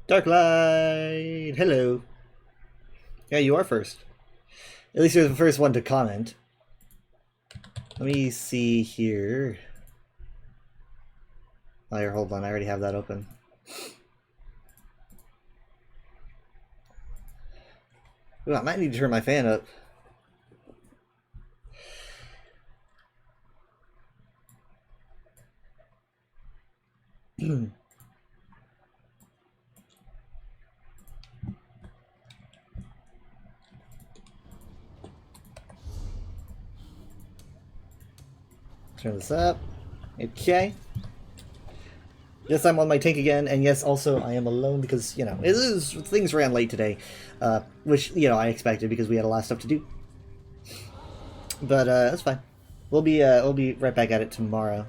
Darklight! Hello. Yeah, you are first. At least you're the first one to comment. Let me see here. Oh, here, hold on. I already have that open. Ooh, I might need to turn my fan up. Turn this up. Okay. Yes, I'm on my tank again, and yes, also I am alone because, things ran late today, which, I expected because we had a lot of stuff to do. But, that's fine. We'll be right back at it tomorrow.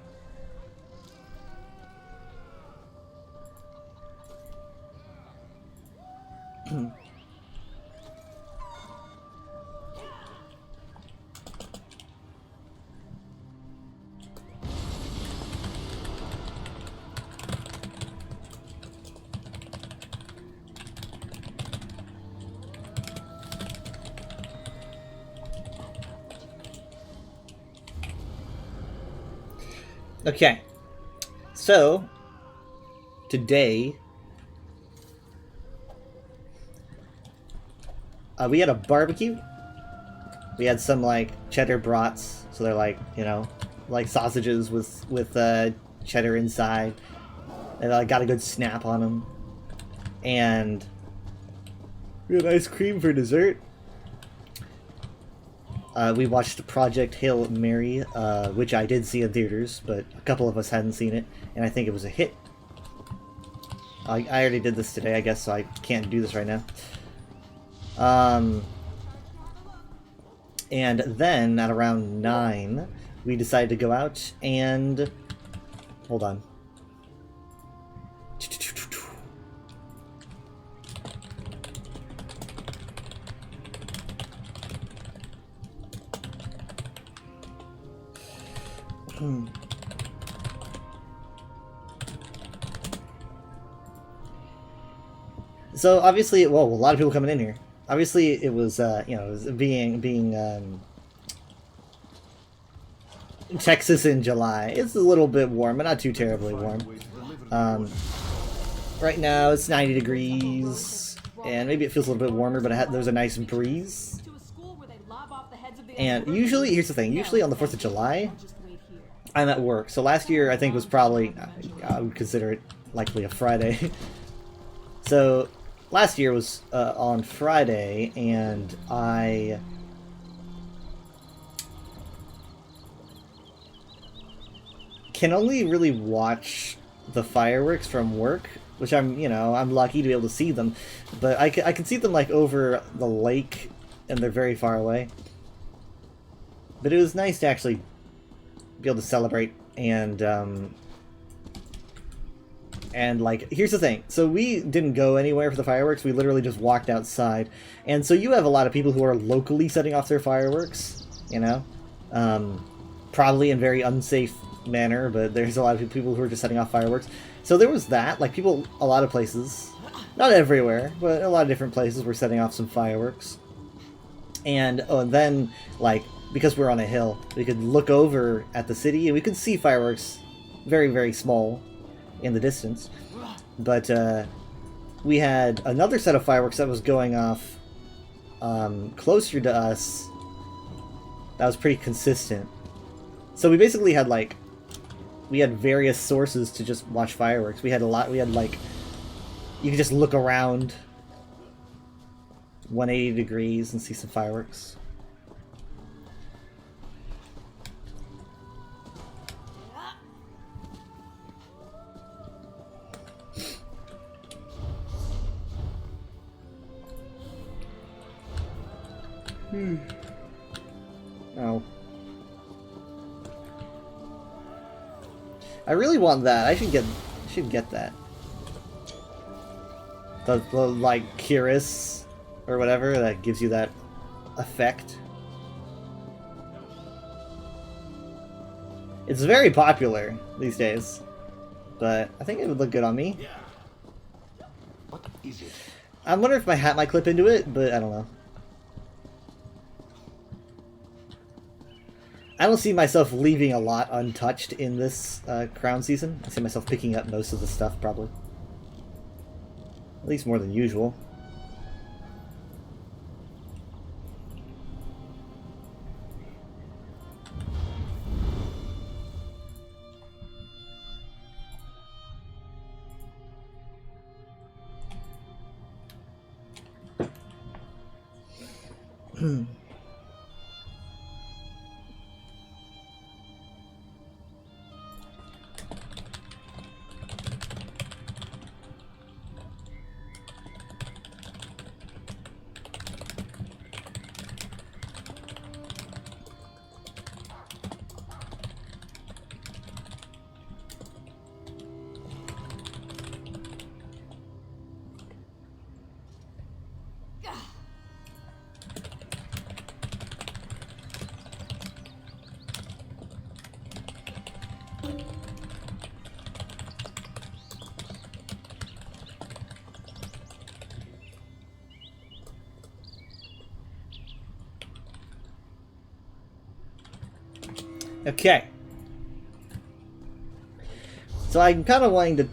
Okay, so today we had a barbecue. We had some like cheddar brats, so they're like like sausages with cheddar inside, and I got a good snap on them. And we had ice cream for dessert. We watched Project Hail Mary, which I did see in theaters, but a couple of us hadn't seen it, and I think it was a hit. I already did this today, I guess, so I can't do this right now. And then, at around 9, we decided to go out and... Hold on. So obviously, well, a lot of people coming in here. Obviously, it was it was being Texas in July. It's a little bit warm, but not too terribly warm. Right now it's 90 degrees, and maybe it feels a little bit warmer, but there's a nice breeze. And usually, here's the thing: usually on the 4th of July, I'm at work. So last year, I think was probably I would consider it likely a Friday. So last year was on Friday, and I can only really watch the fireworks from work, which I'm lucky to be able to see them, but I can see them like over the lake, and they're very far away. But it was nice to actually be able to celebrate, and like, here's the thing. So we didn't go anywhere for the fireworks. We literally just walked outside. And so you have a lot of people who are locally setting off their fireworks, probably in very unsafe manner, but there's a lot of people who are just setting off fireworks. So there was that. Like, people, a lot of places, not everywhere, but a lot of different places were setting off some fireworks. And then, like, because we're on a hill, we could look over at the city, and we could see fireworks very, very small in the distance. But we had another set of fireworks that was going off closer to us that was pretty consistent. So we basically had we had various sources to just watch fireworks. We had like, you could just look around 180 degrees and see some fireworks. Oh. I really want that. I should get that. The like Curious or whatever that gives you that effect. It's very popular these days, but I think it would look good on me. What the I'm wondering if my hat might clip into it, but I don't know. I don't see myself leaving a lot untouched in this crown season. I see myself picking up most of the stuff, probably. At least more than usual. Okay. So I'm kind of wanting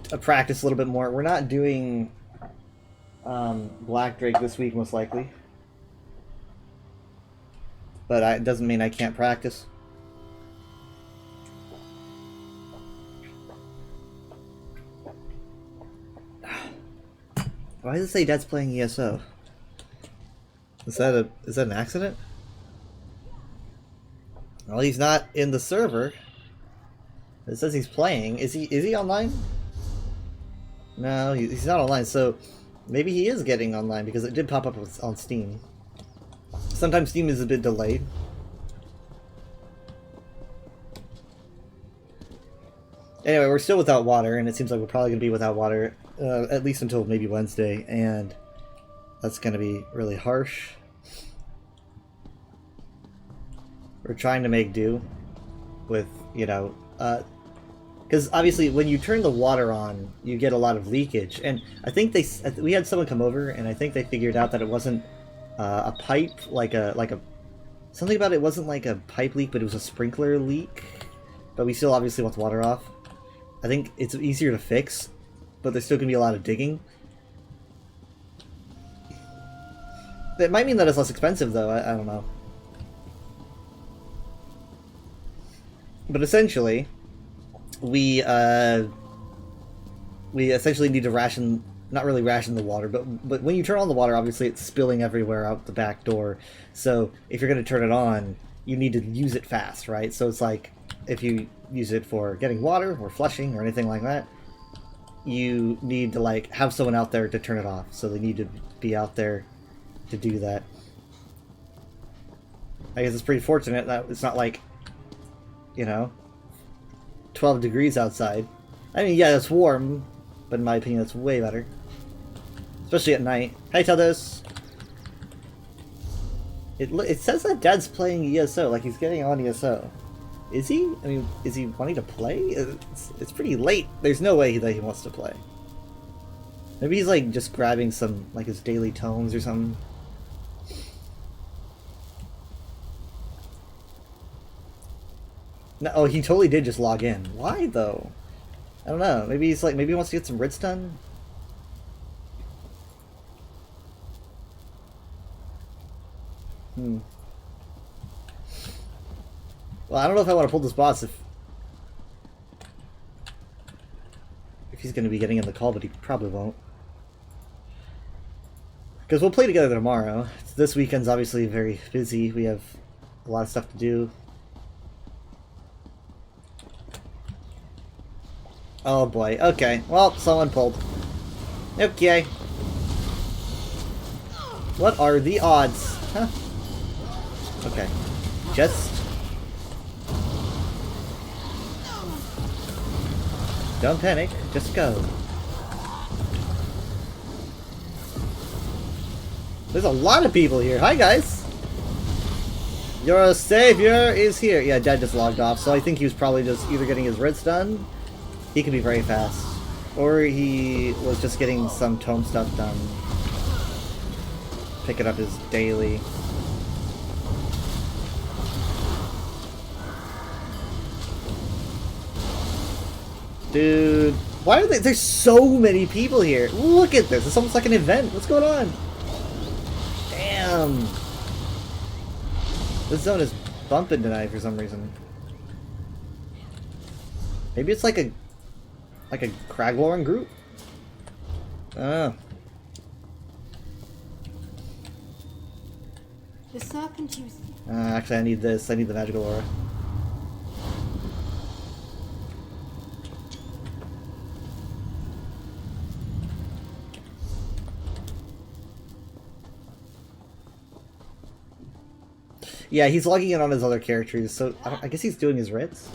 to practice a little bit more. We're not doing Black Drake this week, most likely. But it doesn't mean I can't practice. Why does it say Dad's playing ESO? Is that an accident? Well, he's not in the server. It says he's playing. Is he online? No, he's not online. So maybe he is getting online because it did pop up on Steam. Sometimes Steam is a bit delayed. Anyway, we're still without water, and it seems like we're probably going to be without water at least until maybe Wednesday, and that's going to be really harsh. We're trying to make do with, you know, because obviously when you turn the water on, you get a lot of leakage, and I think we had someone come over, and I think they figured out that it wasn't a pipe, something about it wasn't like a pipe leak, but it was a sprinkler leak, but we still obviously want the water off. I think it's easier to fix, but there's still going to be a lot of digging. That might mean that it's less expensive, though. I don't know. But essentially, we essentially need to ration, not really ration the water, but when you turn on the water, obviously it's spilling everywhere out the back door. So if you're going to turn it on, you need to use it fast, right? So it's like, if you use it for getting water or flushing or anything like that, you need to like have someone out there to turn it off. So they need to be out there to do that. I guess it's pretty fortunate that it's not like, you know, 12 degrees outside. I mean, yeah, it's warm, but in my opinion, it's way better. Especially at night. Hey, Teldos! It says that Dad's playing ESO, like he's getting on ESO. Is he? I mean, is he wanting to play? It's pretty late. There's no way that he wants to play. Maybe he's like just grabbing some, like his daily tomes or something. No, oh, he totally did just log in. Why though? I don't know. Maybe he's like, maybe he wants to get some writs done. Well, I don't know if I want to pull this boss if he's going to be getting in the call, but he probably won't. Because we'll play together tomorrow. This weekend's obviously very busy. We have a lot of stuff to do. Oh boy. Okay. Well, someone pulled. Okay. What are the odds? Huh? Okay. Just... don't panic. Just go. There's a lot of people here. Hi, guys! Your savior is here. Yeah, Dad just logged off, so I think he was probably just either getting his writs done. He can be very fast. Or he was just getting some tome stuff done. pick it up as daily. Dude, why are there's so many people here? Look at this, it's almost like an event. What's going on? Damn. This zone is bumping tonight for some reason. Maybe it's like a Craglorn group? I don't know. The serpent used. Actually, I need this. I need the magical aura. Yeah, he's logging in on his other characters, so I guess he's doing his writs.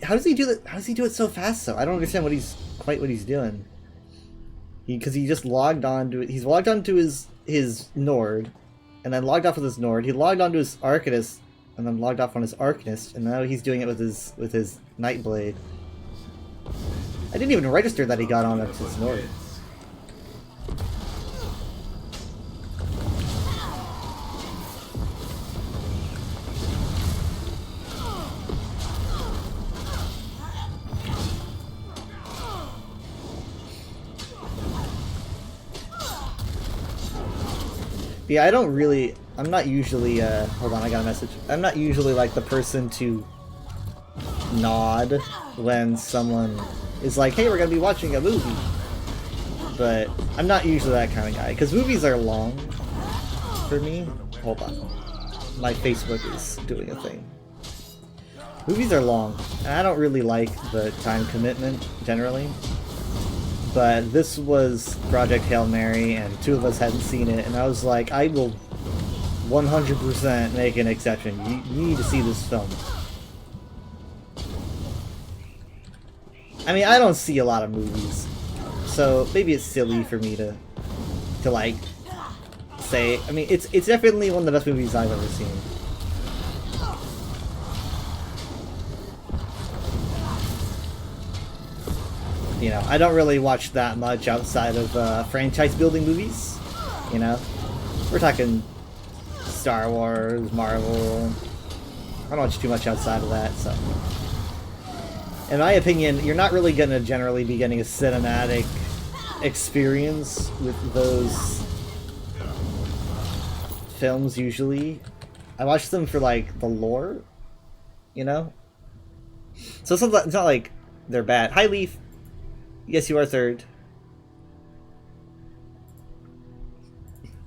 How does he do that? How does he do it so fast? Though I don't understand what he's doing. Because he just logged on to it. He's logged on to his Nord, and then logged off with his Nord. He logged on to his Arcanist, and then logged off on his Arcanist, and now he's doing it with his Nightblade. I didn't even register that he got on his Nord. Yeah, I'm not usually, hold on, I got a message. I'm not usually like the person to nod when someone is like, hey, we're gonna be watching a movie. But I'm not usually that kind of guy, because movies are long for me. Hold on. My Facebook is doing a thing. Movies are long, and I don't really like the time commitment, generally. But this was Project Hail Mary, and two of us hadn't seen it, and I was like, I will 100% make an exception. You need to see this film. I mean, I don't see a lot of movies, so maybe it's silly for me to like, say, I mean, it's definitely one of the best movies I've ever seen. You know, I don't really watch that much outside of franchise-building movies. You know, we're talking Star Wars, Marvel. I don't watch too much outside of that, so. In my opinion, you're not really gonna generally be getting a cinematic experience with those films usually. I watch them for, like, the lore, you know? So it's not like they're bad. Hi, Leaf! Yes, you are third.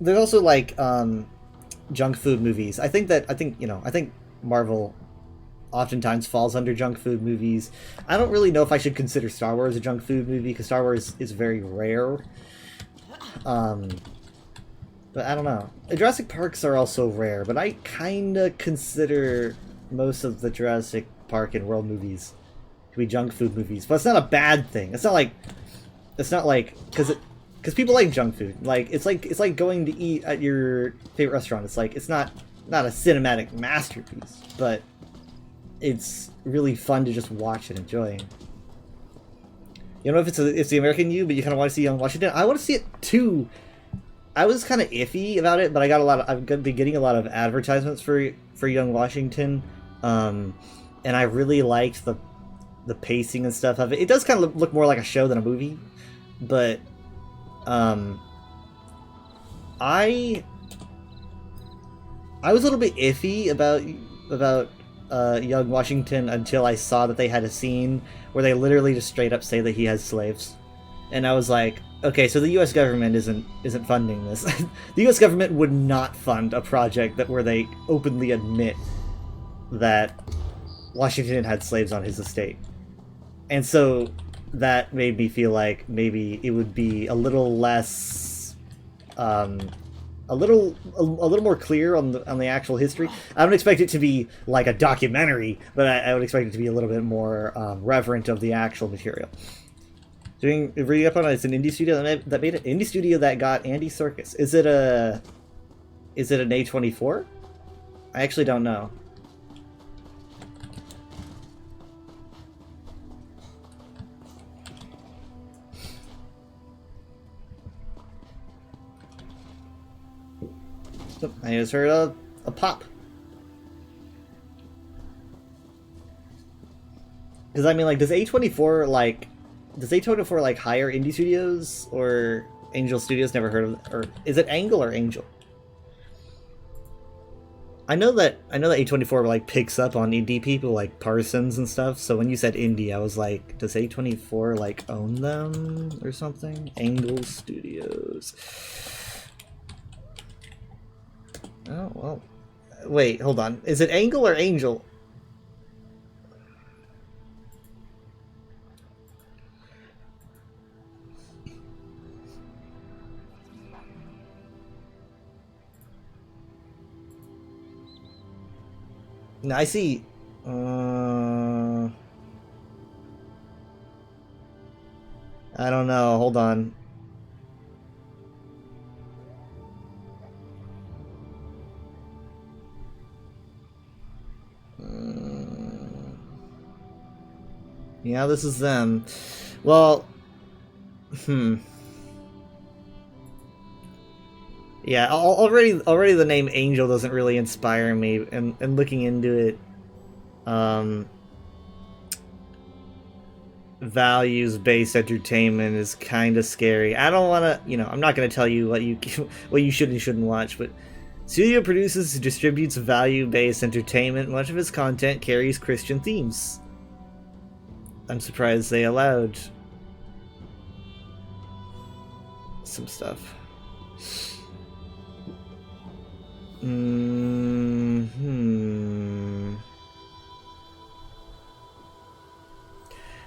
There's also like junk food movies. I think Marvel oftentimes falls under junk food movies. I don't really know if I should consider Star Wars a junk food movie because Star Wars is very rare. But I don't know. Jurassic Parks are also rare, but I kind of consider most of the Jurassic Park and World movies to be junk food movies, but it's not a bad thing. It's not like because people like junk food. Like it's like going to eat at your favorite restaurant. It's like it's not a cinematic masterpiece, but it's really fun to just watch and enjoy. You don't know if it's the American You, but you kind of want to see Young Washington. I want to see it too. I was kind of iffy about it, but I've been getting a lot of advertisements for Young Washington, and I really liked the pacing and stuff of it. It does kind of look more like a show than a movie, but I was a little bit iffy about Young Washington until I saw that they had a scene where they literally just straight up say that he has slaves, and I was like, okay, so the U.S. government isn't funding this. The U.S. government would not fund a project where they openly admit that Washington had slaves on his estate. And so that made me feel like maybe it would be a little less, a little more clear on the actual history. I don't expect it to be like a documentary, but I would expect it to be a little bit more reverent of the actual material. Reading up on it, it's an indie studio that made it. Indie studio that got Andy Serkis. Is it an A24? I actually don't know. Oh, I just heard a pop. Because I mean, like, does A24 like hire indie studios or Angel Studios? Never heard of, or is it Angle or Angel? I know that A24 like picks up on indie people like Parsons and stuff. So when you said indie, I was like, does A24 like own them or something? Angle Studios. Oh well. Wait, hold on. Is it Angle or Angel? No, I see. I don't know. Hold on. Yeah, this is them. Well, yeah. Already, the name Angel doesn't really inspire me, and looking into it, values-based entertainment is kind of scary. I don't want to, I'm not going to tell you what you what you should and shouldn't watch, but studio produces and distributes value-based entertainment. Much of its content carries Christian themes. I'm surprised they allowed some stuff.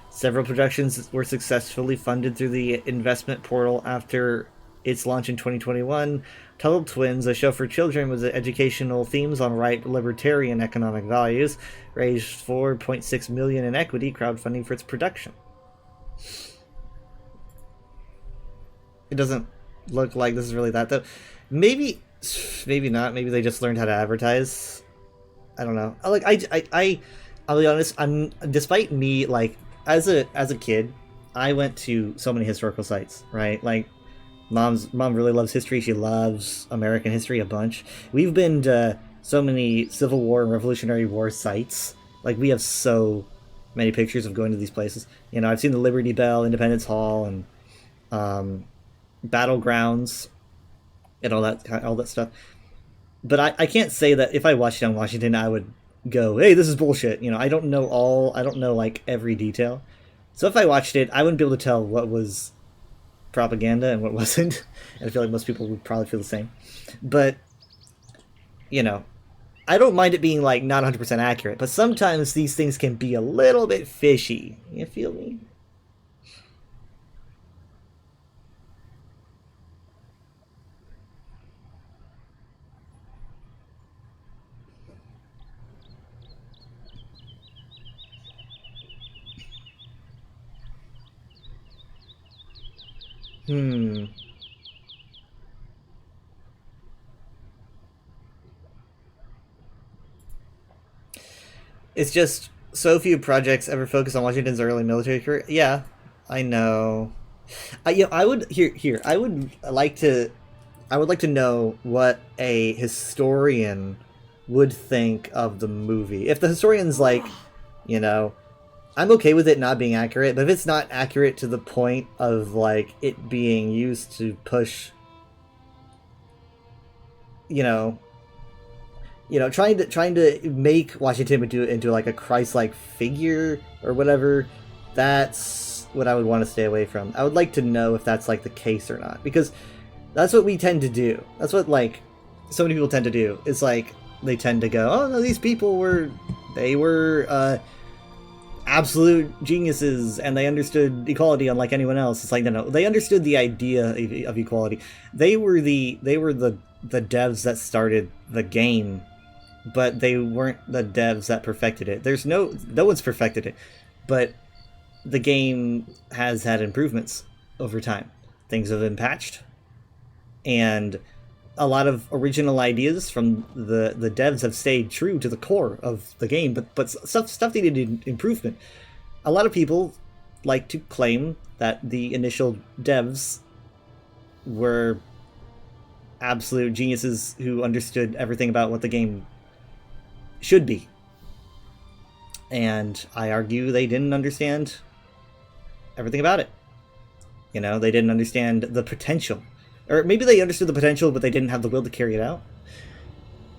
Several productions were successfully funded through the investment portal after its launch in 2021. Tuttle Twins, a show for children with educational themes on right libertarian economic values, raised $4.6 million in equity crowdfunding for its production. It doesn't look like this is really that, though. Maybe not. Maybe they just learned how to advertise. I don't know. I'll be honest. Despite me, like, as a kid, I went to so many historical sites, right? Like, mom really loves history. She loves American history a bunch. We've been to so many Civil War and Revolutionary War sites. Like, we have so many pictures of going to these places. I've seen the Liberty Bell, Independence Hall, and battlegrounds, and all that stuff. But I can't say that if I watched it on Washington, I would go, hey, this is bullshit. I don't know like every detail. So if I watched it, I wouldn't be able to tell what was propaganda and what wasn't. And I feel like most people would probably feel the same. But, I don't mind it being like not 100% accurate, but sometimes these things can be a little bit fishy. You feel me? It's just so few projects ever focus on Washington's early military career. Yeah, I know. I would here. I would like to know what a historian would think of the movie. If the historian's like, I'm okay with it not being accurate, but if it's not accurate to the point of like it being used to push, trying to make Washington into like a Christ-like figure or whatever, that's what I would want to stay away from. I would like to know if that's like the case or not, because that's what we tend to do. That's what like so many people tend to do. It's like they tend to go, oh no, these people were absolute geniuses and they understood equality unlike anyone else. It's like no, they understood the idea of equality. They were the devs that started the game, but they weren't the devs that perfected it. There's no one's perfected it, but the game has had improvements over time. Things have been patched, and a lot of original ideas from the devs have stayed true to the core of the game, but stuff needed improvement. A lot of people like to claim that the initial devs were absolute geniuses who understood everything about what the game should be. And I argue they didn't understand everything about it. You know, they didn't understand the potential. Or maybe they understood the potential, but they didn't have the will to carry it out.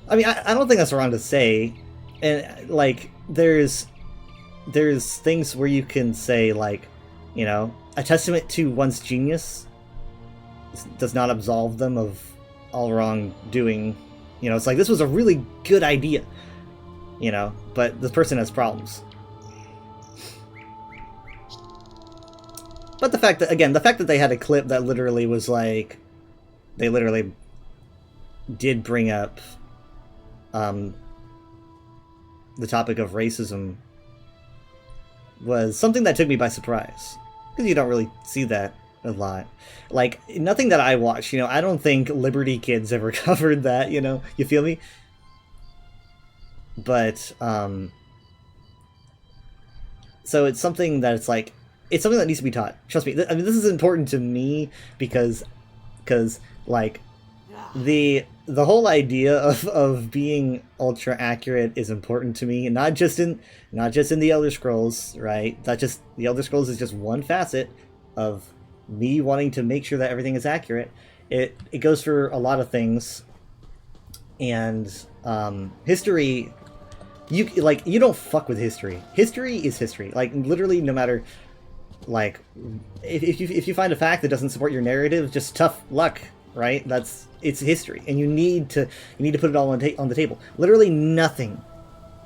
I mean, I don't think that's wrong to say. And, like, there's things where you can say, like, you know, a testament to one's genius does not absolve them of all wrongdoing. You know, it's like, this was a really good idea, you know, but the person has problems. But the fact that they had a clip that literally was like, they literally did bring up the topic of racism was something that took me by surprise. Because you don't really see that a lot. Like, nothing that I watch, you know, I don't think Liberty Kids ever covered that, you know? You feel me? But, so it's something that it's like, it's something that needs to be taught. Trust me. I mean, this is important to me because like, the whole idea of being ultra accurate is important to me, not just in the Elder Scrolls, right? The Elder Scrolls is just one facet of me wanting to make sure that everything is accurate. It goes for a lot of things, and history. You don't fuck with history. History is history. Like, literally, no matter, like, if you find a fact that doesn't support your narrative, just tough luck, right? It's history, and you need to put it all on the table. Literally nothing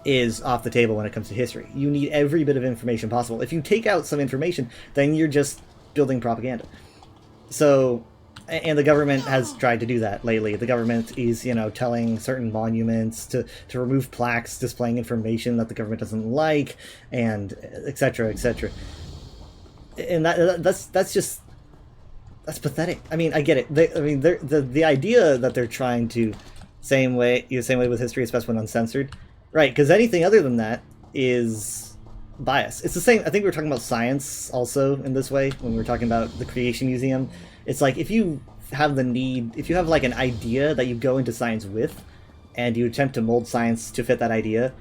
is off the table when it comes to history. You need every bit of information possible. If you take out some information, then you're just building propaganda. So, and the government has tried to do that lately. The government is, you know, telling certain monuments to remove plaques displaying information that the government doesn't like, and etc., etc. And that's pathetic. I mean, I get it. The idea that they're trying to same way with history, especially when uncensored, right? Because anything other than that is bias. It's the same. I think we were talking about science also in this way when we were talking about the Creation Museum. It's like, if you have like an idea that you go into science with, and you attempt to mold science to fit that idea,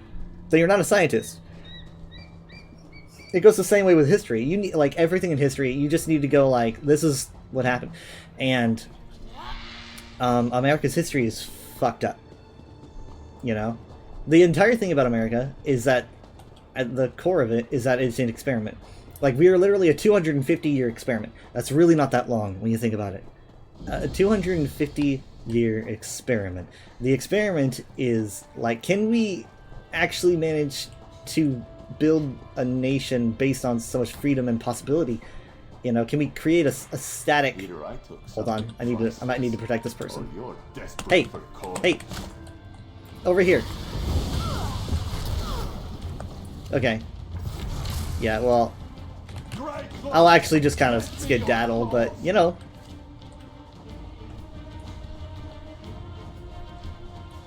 then you're not a scientist. It goes the same way with history. You need, like, everything in history, you just need to go like, this is what happened. And America's history is fucked up. You know? The entire thing about America is that, at the core of it, is that it's an experiment. Like, we are literally a 250-year experiment. That's really not that long when you think about it. A 250-year experiment. The experiment is, like, can we actually manage to build a nation based on so much freedom and possibility? You know, can we create a static... Hold on, I might need to protect this person. Hey! Hey! Over here. Okay. Yeah, well... I'll actually just kind of skedaddle, but, you know...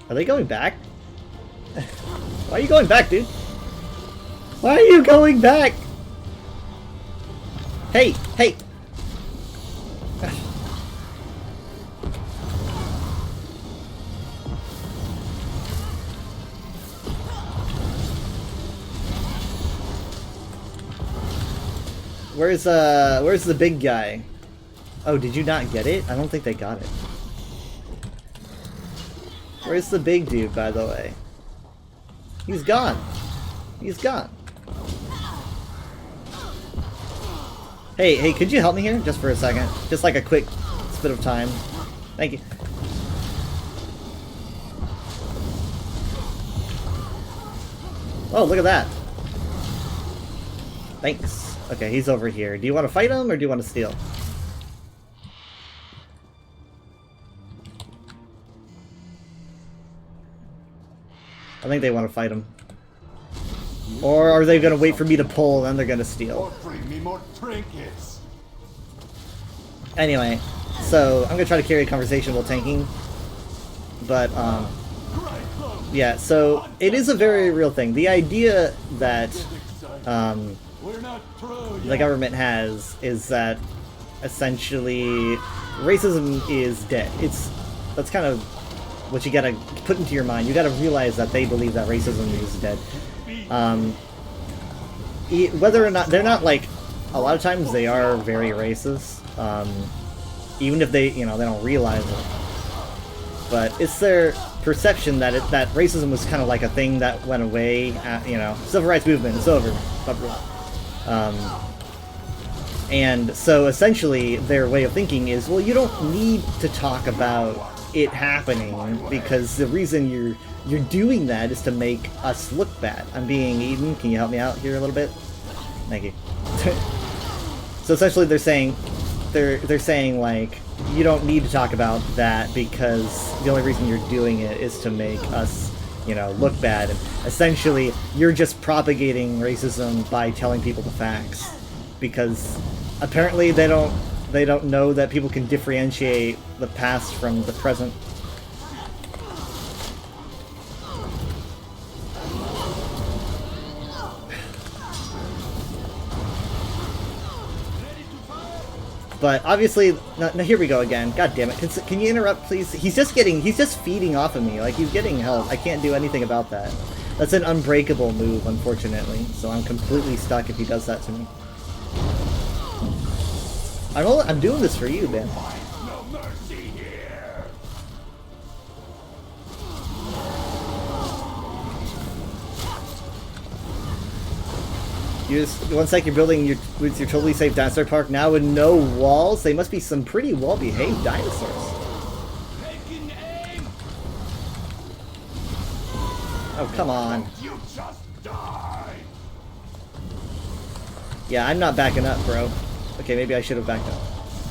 Are they going back? Why are you going back, dude? Why are you going back? Hey! Hey! Where's the big guy? Oh, did you not get it? I don't think they got it. Where's the big dude, by the way? He's gone. He's gone. Hey, could you help me here? Just for a second. Just like a quick bit of time. Thank you. Oh, look at that. Thanks. Okay, he's over here. Do you want to fight him, or do you want to steal? I think they want to fight him. Or are they going to wait for me to pull, and then they're going to steal? Anyway, so I'm going to try to carry a conversation while tanking. But, yeah, so it is a very real thing. The idea that the government has is that essentially racism is dead. It's that's kind of what you gotta put into your mind. You gotta realize that they believe that racism is dead. Whether or not they're not like, a lot of times they are very racist, even if they, you know, they don't realize it. But it's their perception that that racism was kind of like a thing that went away. You know, civil rights movement, it's over. And so essentially their way of thinking is, well, you don't need to talk about it happening because the reason you're doing that is to make us look bad. I'm being eaten. Can you help me out here a little bit? Thank you. So essentially they're saying like, you don't need to talk about that because the only reason you're doing it is to make us, you know, look bad. And essentially you're just propagating racism by telling people the facts, because apparently they don't know that people can differentiate the past from the present. But obviously, now here we go again. God damn it! Can you interrupt, please? He's just feeding off of me. Like, he's getting health. I can't do anything about that. That's an unbreakable move, unfortunately. So I'm completely stuck if he does that to me. I'm doing this for you, man. Looks like you're building with your totally safe dinosaur park now with no walls. They must be some pretty well-behaved dinosaurs. Oh, come on. Yeah, I'm not backing up, bro. Okay, maybe I should have backed up.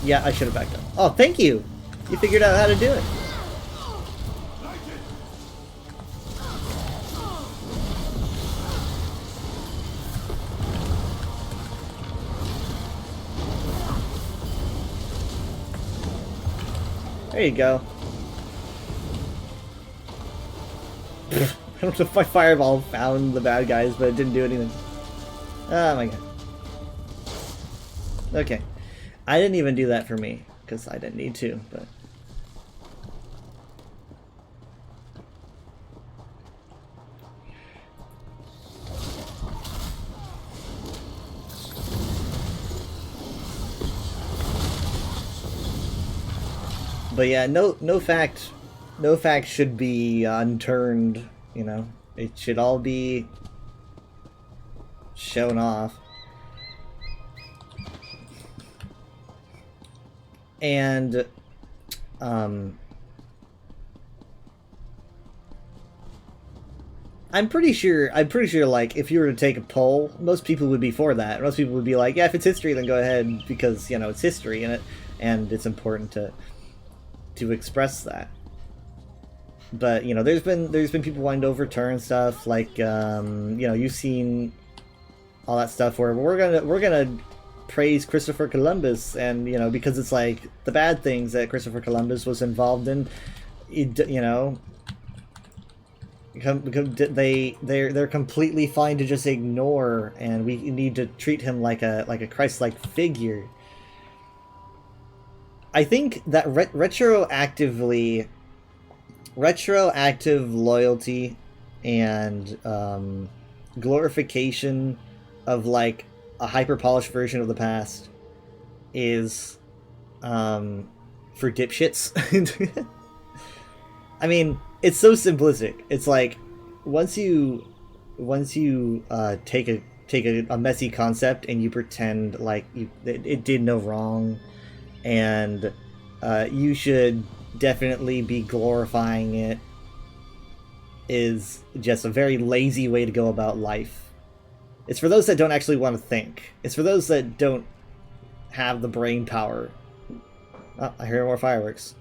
Yeah, I should have backed up. Oh, thank you! You figured out how to do it. There you go. I don't know if my fireball found the bad guys, but it didn't do anything. Oh my god. Okay. I didn't even do that for me, because I didn't need to, but... But yeah, no fact should be unturned, you know. It should all be shown off. And I'm pretty sure like if you were to take a poll, most people would be for that. Most people would be like, yeah, if it's history then go ahead, because, you know, it's history and it's important to express that. But, you know, there's been people wanting to overturn stuff, like, you know, you've seen all that stuff where we're gonna praise Christopher Columbus, and, you know, because it's like the bad things that Christopher Columbus was involved in, you know, they're completely fine to just ignore, and we need to treat him like a Christ-like figure. I think that retroactive loyalty and glorification of like a hyper-polished version of the past is for dipshits. I mean, it's so simplistic. It's like once you take a messy concept and you pretend like it did no wrong, and you should definitely be glorifying it, is just a very lazy way to go about life. It's for those that don't actually want to think. It's for those that don't have the brain power. Oh, I hear more fireworks.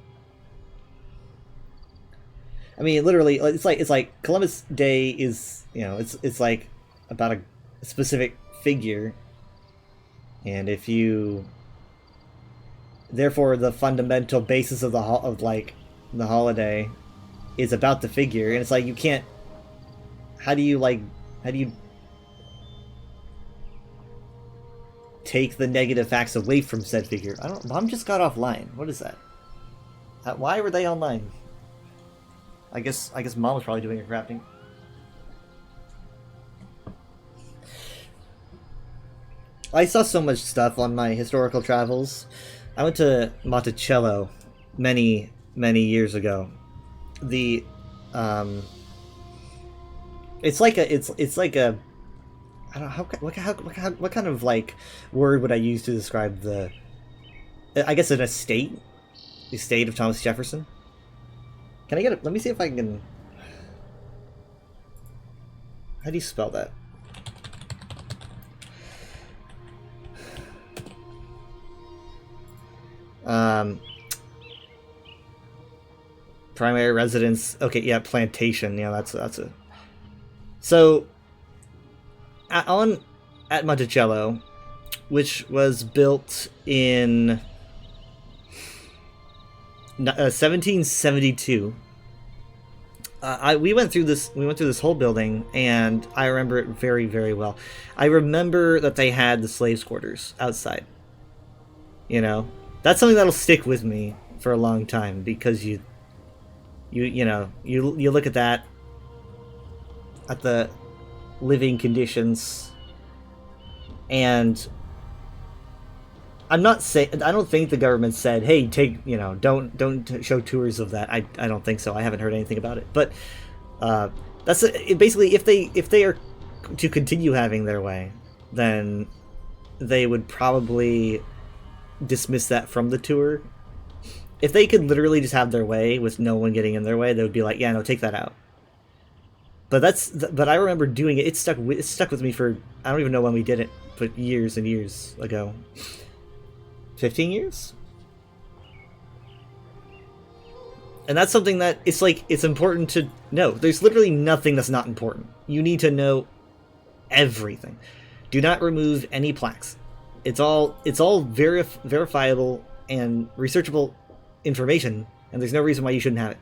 I mean, literally, it's like Columbus Day is, you know, it's like about a specific figure, and if you, therefore, the fundamental basis of the holiday is about the figure, and it's like you can't. How do you take the negative facts away from said figure? Mom just got offline. What is that? Why were they online? I guess Mom was probably doing her crafting. I saw so much stuff on my historical travels. I went to Monticello many years ago. The it's like a I don't know what kind of like word would I use to describe the, I guess, an estate, the estate of Thomas Jefferson. Can I get it? Let me see if I can. How do you spell that? Primary residence. Okay, yeah, plantation. Yeah, that's a. So, at Monticello, which was built in 1772. We went through this whole building, and I remember it very, very well. I remember that they had the slaves' quarters outside. You know, that's something that'll stick with me for a long time, because you look at that, at the living conditions, and I don't think the government said, "Hey, don't show tours of that." I don't think so. I haven't heard anything about it. But basically, if they are to continue having their way, then they would probably dismiss that from the tour. If they could literally just have their way with no one getting in their way, they would be like, "Yeah, no, take that out." But I remember doing it. It stuck with me for, I don't even know when we did it, but years and years ago. 15 years? And that's something that it's important to know. There's literally nothing that's not important. You need to know everything. Do not remove any plaques. It's all verifiable and researchable information, and there's no reason why you shouldn't have it.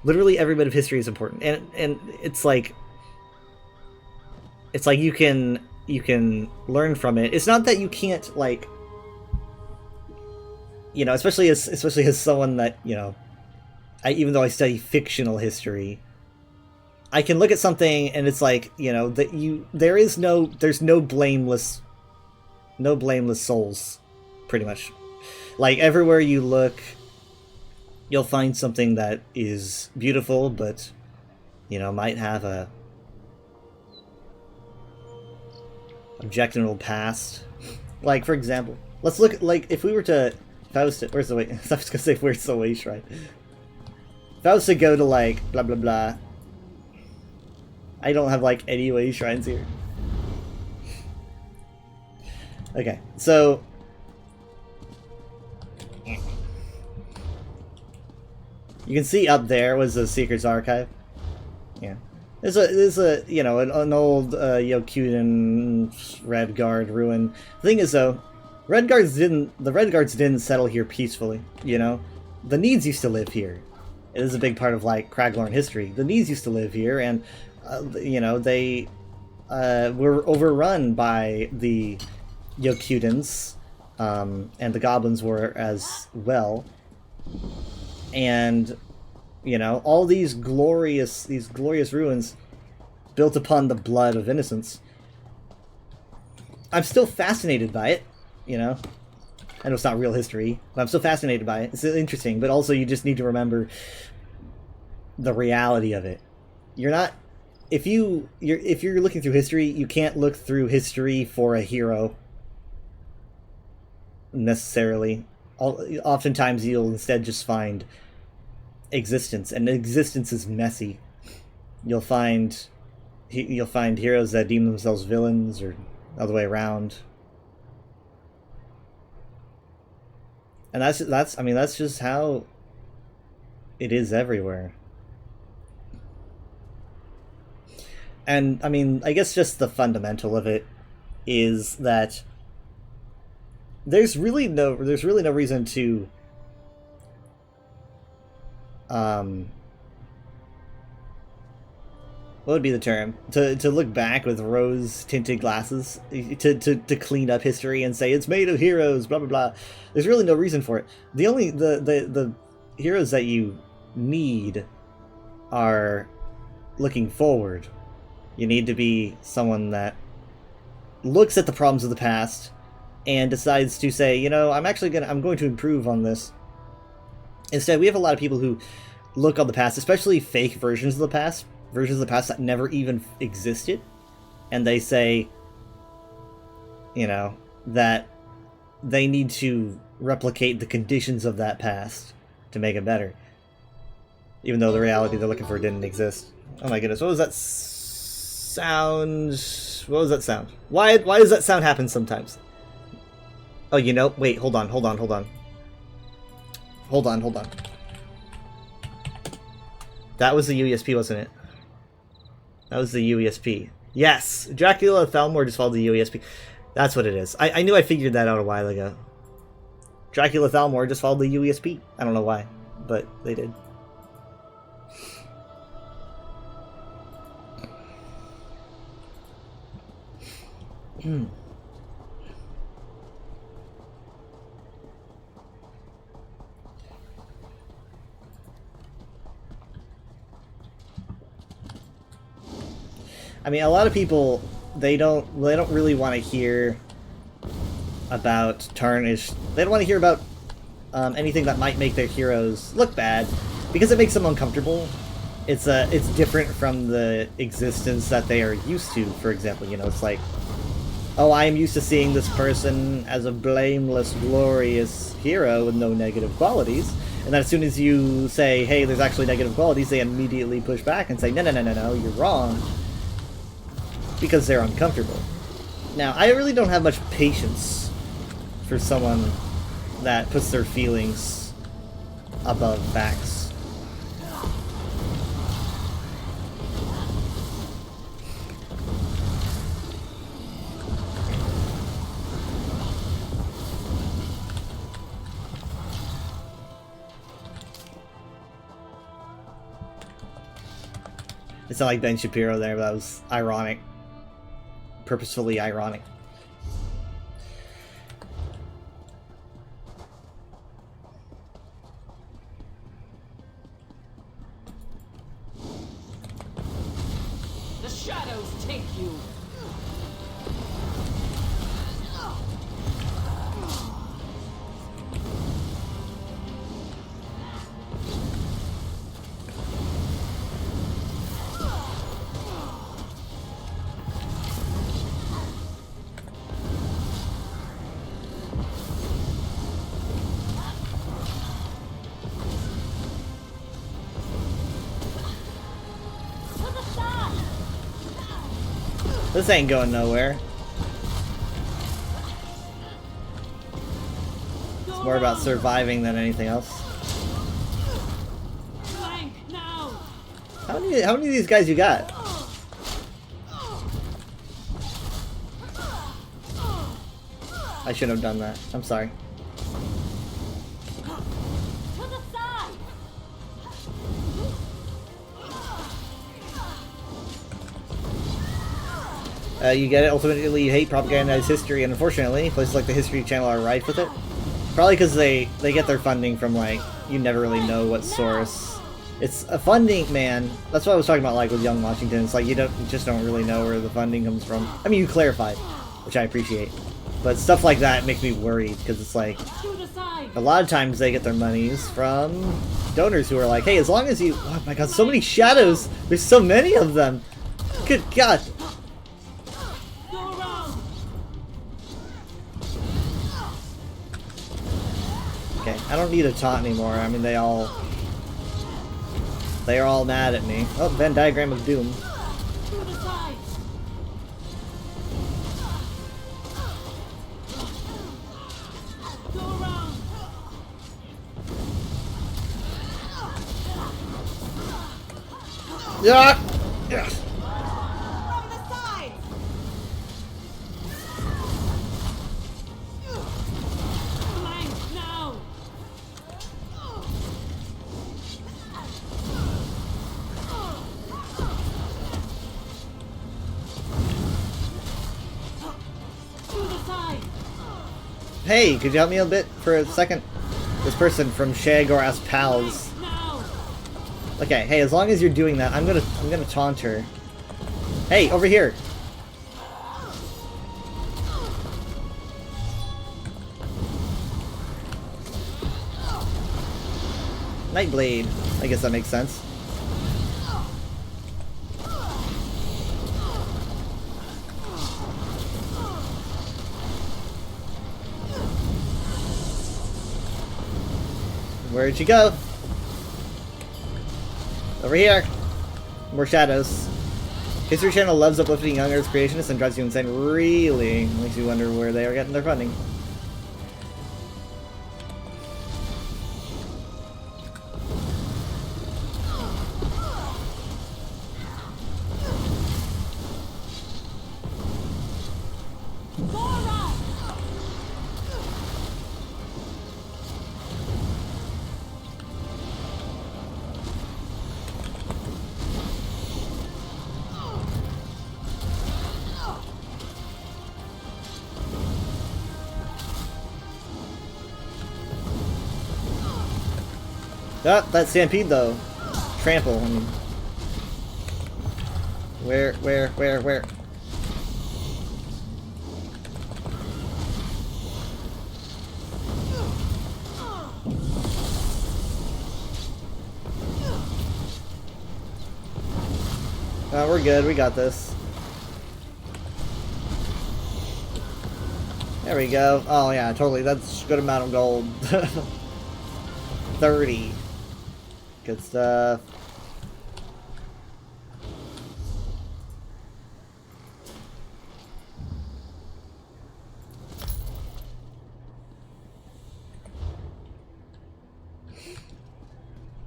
Literally every bit of history is important, and it's like you can learn from it. It's not that you can't, especially as someone that, even though I study fictional history, I can look at something and it's like, there's no blameless souls, pretty much. Like, everywhere you look, you'll find something that is beautiful, but, might have a objectionable past. Like, for example, let's look at, if I was to, where's the way? I was gonna say, where's the way shrine? If I was to go to, blah blah blah, I don't have, any way shrines here. Okay, so you can see up there was the Secrets Archive. Yeah. There's a an old Yokudan Redguard ruin. The thing is, though, the Red Guards didn't settle here peacefully, The Needs used to live here. It is a big part of, Craglorn history. The Needs used to live here, and, they were overrun by the Yokudans, and the Goblins were as well. And, all these glorious ruins built upon the blood of innocents. I'm still fascinated by it, I know it's not real history, but I'm still fascinated by it. It's interesting, but also you just need to remember the reality of it. If you're looking through history, you can't look through history for a hero, necessarily. Oftentimes you'll instead just find existence, and existence is messy. You'll find heroes that deem themselves villains, or the other way around. And that's just how it is everywhere. And I guess just the fundamental of it is that there's really no reason to what would be the term? To look back with rose-tinted glasses, to clean up history and say it's made of heroes, blah blah blah. There's really no reason for it. The heroes that you need are looking forward. You need to be someone that looks at the problems of the past and decides to say, you know, I'm going to improve on this. Instead, we have a lot of people who look on the past, especially fake versions of the past that never even existed, and they say, you know, that they need to replicate the conditions of that past to make it better, even though the reality they're looking for didn't exist. Oh my goodness, what was that sound? What was that sound? Why does that sound happen sometimes? Oh, you know, wait, hold on. That was the UESP, wasn't it? That was the UESP. Yes! Dracula Thalmor just followed the UESP. That's what it is. I knew I figured that out a while ago. Dracula Thalmor just followed the UESP. I don't know why, but they did. I mean, a lot of people, they don't really want to hear about Tarnish. They don't want to hear about anything that might make their heroes look bad, because it makes them uncomfortable. It's different from the existence that they are used to. For example, you know, it's like, oh, I am used to seeing this person as a blameless, glorious hero with no negative qualities. And then as soon as you say, hey, there's actually negative qualities, they immediately push back and say, no, you're wrong. Because they're uncomfortable. Now, I really don't have much patience for someone that puts their feelings above facts. It's not like Ben Shapiro there, but that was ironic. Purposefully ironic. The shadows take you. This ain't going nowhere. It's more about surviving than anything else. How many of these guys you got? I should have done that. I'm sorry. You get it. Ultimately, you hate propagandized history, and unfortunately, places like the History Channel are rife with it. Probably because they get their funding from, like, you never really know what source. It's a funding, man. That's what I was talking about, like, with Young Washington. It's like you just don't really know where the funding comes from. I mean, you clarified, which I appreciate. But stuff like that makes me worried, because it's like, a lot of times they get their monies from donors who are like, hey, as long as you... Oh my god, so many shadows! There's so many of them! Good god! Okay, I don't need a taunt anymore. I mean, they are all mad at me. Oh, Venn diagram of doom. Yeah. Yes. From the side. Flank now. To the side. Hey, could you help me a bit for a second? This person from Shagor's pals. Now! Okay, hey, as long as you're doing that, I'm gonna taunt her. Hey, over here! Nightblade. I guess that makes sense. Where'd you go? Over here. More shadows. History Channel loves uplifting young Earth's creationists and drives you insane. Really makes you wonder where they are getting their funding. Ah, that Stampede though. Trample, I mean. Where? Oh, we're good, we got this. There we go. Oh yeah, totally, that's a good amount of gold. 30. Good stuff.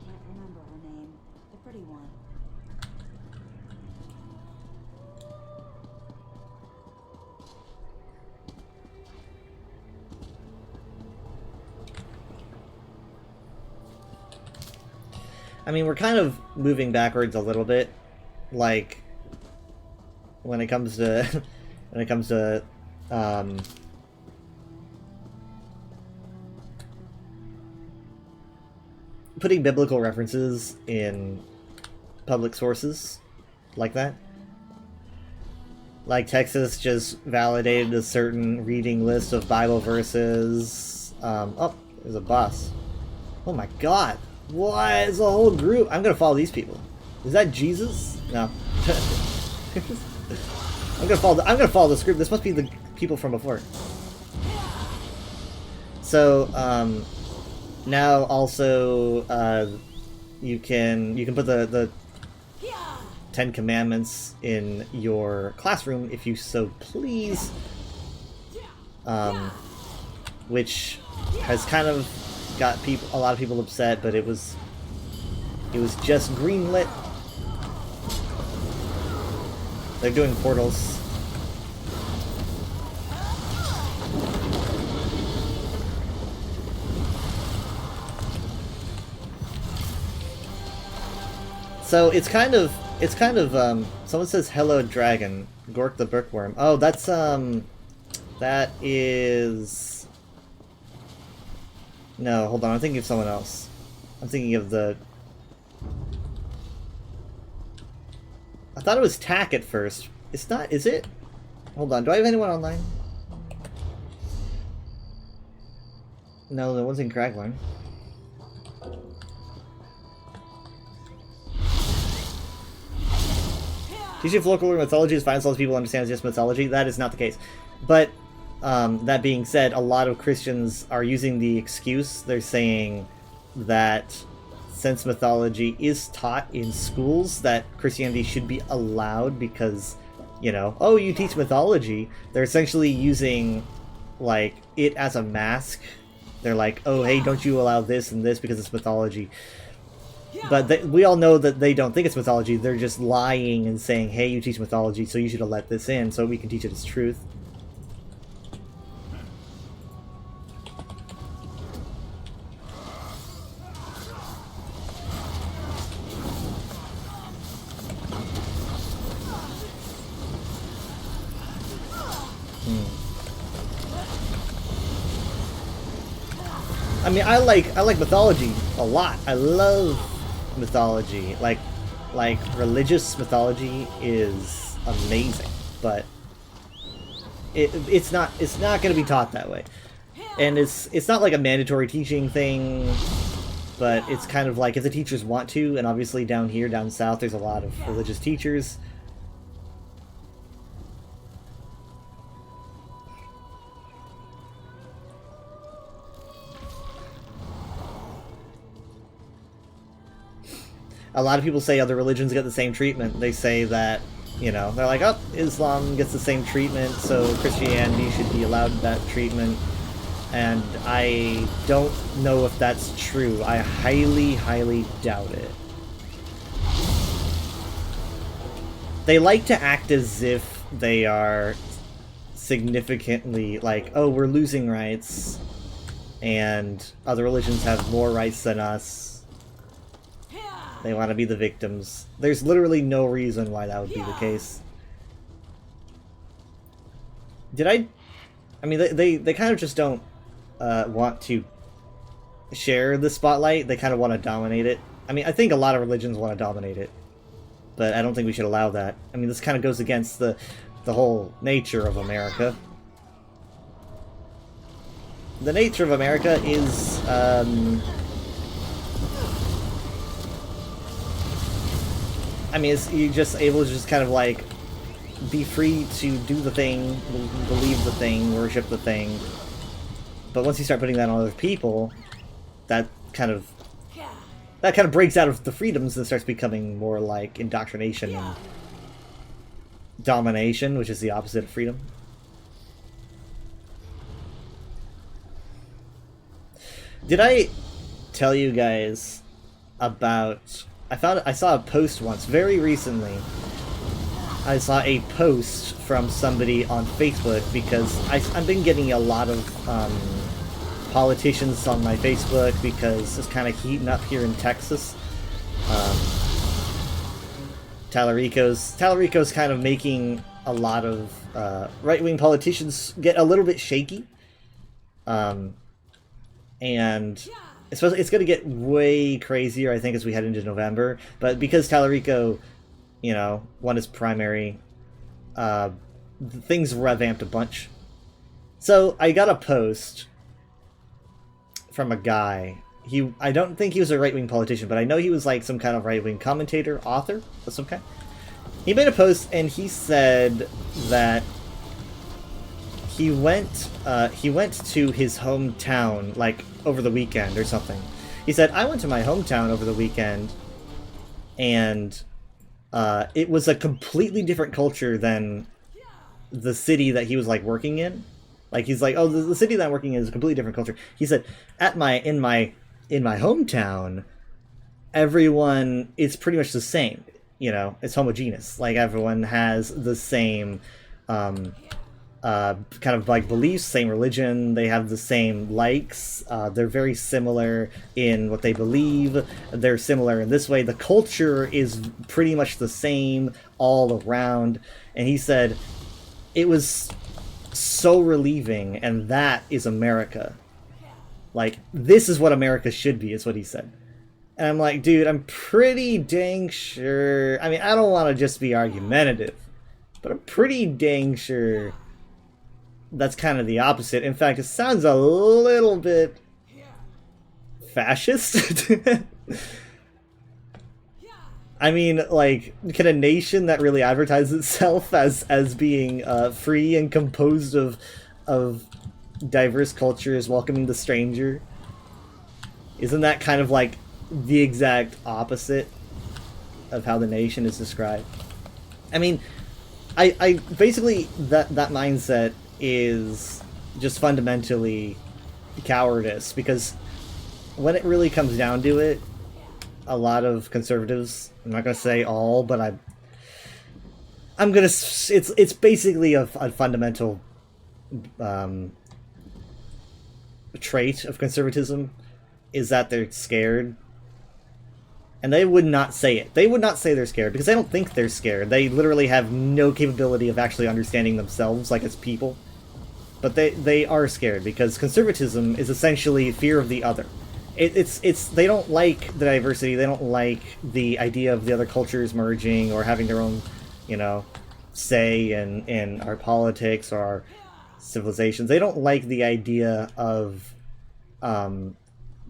Can't remember her name. The pretty one. I mean, we're kind of moving backwards a little bit, like when it comes to putting biblical references in public sources like that. Like Texas just validated a certain reading list of Bible verses. Oh, there's a boss. Oh my god. What? It's a whole group. I'm gonna follow these people. Is that Jesus? No. I'm gonna follow this group. This must be the people from before. So, now also, you can put the 10 Commandments in your classroom if you so please. Which has kind of got a lot of people upset, but it was just greenlit. They're doing portals. So it's kind of someone says hello dragon, Gork the bookworm. Oh, that's that is. No, hold on, I'm thinking of someone else. I'm thinking of the... I thought it was Tack at first. It's not, is it? Hold on, do I have anyone online? No, there wasn't Cragline. Teaching folklore mythology is fine as long as people understand it's just mythology. That is not the case. But that being said, a lot of Christians are using the excuse. They're saying that since mythology is taught in schools, that Christianity should be allowed because, you know, oh, you teach mythology. They're essentially using, like, it as a mask. They're like, oh, hey, don't you allow this and this because it's mythology. But we all know that they don't think it's mythology. They're just lying and saying, hey, you teach mythology, so you should have let this in so we can teach it as truth. I mean, I like mythology a lot. I love mythology. Like religious mythology is amazing, but it's not going to be taught that way. And it's not like a mandatory teaching thing, but it's kind of like if the teachers want to, and obviously down south, there's a lot of religious teachers. A lot of people say other religions get the same treatment. They say that, you know, they're like, oh, Islam gets the same treatment, so Christianity should be allowed that treatment. And I don't know if that's true. I highly, highly doubt it. They like to act as if they are significantly like, oh, we're losing rights, and other religions have more rights than us. They want to be the victims. There's literally no reason why that would be the case. I mean, they kind of just don't want to share the spotlight. They kind of want to dominate it. I mean, I think a lot of religions want to dominate it, but I don't think we should allow that. I mean, this kind of goes against the whole nature of America. The nature of America is, I mean, you're just able to just kind of, like, be free to do the thing, believe the thing, worship the thing. But once you start putting that on other people, that kind of breaks out of the freedoms and starts becoming more like indoctrination and domination, which is the opposite of freedom. Did I tell you guys about... I saw a post once, very recently. I saw a post from somebody on Facebook because I've been getting a lot of politicians on my Facebook because it's kind of heating up here in Texas. Tallarico's kind of making a lot of right-wing politicians get a little bit shaky. And especially, it's going to get way crazier, I think, as we head into November. But because Tallarico, you know, won his primary, things revamped a bunch. So I got a post from a guy. I don't think he was a right-wing politician, but I know he was like some kind of right-wing commentator, author of some kind. He made a post and he said that he went to his hometown, like, over the weekend or something. He said, I went to my hometown over the weekend, and it was a completely different culture than the city that he was, like, working in. Like, he's like, oh, the city that I'm working in is a completely different culture. He said, in my hometown, everyone is pretty much the same. You know, it's homogeneous. Like, everyone has the same kind of like beliefs, same religion, they have the same likes, they're very similar in what they believe, they're similar in this way, the culture is pretty much the same all around. And he said it was so relieving, and that is America. Like, this is what America should be, is what he said. And I'm like, dude, I'm pretty dang sure, I mean, I don't want to just be argumentative, but I'm pretty dang sure that's kind of the opposite. In fact, it sounds a little bit fascist. I mean, like, can a nation that really advertises itself as being free and composed of diverse cultures welcoming the stranger, isn't that kind of like the exact opposite of how the nation is described? I mean, I basically, that mindset is just fundamentally cowardice, because when it really comes down to it, a lot of conservatives, I'm not going to say all, but I'm going to, it's basically a fundamental trait of conservatism, is that they're scared. And they would not say it. They would not say they're scared, because they don't think they're scared. They literally have no capability of actually understanding themselves, like, as people. but they are scared because conservatism is essentially fear of the other. It's they don't like the diversity. They don't like the idea of the other cultures merging or having their own, say in our politics or our civilizations. They don't like the idea of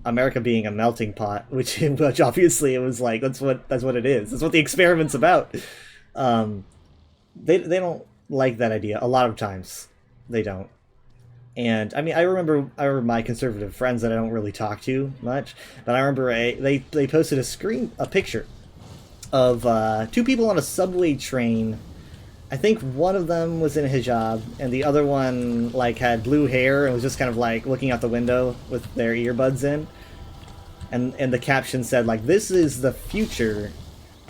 America being a melting pot, which obviously it was like that's what it is. That's what the experiment's about. They don't like that idea a lot of times. They don't. And I mean, I remember my conservative friends that I don't really talk to much, but I remember they posted a picture of two people on a subway train. I think one of them was in a hijab, and the other one like had blue hair and was just kind of like looking out the window with their earbuds in. And the caption said like, "This is the future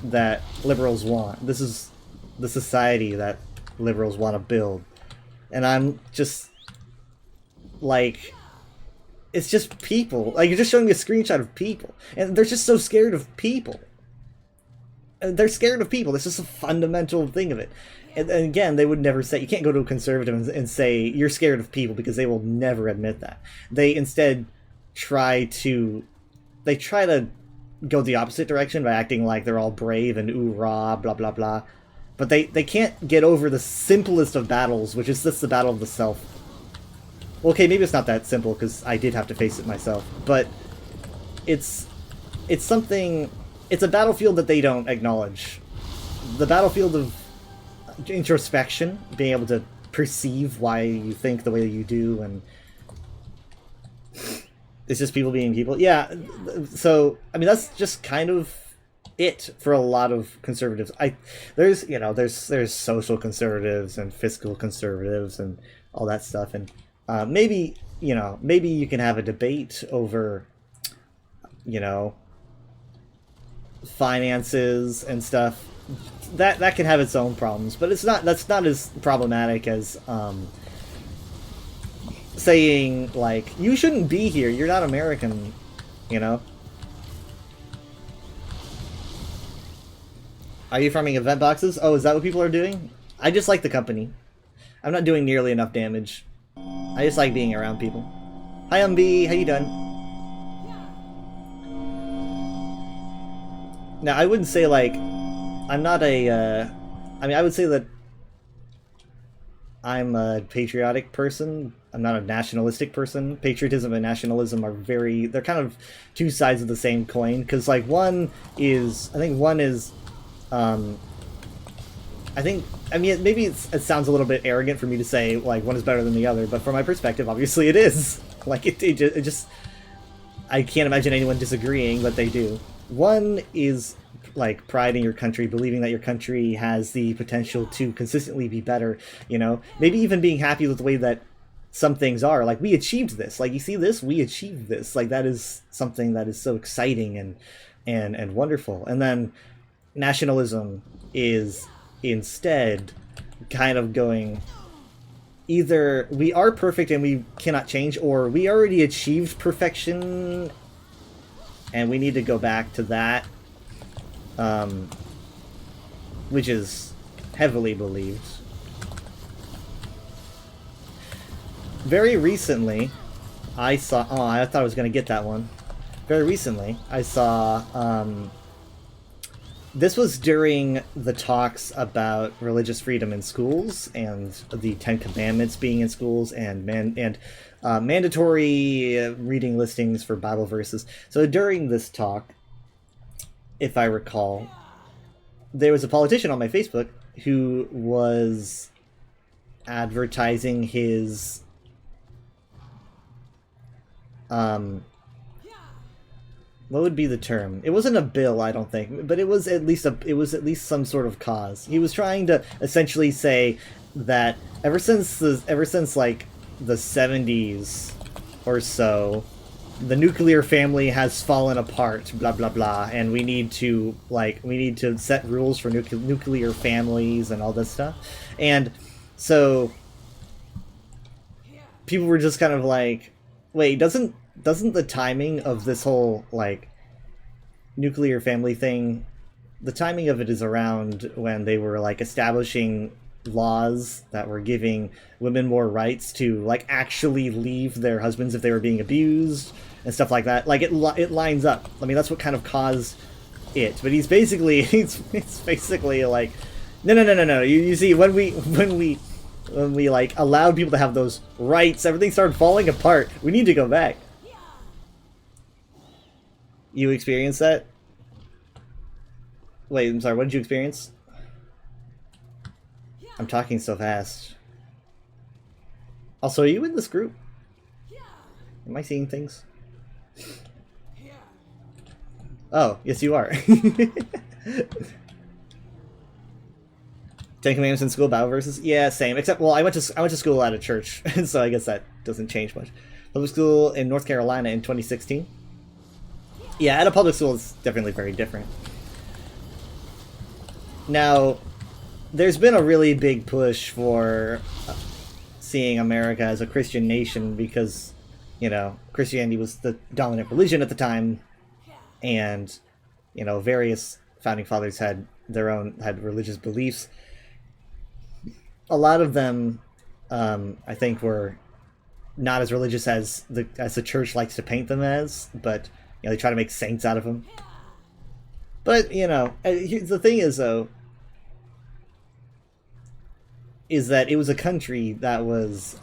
that liberals want. This is the society that liberals want to build." And I'm just like, it's just people. Like, you're just showing me a screenshot of people, and they're just so scared of people. And they're scared of people. That's just a fundamental thing of it. And again, they would never say, you can't go to a conservative and say you're scared of people, because they will never admit that. They instead try to go the opposite direction by acting like they're all brave and ooh rah, blah blah blah. But they can't get over the simplest of battles, which is just the battle of the self. Well, okay, maybe it's not that simple, because I did have to face it myself, but it's something. It's a battlefield that they don't acknowledge. The battlefield of introspection, being able to perceive why you think the way you do, and it's just people being people. Yeah, so I mean that's just kind of it for a lot of conservatives. There's social conservatives and fiscal conservatives and all that stuff, and maybe you can have a debate over finances and stuff. That can have its own problems, but that's not as problematic as saying like, you shouldn't be here, you're not American, Are you farming event boxes? Oh, is that what people are doing? I just like the company. I'm not doing nearly enough damage. I just like being around people. Hi, Umbi. How you doing? Now, I wouldn't say, like, I'm not a, I would say that I'm a patriotic person. I'm not a nationalistic person. Patriotism and nationalism are they're kind of two sides of the same coin, because, like, maybe it sounds a little bit arrogant for me to say, like, one is better than the other, but from my perspective, obviously it is. Like, it just I can't imagine anyone disagreeing, but they do. One is, like, pride in your country, believing that your country has the potential to consistently be better, Maybe even being happy with the way that some things are. Like, we achieved this. Like, you see this? We achieved this. Like, that is something that is so exciting and wonderful. And then nationalism is instead kind of going, either we are perfect and we cannot change, or we already achieved perfection and we need to go back to that, which is heavily believed. Very recently, I saw... Oh, I thought I was going to get that one. Very recently, I saw... This was during the talks about religious freedom in schools and the Ten Commandments being in schools and mandatory reading listings for Bible verses. So during this talk, if I recall, there was a politician on my Facebook who was advertising his what would be the term? It wasn't a bill, I don't think, but it was at least some sort of cause. He was trying to essentially say that ever since like the 70s or so, the nuclear family has fallen apart, blah blah blah, and we need to set rules for nuclear families and all this stuff. And so people were just kind of like, wait, doesn't the timing of this whole, like, nuclear family thing, the timing of it is around when they were, like, establishing laws that were giving women more rights to like actually leave their husbands if they were being abused and stuff like that. Like it lines up. I mean, that's what kind of caused it. But he's basically it's basically like no. You see, when we like allowed people to have those rights, everything started falling apart. We need to go back. You experienced that? Wait, I'm sorry, what did you experience? I'm talking so fast. Also, are you in this group? Am I seeing things? Oh, yes you are. Ten Commandments in school, Bible verses? Yeah, same. Except, well, I went to school at a church, so I guess that doesn't change much. Public school in North Carolina in 2016. Yeah, at a public school, it's definitely very different. Now, there's been a really big push for seeing America as a Christian nation because, you know, Christianity was the dominant religion at the time, and, you know, various founding fathers had religious beliefs. A lot of them, I think, were not as religious as the church likes to paint them as, but you know, they try to make saints out of them. But you know, the thing is though, is that it was a country that was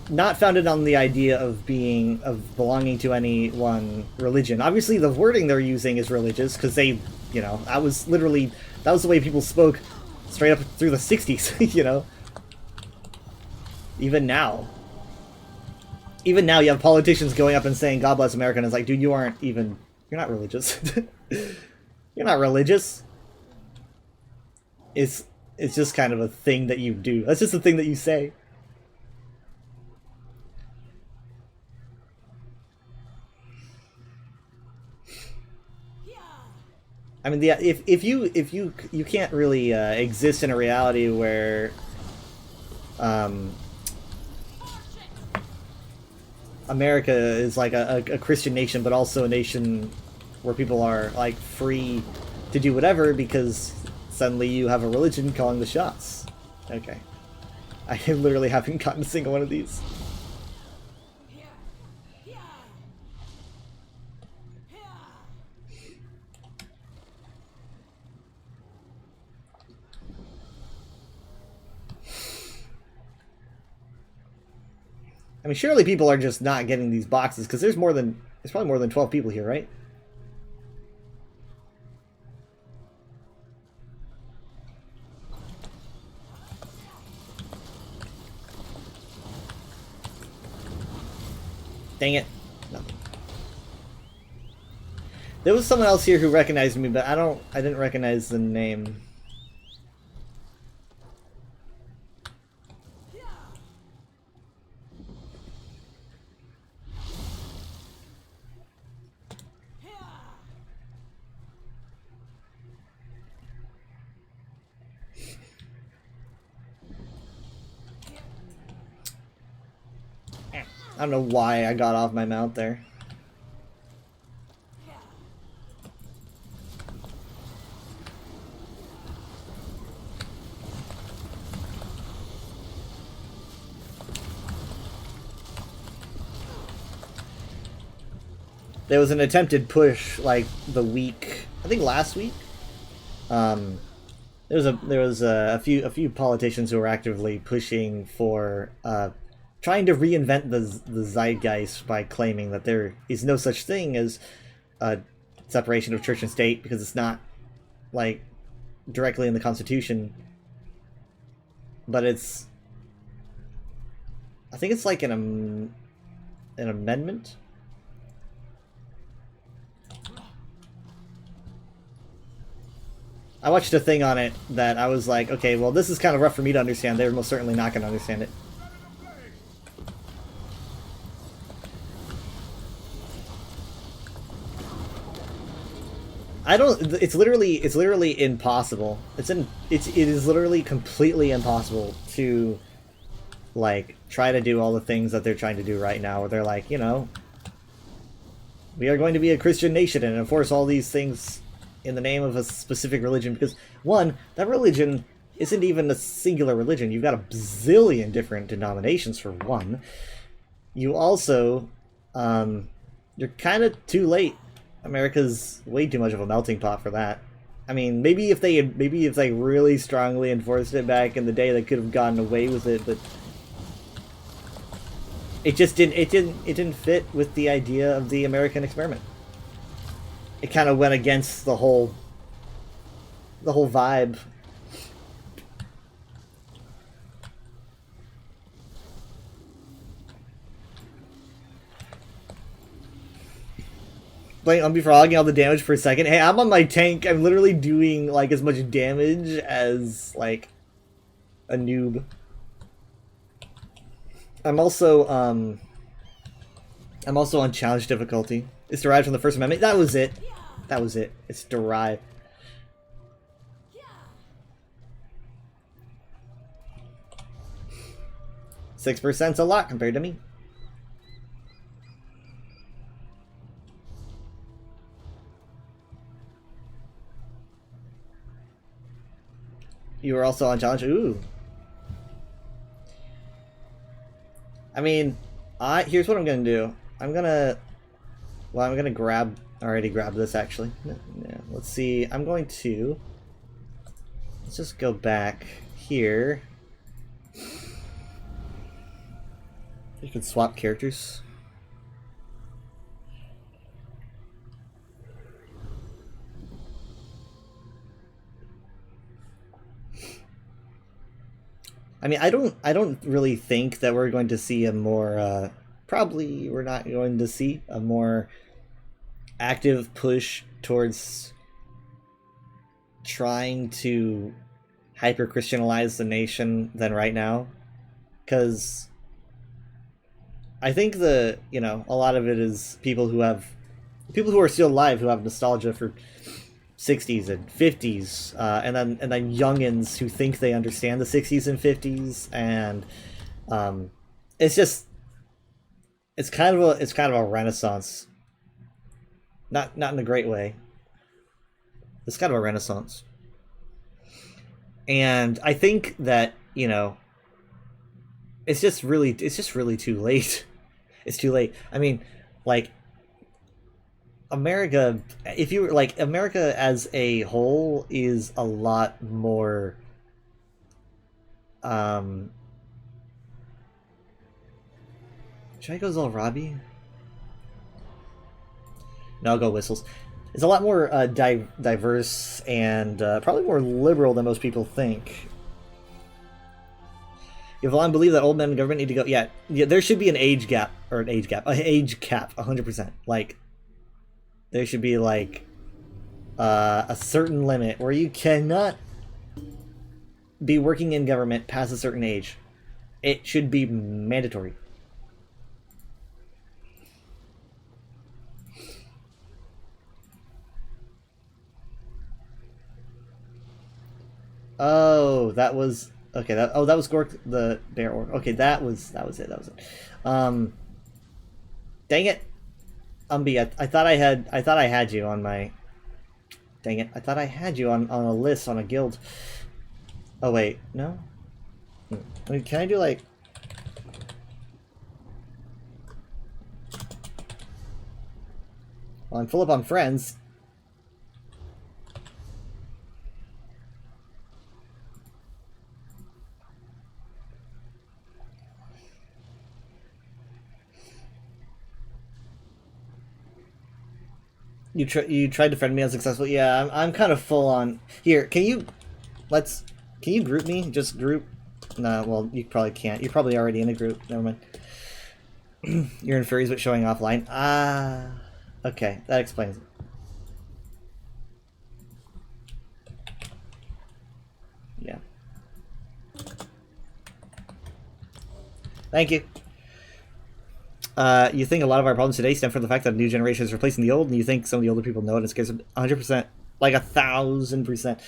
not founded on the idea of belonging to any one religion. Obviously, the wording they're using is religious because they, you know, that was the way people spoke straight up through the 60s, you know. Even now you have politicians going up and saying God bless America, and it's like, dude, you're not religious. You're not religious. It's just kind of a thing that you do. That's just a thing that you say. I mean, if you can't really exist in a reality where America is like a Christian nation, but also a nation where people are like free to do whatever because suddenly you have a religion calling the shots. Okay, I literally haven't gotten a single one of these. I mean, surely people are just not getting these boxes because there's probably more than 12 people here, right? Dang it. No. There was someone else here who recognized me, but I didn't recognize the name. I don't know why I got off my mount there. There was an attempted push like the week, I think last week. There was a few politicians who were actively pushing for trying to reinvent the zeitgeist by claiming that there is no such thing as a separation of church and state because it's not like directly in the Constitution, but it's, I think it's like an amendment. I watched a thing on it that I was like, okay, well, this is kind of rough for me to understand. They're most certainly not going to understand it. It's literally impossible. It is literally completely impossible to like try to do all the things that they're trying to do right now, where they're like, you know, we are going to be a Christian nation and enforce all these things in the name of a specific religion, because one, that religion isn't even a singular religion. You've got a bazillion different denominations for one. You also, you're kind of too late. America's way too much of a melting pot for that. I mean, maybe if they really strongly enforced it back in the day, they could have gotten away with it, but it just didn't fit with the idea of the American experiment. It kind of went against the whole vibe. Blame on me for hogging all the damage for a second. Hey, I'm on my tank. I'm literally doing like as much damage as like a noob. I'm also on challenge difficulty. It's derived from the First Amendment. That was it. That was it. It's derived. 6%'s a lot compared to me. You were also on challenge. Ooh. I mean, here's what I'm gonna do. I'm gonna grab. I already grabbed this actually. Yeah, let's see. Let's just go back here. You can swap characters. I mean, I don't really think that we're going to see a more probably we're not going to see a more active push towards trying to hyper-Christianize the nation than right now, because I think a lot of it is people who are still alive who have nostalgia for 60s and 50s, and then youngins who think they understand the 60s and 50s, and it's kind of a renaissance. Not in a great way. It's kind of a renaissance. And I think that, it's just really too late. It's too late. I mean, like, America as a whole is a lot more should I go Zalrabi? No, I'll go Whistles. It's a lot more diverse and probably more liberal than most people think. Yvonne believe that old men in government need to go. Yeah, there should be an age cap, 100%. Like, there should be like a certain limit where you cannot be working in government past a certain age. It should be mandatory. Oh, that was okay. That was Gork the bear orc. Okay, that was it. Dang it, Umbi. I thought I had you on my. Dang it! I thought I had you on a list on a guild. Oh wait, no. I mean, can I do like? Well, I'm full up on friends. You tried to friend me unsuccessfully. Yeah, I'm kind of full on. Here, can you group me? Just group. No, well, you probably can't. You're probably already in a group. Never mind. You're in furries but showing offline. Ah, okay, that explains it. Yeah. Thank you. You think a lot of our problems today stem from the fact that a new generation is replacing the old, and you think some of the older people know it and scares them 100%, like 1,000%.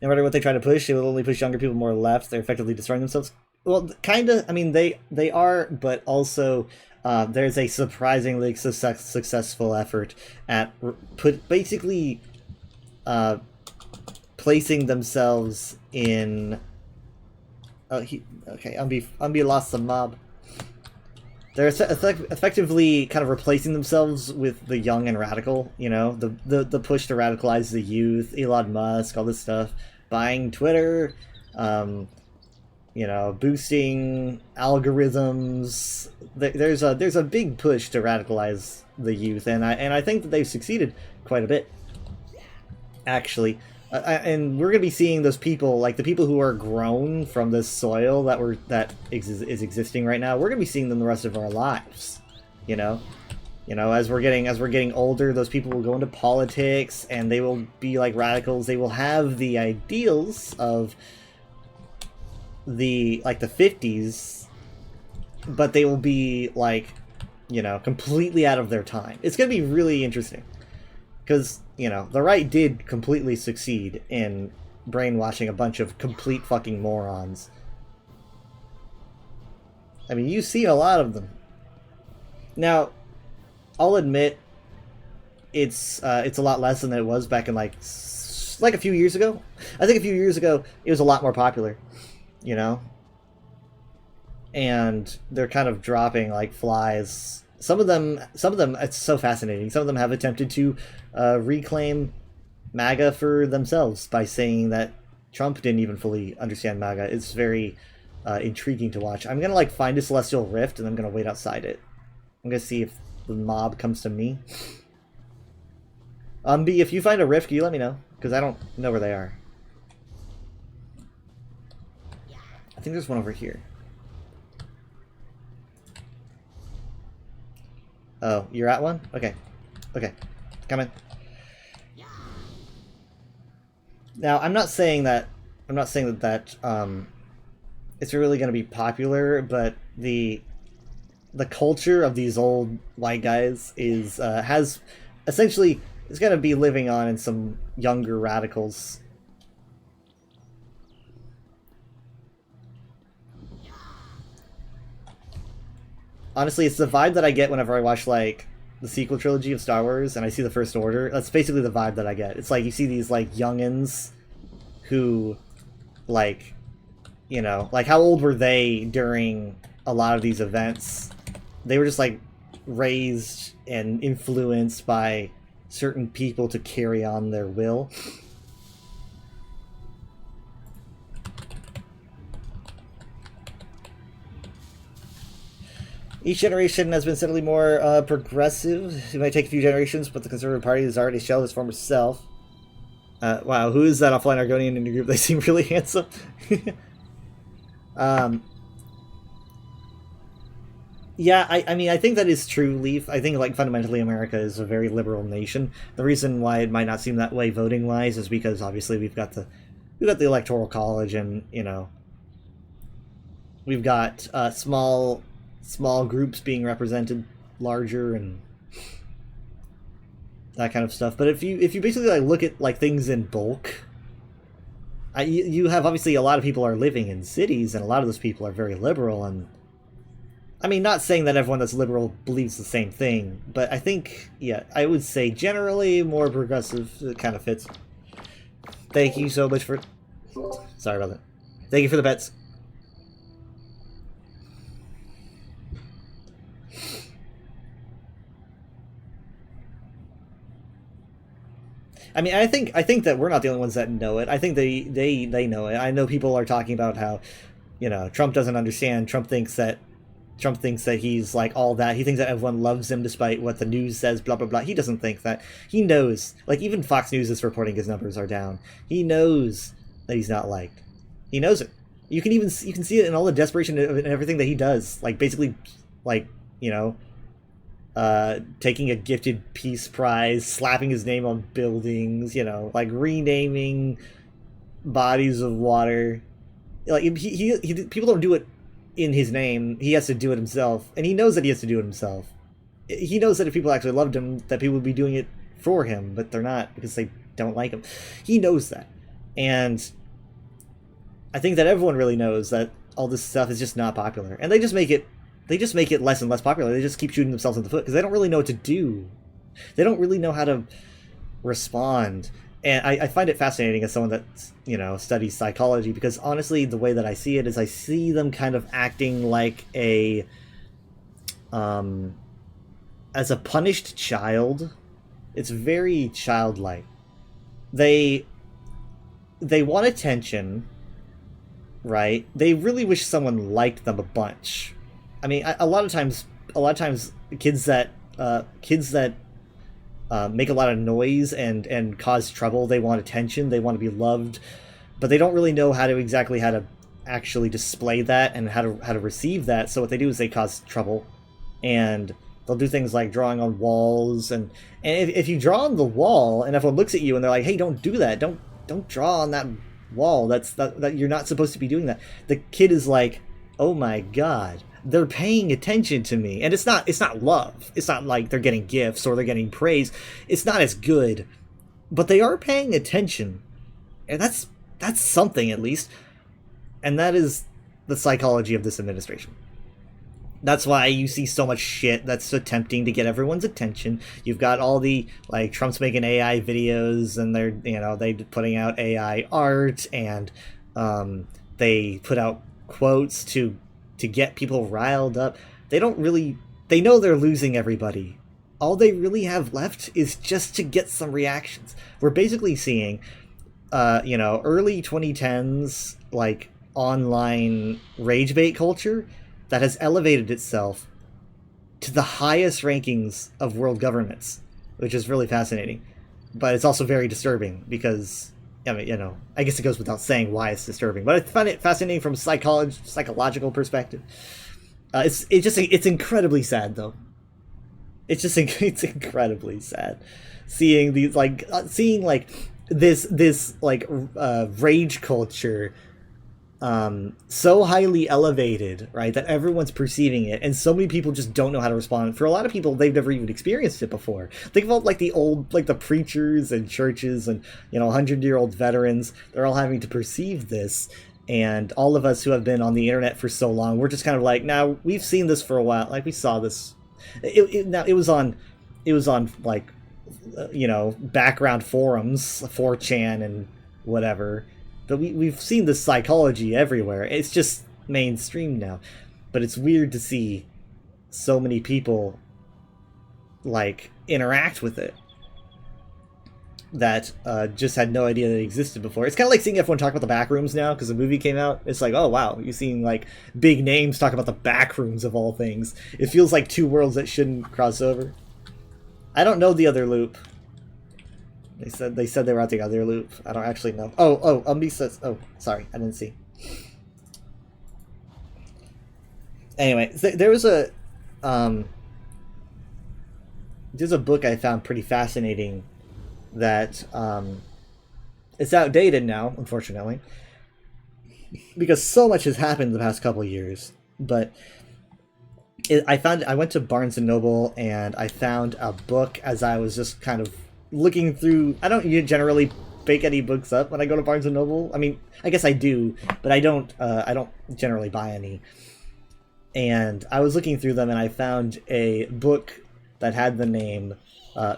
No matter what they try to push, they will only push younger people more left. They're effectively destroying themselves. Well, kind of. I mean, they are, but also there's a surprisingly successful effort at basically placing themselves in. Oh, okay. Umbi lost the mob. They're effectively kind of replacing themselves with the young and radical. You know, the push to radicalize the youth, Elon Musk, all this stuff, buying Twitter. You know, boosting algorithms. There's a big push to radicalize the youth, and I think that they've succeeded quite a bit, actually. And we're gonna be seeing those people, like the people who are grown from this soil that is existing right now. We're gonna be seeing them the rest of our lives, you know. As we're getting older, those people will go into politics, and they will be like radicals. They will have the ideals of the 50s, but they will be like, you know, completely out of their time. It's gonna be really interesting because, you know, the right did completely succeed in brainwashing a bunch of complete fucking morons. I mean, you see a lot of them. Now, I'll admit it's a lot less than it was back in like a few years ago. I think a few years ago it was a lot more popular, you know? And they're kind of dropping like flies. Some of them, it's so fascinating. Some of them have attempted to reclaim MAGA for themselves by saying that Trump didn't even fully understand MAGA. It's very intriguing to watch. I'm gonna like find a celestial rift and I'm gonna wait outside it. I'm gonna see if the mob comes to me. B, if you find a rift, can you let me know? Because I don't know where they are. I think there's one over here. Oh, you're at one? Okay. Okay. Come in. Now, I'm not saying that it's really going to be popular, but the culture of these old white guys is has essentially is going to be living on in some younger radicals. Honestly, it's the vibe that I get whenever I watch, like, the sequel trilogy of Star Wars and I see the First Order. That's basically the vibe that I get. It's like you see these, like, youngins who, like, you know, like, how old were they during a lot of these events? They were just, like, raised and influenced by certain people to carry on their will. Each generation has been steadily more progressive. It might take a few generations, but the Conservative Party has already shelled its former self. Wow, who is that offline Argonian in your group? They seem really handsome. Yeah, I mean, I think that is true, Leaf. I think, like, fundamentally America is a very liberal nation. The reason why it might not seem that way voting-wise is because, obviously, we've got the Electoral College and, you know, we've got small groups being represented larger and that kind of stuff. But if you basically like look at like things in bulk, you have obviously a lot of people are living in cities, and a lot of those people are very liberal. And I mean, not saying that everyone that's liberal believes the same thing, but I think, yeah, I would say generally more progressive. It kind of fits. Thank you so much for. Sorry about that. Thank you for the bets. I mean, I think that we're not the only ones that know it. I think they know it. I know people are talking about how, you know, Trump doesn't understand. Trump thinks that he's like all that. He thinks that everyone loves him despite what the news says, blah blah blah. He doesn't think that. He knows. Like, even Fox News is reporting his numbers are down. He knows that he's not liked. He knows it. You can see it in all the desperation and everything that he does. Like, basically, like, you know, taking a gifted peace prize, slapping his name on buildings, you know, like renaming bodies of water. Like, he people don't do it in his name. He has to do it himself, and he knows that he has to do it himself. He knows that if people actually loved him, that people would be doing it for him, but they're not because they don't like him. He knows that, and I think that everyone really knows that all this stuff is just not popular, and they just make it less and less popular. They just keep shooting themselves in the foot because they don't really know what to do. They don't really know how to respond. And I find it fascinating as someone that, you know, studies psychology, because honestly, the way that I see it is I see them kind of acting like a, as a punished child. It's very childlike. They want attention, right? They really wish someone liked them a bunch. I mean, a lot of times, kids that make a lot of noise and cause trouble, they want attention, they want to be loved, but they don't really know how to actually display that and how to receive that. So what they do is they cause trouble, and they'll do things like drawing on walls, and if you draw on the wall and everyone looks at you and they're like, hey, don't do that, don't draw on that wall, that you're not supposed to be doing that, the kid is like, oh my god, they're paying attention to me. And it's not love, it's not like they're getting gifts or they're getting praise, it's not as good, but they are paying attention, and that's something, at least. And that is the psychology of this administration. That's why you see so much shit that's attempting to get everyone's attention. You've got all the, like, Trump's making AI videos, and they putting out AI art, and they put out quotes to get people riled up. They know they're losing everybody. All they really have left is just to get some reactions. We're basically seeing, early 2010s, like, online rage bait culture that has elevated itself to the highest rankings of world governments, which is really fascinating. But it's also very disturbing because, I mean, I guess it goes without saying why it's disturbing, but I find it fascinating from a psychological perspective. It's incredibly sad, though. It's incredibly sad seeing these, this rage culture so highly elevated, right, that everyone's perceiving it, and so many people just don't know how to respond. For a lot of people, they've never even experienced it before. Think about the preachers and churches and 100-year-old veterans. They're all having to perceive this, and all of us who have been on the internet for so long, we're just kind of like, now we've seen this for a while. Like, we saw this. It was on background forums, 4chan and whatever. But we've seen this psychology everywhere. It's just mainstream now. But it's weird to see so many people, interact with it that just had no idea that it existed before. It's kind of like seeing everyone talk about the back rooms now, because the movie came out. It's like, oh, wow, you're seeing, big names talk about the back rooms of all things. It feels like two worlds that shouldn't cross over. I don't know the other loop. They said they were at the other loop. I don't actually know. Umbi says... Oh, sorry. I didn't see. Anyway, there was a... there's a book I found pretty fascinating that... it's outdated now, unfortunately. Because so much has happened in the past couple years. But... I went to Barnes & Noble, and I found a book as I was just kind of looking through. I don't generally pick any books up when I go to Barnes & Noble. I mean, I guess I do, but I don't generally buy any. And I was looking through them, and I found a book that had the name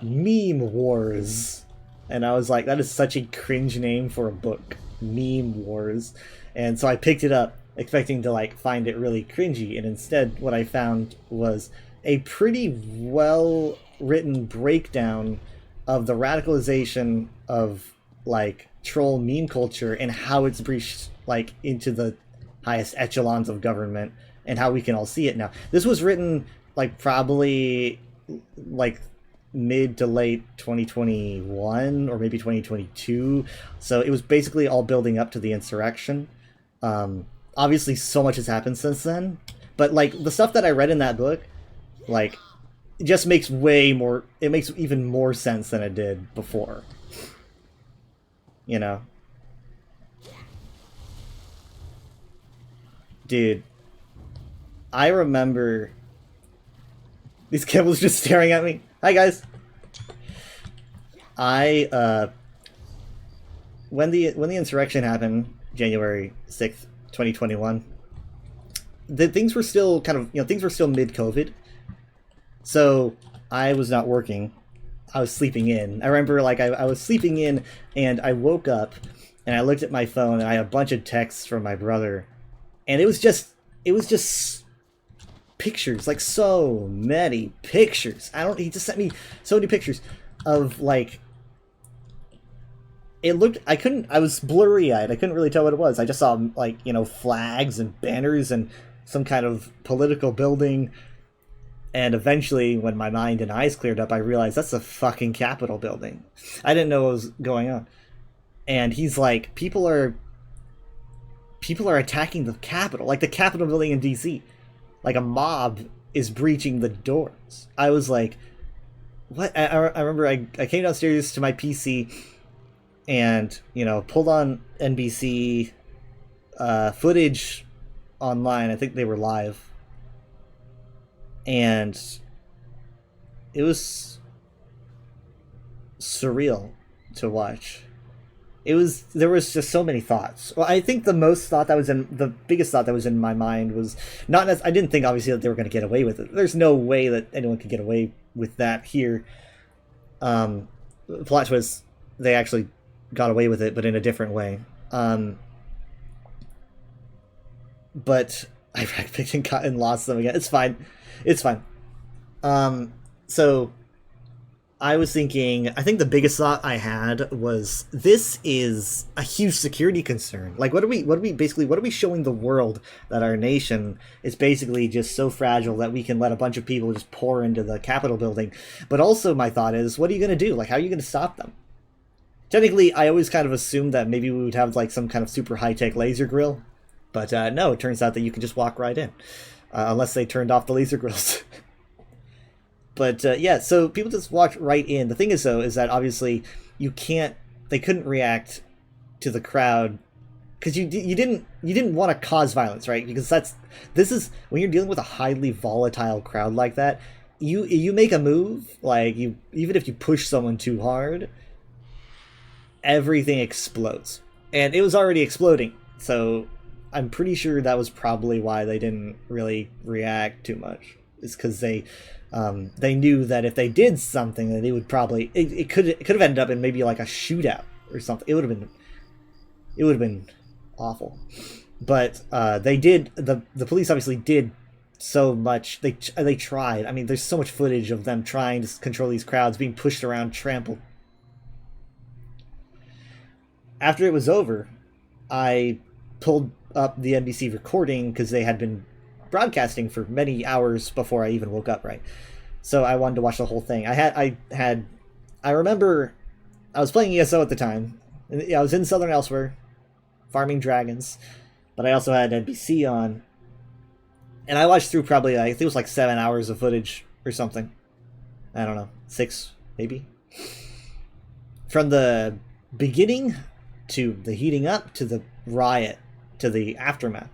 Meme Wars. And I was like, that is such a cringe name for a book. Meme Wars. And so I picked it up, expecting to find it really cringy, and instead what I found was a pretty well written breakdown of the radicalization of troll meme culture and how it's breached into the highest echelons of government and how we can all see it now. This was written probably mid to late 2021 or maybe 2022, so it was basically all building up to the insurrection. Obviously so much has happened since then, but the stuff that I read in that book, it just makes it makes even more sense than it did before. Dude, I remember these Kibbles just staring at me. Hi guys. When the insurrection happened, January 6th, 2021, things were still kind of, things were still mid-COVID. So I was not working, I was sleeping in. I remember like I was sleeping in and I woke up and I looked at my phone and I had a bunch of texts from my brother, and it was just pictures, like so many pictures. He just sent me so many pictures of like, it looked, I was blurry-eyed. I couldn't really tell what it was. I just saw like, you know, flags and banners and some kind of political building. And eventually, when my mind and eyes cleared up, I realized that's a fucking Capitol building. I didn't know what was going on. And he's like, people are attacking the Capitol, like the Capitol building in DC. Like a mob is breaching the doors. I was like, what? I remember I came downstairs to my PC and, you know, pulled on NBC footage online. I think they were live. And it was surreal to watch. There was just so many thoughts. Well, I think the biggest thought that was in my mind was not as, I didn't think obviously that they were going to get away with it. There's no way that anyone could get away with that here. Plot twist, they actually got away with it, but in a different way. But I picked and lost them again. It's fine. It's fine. So I was thinking, I think the biggest thought I had was, this is a huge security concern. Like, what are we showing the world? That our nation is basically just so fragile that we can let a bunch of people just pour into the Capitol building. But also my thought is, what are you going to do? Like, how are you going to stop them? Technically, I always kind of assumed that maybe we would have like some kind of super high-tech laser grill. But no, it turns out that you can just walk right in. Unless they turned off the laser grills. But yeah, so people just walked right in. The thing is, though, is that obviously they couldn't react to the crowd because you didn't want to cause violence, right? Because this is when you're dealing with a highly volatile crowd like that. You make a move, like even if you push someone too hard, everything explodes, and it was already exploding. So I'm pretty sure that was probably why they didn't really react too much. Is because they knew that if they did something, that it would probably it could have ended up in maybe like a shootout or something. It would have been awful. But they did, the police obviously did so much. They tried. I mean, there's so much footage of them trying to control these crowds, being pushed around, trampled. After it was over, I pulled up the NBC recording because they had been broadcasting for many hours before I even woke up, right? So I wanted to watch the whole thing. I remember I was playing ESO at the time. I was in Southern Elsewhere, farming dragons, but I also had NBC on, and I watched through probably, I think it was like 7 hours of footage or something. I don't know, 6 maybe. From the beginning to the heating up to the riot to the aftermath.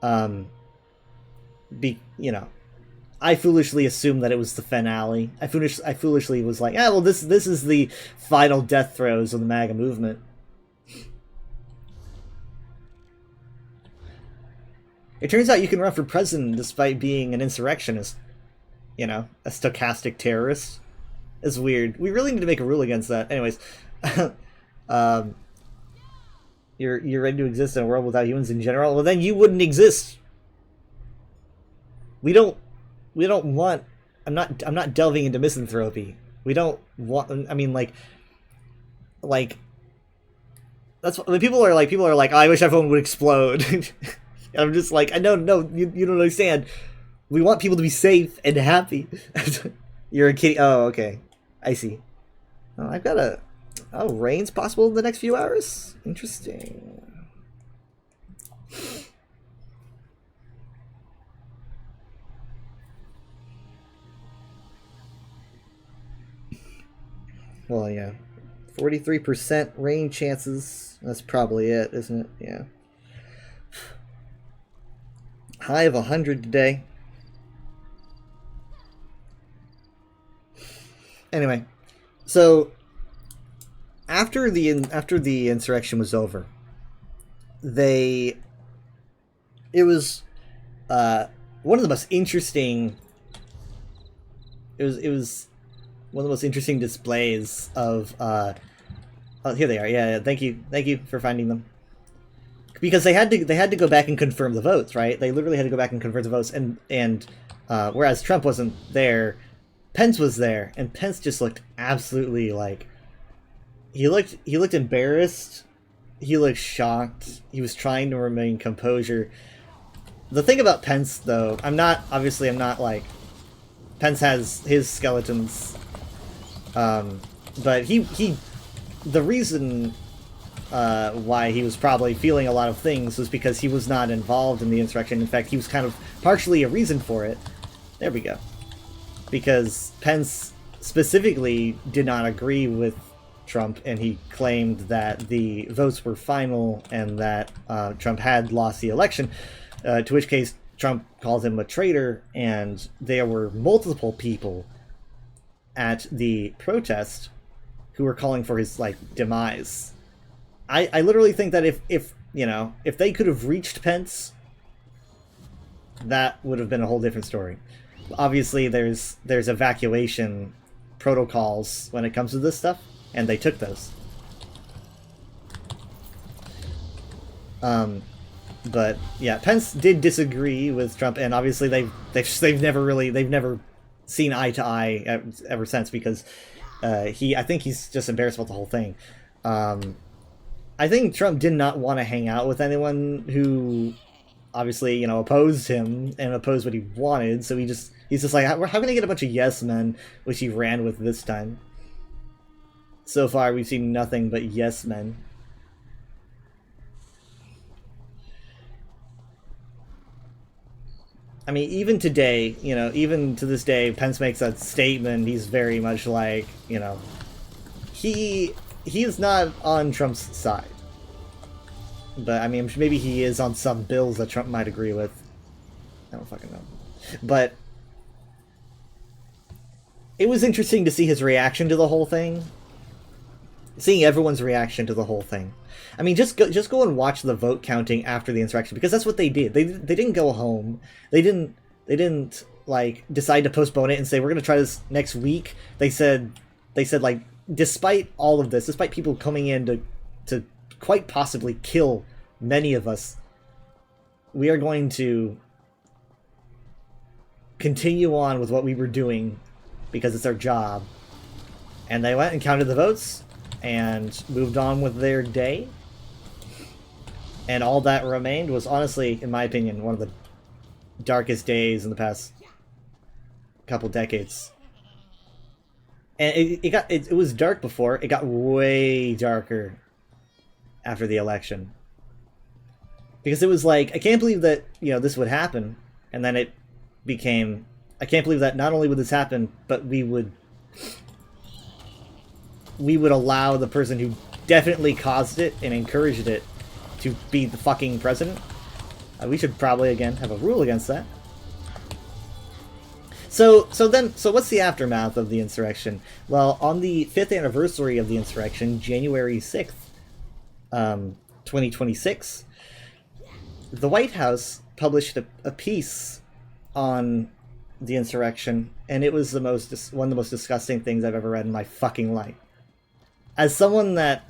I foolishly assumed that it was the finale. I foolishly was like, well, this is the final death throes of the MAGA movement. It turns out you can run for president despite being an insurrectionist. You know, a stochastic terrorist. It's weird. We really need to make a rule against that. Anyways, you're ready to exist in a world without humans in general? Well, then you wouldn't exist. We don't want. I'm not delving into misanthropy. We don't want. I mean, like that's when people are like, oh, I wish everyone would explode. I'm just like, I know, no, you don't understand. We want people to be safe and happy. You're a kitty. Oh, okay, I see. Oh, I've got a. Oh, rain's possible in the next few hours? Interesting. Well, yeah. 43% rain chances. That's probably it, isn't it? Yeah. High of 100 today. Anyway, so after the insurrection was over, it was one of the most interesting it was one of the most interesting displays of oh, here they are. Yeah, thank you for finding them. Because they had to go back and confirm the votes, right? They literally had to go back and confirm the votes, and whereas Trump wasn't there, Pence was there, and Pence just looked absolutely like he looked embarrassed, he looked shocked, he was trying to remain composure. The thing about Pence, though, I'm not like Pence has his skeletons, but the reason why he was probably feeling a lot of things was because he was not involved in the insurrection. In fact, he was kind of partially a reason for it. There we go. Because Pence specifically did not agree with Trump, and he claimed that the votes were final and that Trump had lost the election, to which case Trump called him a traitor, and there were multiple people at the protest who were calling for his, like, demise. I literally think that if they could have reached Pence, that would have been a whole different story. Obviously, there's evacuation protocols when it comes to this stuff, and they took those. But yeah, Pence did disagree with Trump, and obviously they've never seen eye to eye ever since, because I think he's just embarrassed about the whole thing. I think Trump did not want to hang out with anyone who obviously, opposed him and opposed what he wanted, so he's just like, how can I get a bunch of yes men, which he ran with this time. So far, we've seen nothing but yes men. I mean, even today, even to this day, Pence makes a statement. He's very much like, he is not on Trump's side. But, I mean, maybe he is on some bills that Trump might agree with. I don't fucking know. But it was interesting to see his reaction to the whole thing. Seeing everyone's reaction to the whole thing. I mean, just go and watch the vote counting after the insurrection, because that's what they did. They didn't go home. They didn't like decide to postpone it and say we're gonna try this next week. They said like, despite all of this, despite people coming in to quite possibly kill many of us, we are going to continue on with what we were doing because it's our job. And they went and counted the votes and moved on with their day. And all that remained was, honestly, in my opinion, one of the darkest days in the past couple decades. And it was dark before. It got way darker after the election. Because it was like, I can't believe that, this would happen. And then it became, I can't believe that not only would this happen, but we would allow the person who definitely caused it and encouraged it to be the fucking president. We should probably, again, have a rule against that. So what's the aftermath of the insurrection? Well, on the 5th anniversary of the insurrection, January 6th, 2026, the White House published a piece on the insurrection, and it was one of the most disgusting things I've ever read in my fucking life. As someone that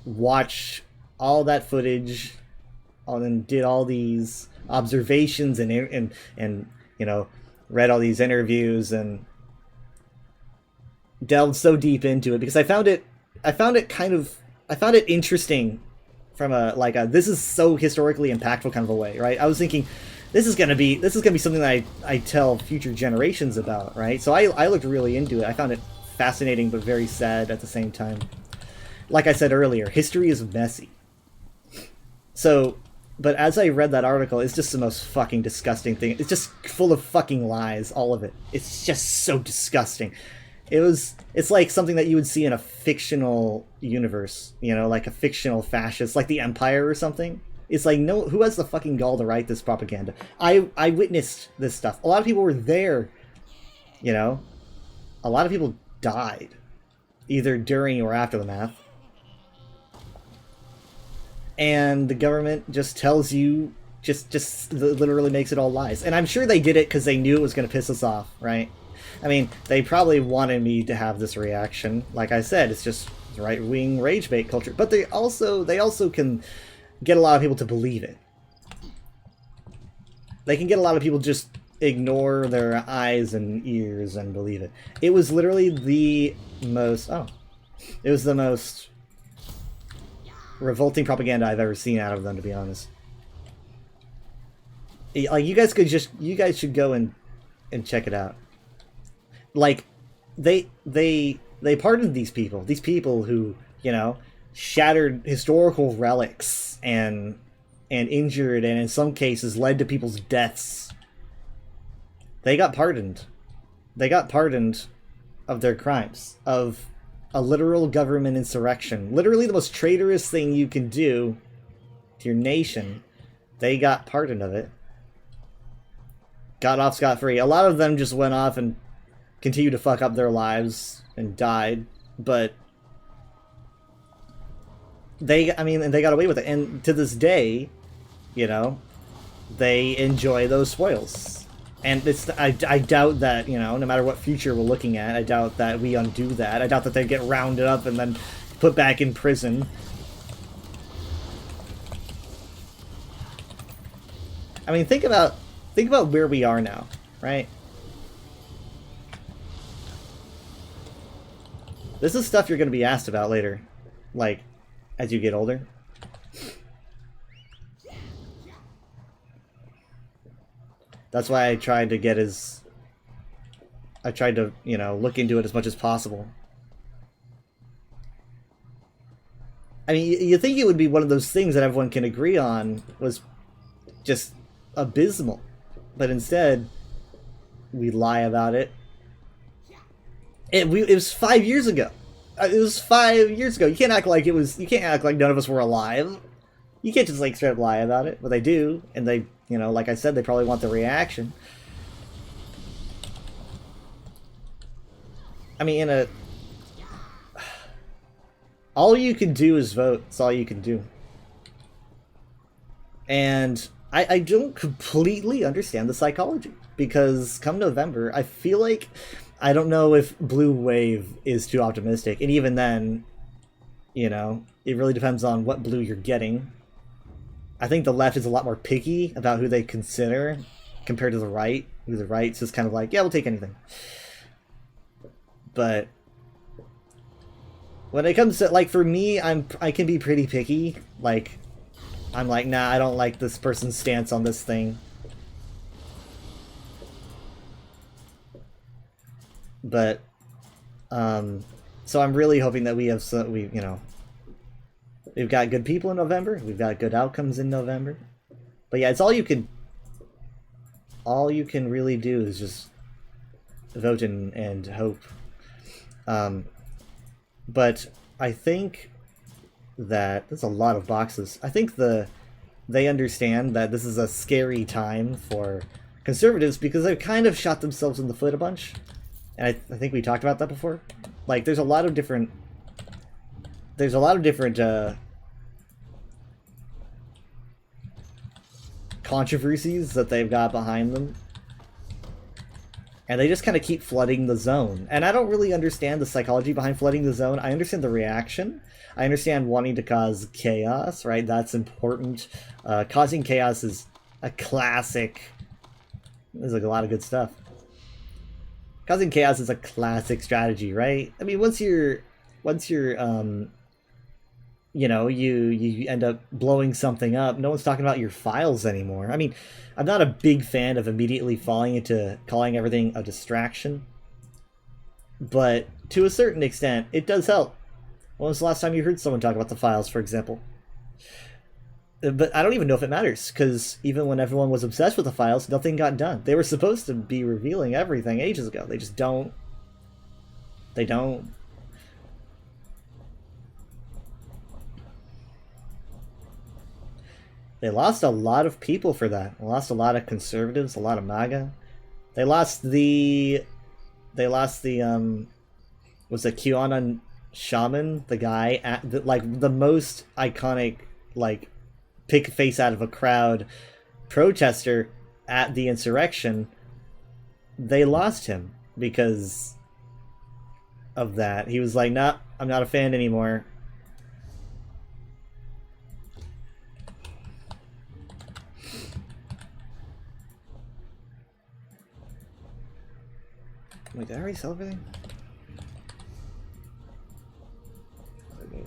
watched all that footage and did all these observations and read all these interviews and delved so deep into it, because I found it interesting from a this is so historically impactful kind of a way, right? I was thinking this is gonna be something that I tell future generations about, right? So I looked really into it. I found it fascinating but very sad at the same time. Like I said earlier, history is messy. So, but as I read that article, it's just the most fucking disgusting thing. It's just full of fucking lies, all of it. It's just so disgusting. It's like something that you would see in a fictional universe, like a fictional fascist, like the Empire or something. It's like, no, who has the fucking gall to write this propaganda? I witnessed this stuff. A lot of people were there, A lot of people died, either during or after the math. And the government just tells you just literally makes it all lies. And I'm sure they did it because they knew it was going to piss us off, right? I mean, they probably wanted me to have this reaction. Like I said, it's just right-wing rage bait culture. But they also can get a lot of people to believe it. They can get a lot of people just ignore their eyes and ears and believe it. It was literally the most... Oh. It was the most revolting propaganda I've ever seen out of them, to be honest. Like, you guys should go and check it out. Like, they pardoned these people who, you know, shattered historical relics and injured, and in some cases led to people's deaths. They got pardoned. They got pardoned of their crimes, of a literal government insurrection. Literally the most traitorous thing you can do to your nation. They got pardoned of it. Got off scot-free. A lot of them just went off and continued to fuck up their lives and died, but they got away with it. And to this day, you know, they enjoy those spoils. And I doubt that, you know, no matter what future we're looking at, I doubt that we undo that. I doubt that they get rounded up and then put back in prison. I mean, think about where we are now, right? This is stuff you're going to be asked about later, like, as you get older. That's why I tried to, you know, look into it as much as possible. I mean, you think it would be one of those things that everyone can agree on was just abysmal. But instead, we lie about it. It was 5 years ago. It was 5 years ago. You can't act like none of us were alive. You can't just, like, straight up lie about it. But they do, and they, you know, like I said, they probably want the reaction. I mean, all you can do is vote. That's all you can do. And I don't completely understand the psychology. Because come November, I feel like... I don't know if Blue Wave is too optimistic. And even then, you know, it really depends on what blue you're getting. I think the left is a lot more picky about who they consider compared to the right. Who the right's just kind of like, yeah, we'll take anything. But when it comes to, like, for me, I can be pretty picky. Like, I'm like, nah, I don't like this person's stance on this thing. But, so I'm really hoping that we've got good people in November. We've got good outcomes in November. But yeah, it's all you can really do is just vote and hope. But I think that there's a lot of boxes. I think they understand that this is a scary time for conservatives because they've kind of shot themselves in the foot a bunch. And I think we talked about that before. Like, there's a lot of different controversies that they've got behind them. And they just kind of keep flooding the zone. And I don't really understand the psychology behind flooding the zone. I understand the reaction. I understand wanting to cause chaos, right? That's important. Causing chaos is a classic. There's like a lot of good stuff. Causing chaos is a classic strategy, right? I mean, once you're you know, you end up blowing something up, no one's talking about your files anymore. I mean, I'm not a big fan of immediately falling into calling everything a distraction. But to a certain extent, it does help. When was the last time you heard someone talk about the files, for example? But I don't even know if it matters, because even when everyone was obsessed with the files, nothing got done. They were supposed to be revealing everything ages ago. They just don't. They don't. They lost a lot of people for that. They lost a lot of conservatives, a lot of MAGA. They lost the was it QAnon shaman, the guy like the most iconic, like, pick face out of a crowd protester at the insurrection, they lost him because of that. He was like, "Nah, I'm not a fan anymore." Wait, did I already sell everything? Okay.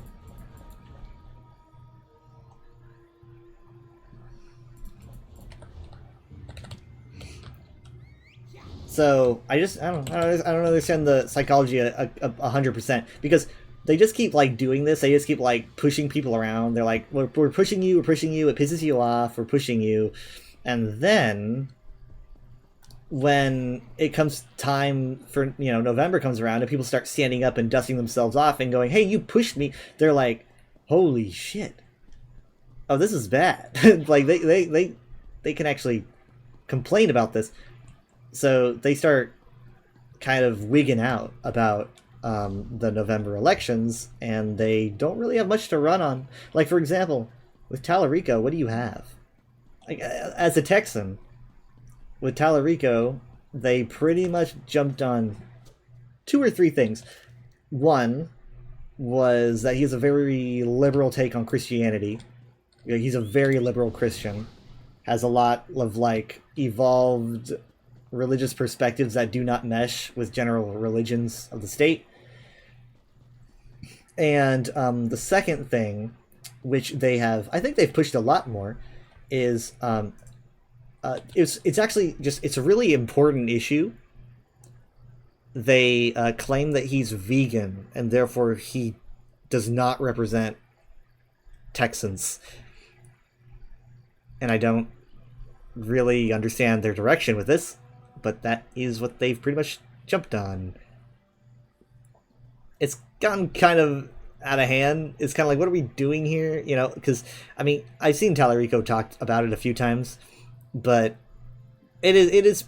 So I don't understand the psychology 100%, because they just keep like doing this. They just keep like pushing people around. They're like, we're pushing you, we're pushing you. It pisses you off. We're pushing you, and then when it comes time for, November comes around and people start standing up and dusting themselves off and going, "Hey, you pushed me," they're like, "Holy shit! Oh, this is bad." Like they can actually complain about this. So they start kind of wigging out about the November elections, and they don't really have much to run on. Like, for example, with Tallarico, what do you have? Like, as a Texan, with Tallarico, they pretty much jumped on 2 or 3 things. One was that he has a very liberal take on Christianity. He's a very liberal Christian. Has a lot of, like, evolved religious perspectives that do not mesh with general religions of the state. And the second thing, which they have, I think they've pushed a lot more, is it's actually just, it's a really important issue. They claim that he's vegan and therefore he does not represent Texans. And I don't really understand their direction with this, but that is what they've pretty much jumped on. It's gotten kind of out of hand. It's kind of like, what are we doing here? Because, I mean, I've seen Tallarico talk about it a few times, but it is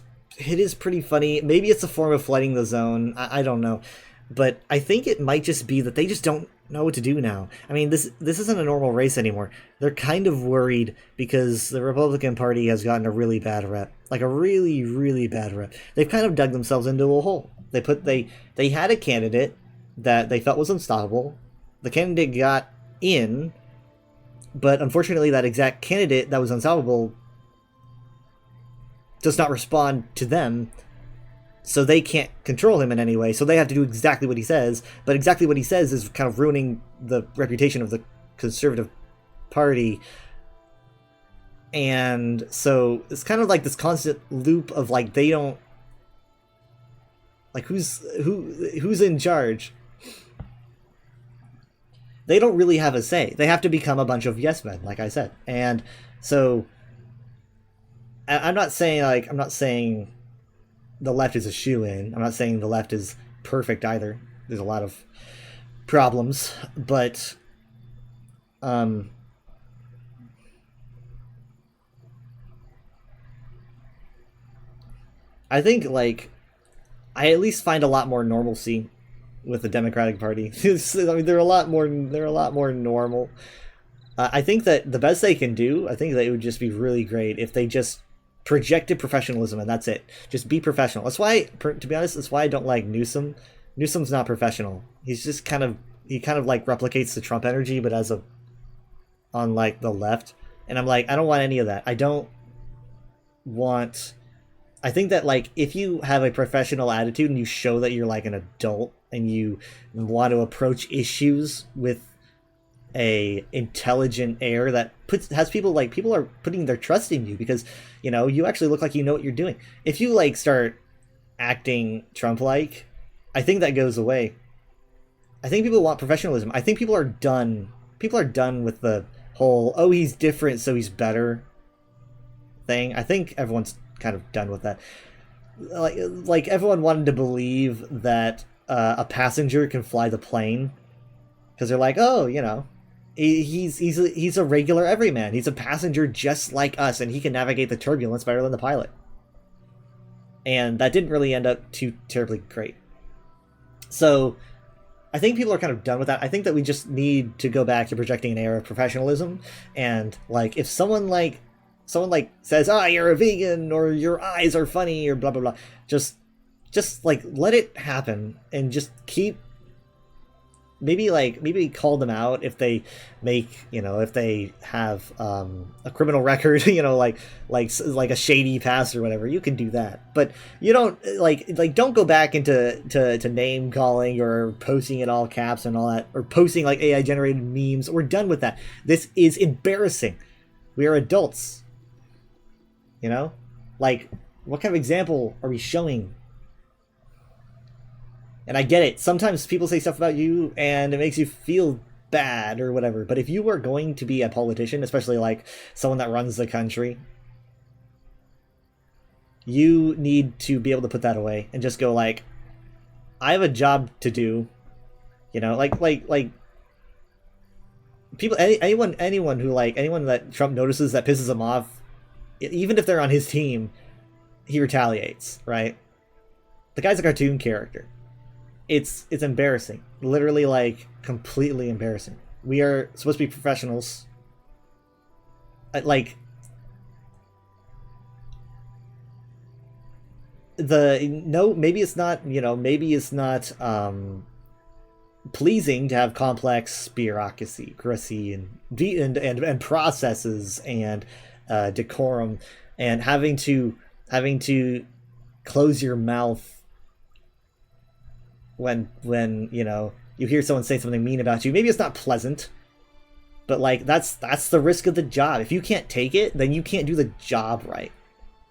pretty funny. Maybe it's a form of flooding the zone. I don't know. But I think it might just be that they just don't know what to do now. I mean, this isn't a normal race anymore. They're kind of worried because the Republican Party has gotten a really bad rep. Like a really, really bad rep. They've kind of dug themselves into a hole. They had a candidate that they felt was unstoppable. The candidate got in, but unfortunately that exact candidate that was unstoppable does not respond to them. So they can't control him in any way. So they have to do exactly what he says. But exactly what he says is kind of ruining the reputation of the Conservative Party. And so it's kind of like this constant loop of like, they don't, like, who's in charge? They don't really have a say. They have to become a bunch of yes men, like I said. And so I'm not saying the left is a shoo-in. I'm not saying the left is perfect either. There's a lot of problems, but I think, like, I at least find a lot more normalcy with the Democratic Party. I mean, they're a lot more normal. I think that the best they can do, I think that it would just be really great if they just projected professionalism and that's it. Just be professional. That's why, to be honest, that's why I don't like Newsom. Newsom's not professional. He's just kind of like replicates the Trump energy, but on like the left. And I'm like, I don't want any of that. I think that, like, if you have a professional attitude and you show that you're like an adult and you want to approach issues with a intelligent air that has people are putting their trust in you because, you actually look like you know what you're doing. If you like start acting Trump-like, I think that goes away. I think people want professionalism. I think people are done with the whole, oh, he's different so he's better thing. I think everyone's kind of done with that. Like everyone wanted to believe that a passenger can fly the plane because they're like, oh, he's a regular everyman. He's a passenger just like us, and he can navigate the turbulence better than the pilot. And that didn't really end up too terribly great. So I think people are kind of done with that. I think that we just need to go back to projecting an era of professionalism. And like, if someone like someone like says, "Ah, you're a vegan," or "Your eyes are funny," or blah blah blah, just like let it happen and just keep. Maybe call them out if they make, if they have a criminal record, like a shady past or whatever. You can do that, but you don't don't go back into to name calling or posting in all caps and all that, or posting like AI generated memes. We're done with that. This is embarrassing. We are adults. Like, what kind of example are we showing? And I get it. Sometimes people say stuff about you and it makes you feel bad or whatever. But if you are going to be a politician, especially like someone that runs the country, you need to be able to put that away and just go like, I have a job to do. Like people, anyone who anyone that Trump notices that pisses him off, even if they're on his team, he retaliates, right? The guy's a cartoon character. It's embarrassing. Literally, completely embarrassing. We are supposed to be professionals. Maybe it's not, maybe it's not pleasing to have complex bureaucracy and processes and decorum, and having to close your mouth when you hear someone say something mean about you. Maybe it's not pleasant, but that's the risk of the job. If you can't take it, then you can't do the job right.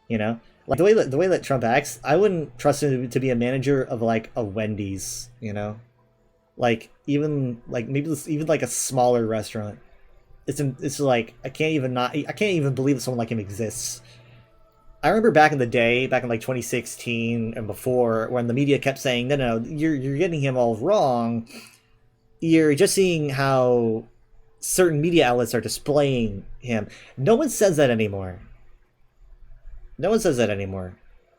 Like the way that Trump acts, I wouldn't trust him to be a manager of a Wendy's. Maybe even a smaller restaurant. It's like I can't even believe that someone like him exists. I remember back in the day, back in 2016 and before, when the media kept saying, no, you're getting him all wrong. You're just seeing how certain media outlets are displaying him. No one says that anymore. No one says that anymore.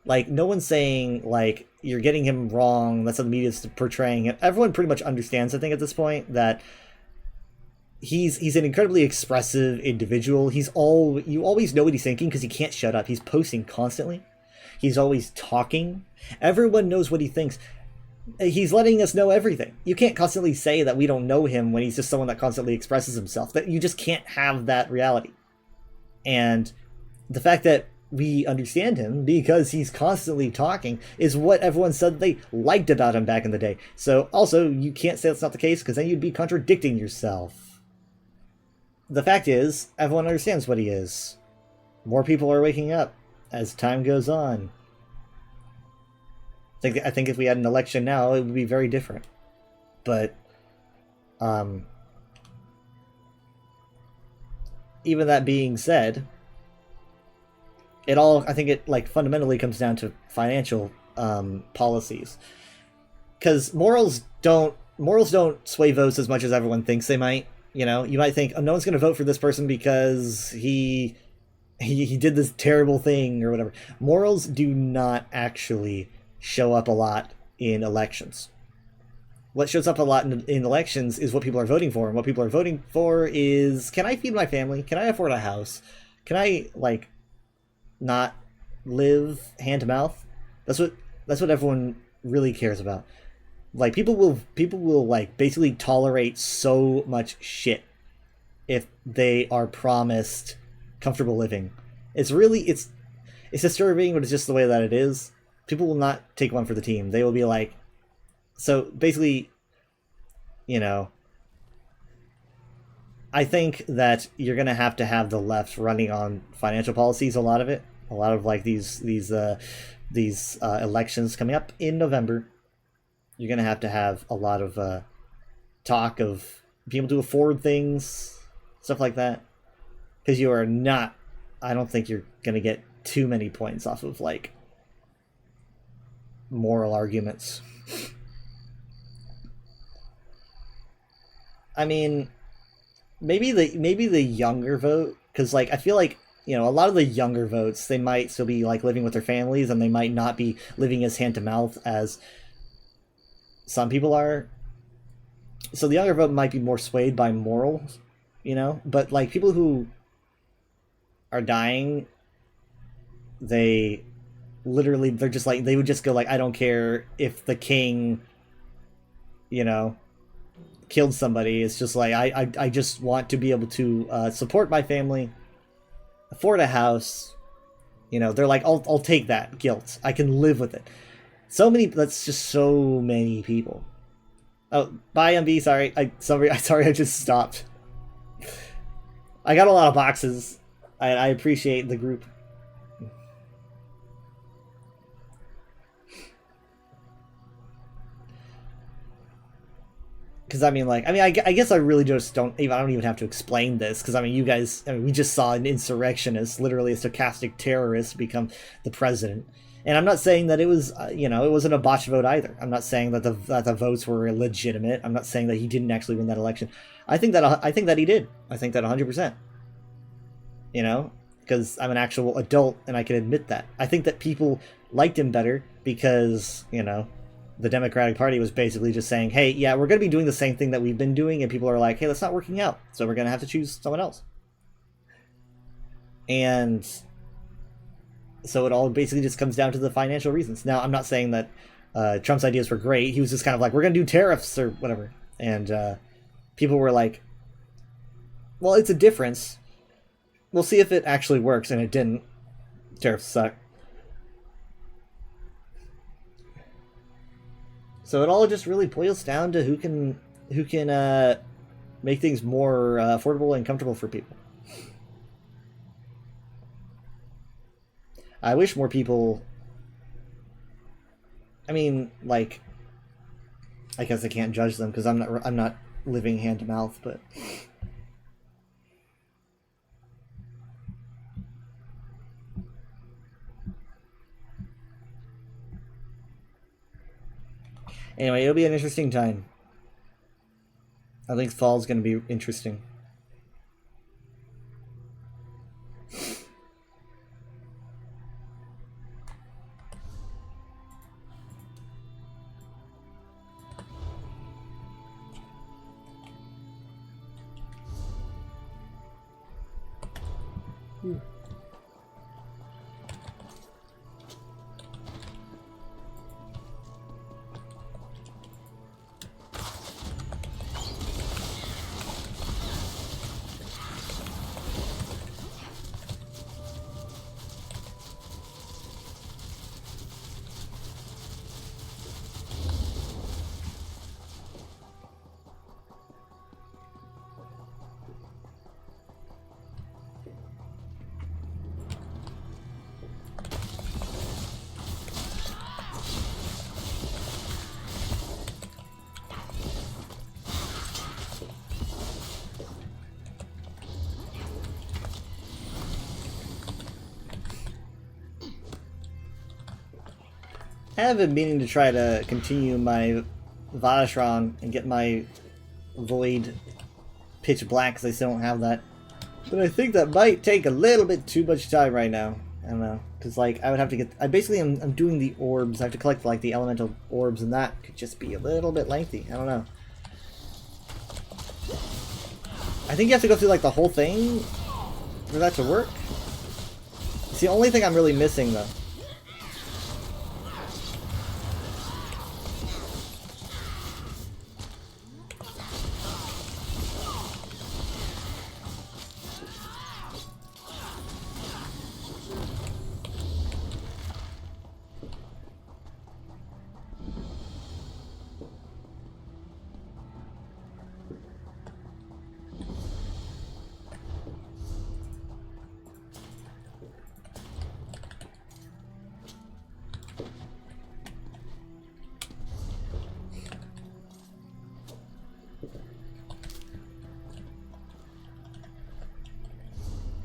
No one's saying, you're getting him wrong. That's how the media's portraying him. Everyone pretty much understands, I think, at this point, that he's an incredibly expressive individual. You always know what he's thinking because he can't shut up. He's posting constantly. He's always talking. Everyone knows what he thinks. He's letting us know everything. You can't constantly say that we don't know him when he's just someone that constantly expresses himself. That you just can't have that reality. And the fact that we understand him because he's constantly talking is what everyone said they liked about him back in the day. So also, you can't say that's not the case because then you'd be contradicting yourself. The fact is, everyone understands what he is. More people are waking up as time goes on. I think if we had an election now, it would be very different. But, even that being said, I think it fundamentally comes down to financial policies. Because morals don't sway votes as much as everyone thinks they might. You might think, oh, no one's going to vote for this person because he did this terrible thing or whatever. Morals do not actually show up a lot in elections. What shows up a lot in elections is what people are voting for. And what people are voting for is, can I feed my family? Can I afford a house? Can I, not live hand to mouth? That's what everyone really cares about. People will basically tolerate so much shit if they are promised comfortable living. It's disturbing, but it's just the way that it is. People will not take one for the team. They will be like, so basically, I think that you're gonna have to have the left running on financial policies. A lot of these elections coming up in November. You're going to have a lot of talk of being able to afford things, stuff like that. Because you are not, I don't think you're going to get too many points off of, moral arguments. I mean, maybe the younger vote, because, I feel like, a lot of the younger votes, they might still be, living with their families, and they might not be living as hand-to-mouth as some people are. So the younger vote might be more swayed by morals, but people who are dying, they literally, they're just like, they would just go like, I don't care if the king, you know, killed somebody. It's just like, I just want to be able to support my family, afford a house. You know, they're like, I'll take that guilt. I can live with it. So many, that's just so many people. Oh, bye, MB. Sorry, sorry, I just stopped. I got a lot of boxes. I appreciate the group. Because I mean, I guess I really just don't even have to explain this. Because I mean, you guys, we just saw an insurrectionist, literally a stochastic terrorist, become the president. And I'm not saying that it was, it wasn't a botched vote either. I'm not saying that the votes were illegitimate. I'm not saying that he didn't actually win that election. I think that he did. I think that 100%. You know, because I'm an actual adult and I can admit that. I think that people liked him better because, the Democratic Party was basically just saying, hey, yeah, we're going to be doing the same thing that we've been doing, and people are like, hey, that's not working out, so we're going to have to choose someone else. And so it all basically just comes down to the financial reasons. Now, I'm not saying that Trump's ideas were great. He was just kind of like, we're going to do tariffs or whatever. And people were like, well, it's a difference. We'll see if it actually works, and it didn't. Tariffs suck. So it all just really boils down to who can make things more affordable and comfortable for people. I wish more people. I mean, like, I guess I can't judge them because I'm not living hand to mouth, but. Anyway, it'll be an interesting time. I think fall's going to be interesting. I have been meaning to try to continue my Vatashran and get my Void pitch black because I still don't have that. But I think that might take a little bit too much time right now. I don't know. Because, like, I would have to get... I'm doing the orbs. I have to collect, like, the elemental orbs, and that could just be a little bit lengthy. I don't know. I think you have to go through, like, the whole thing for that to work. It's the only thing I'm really missing, though.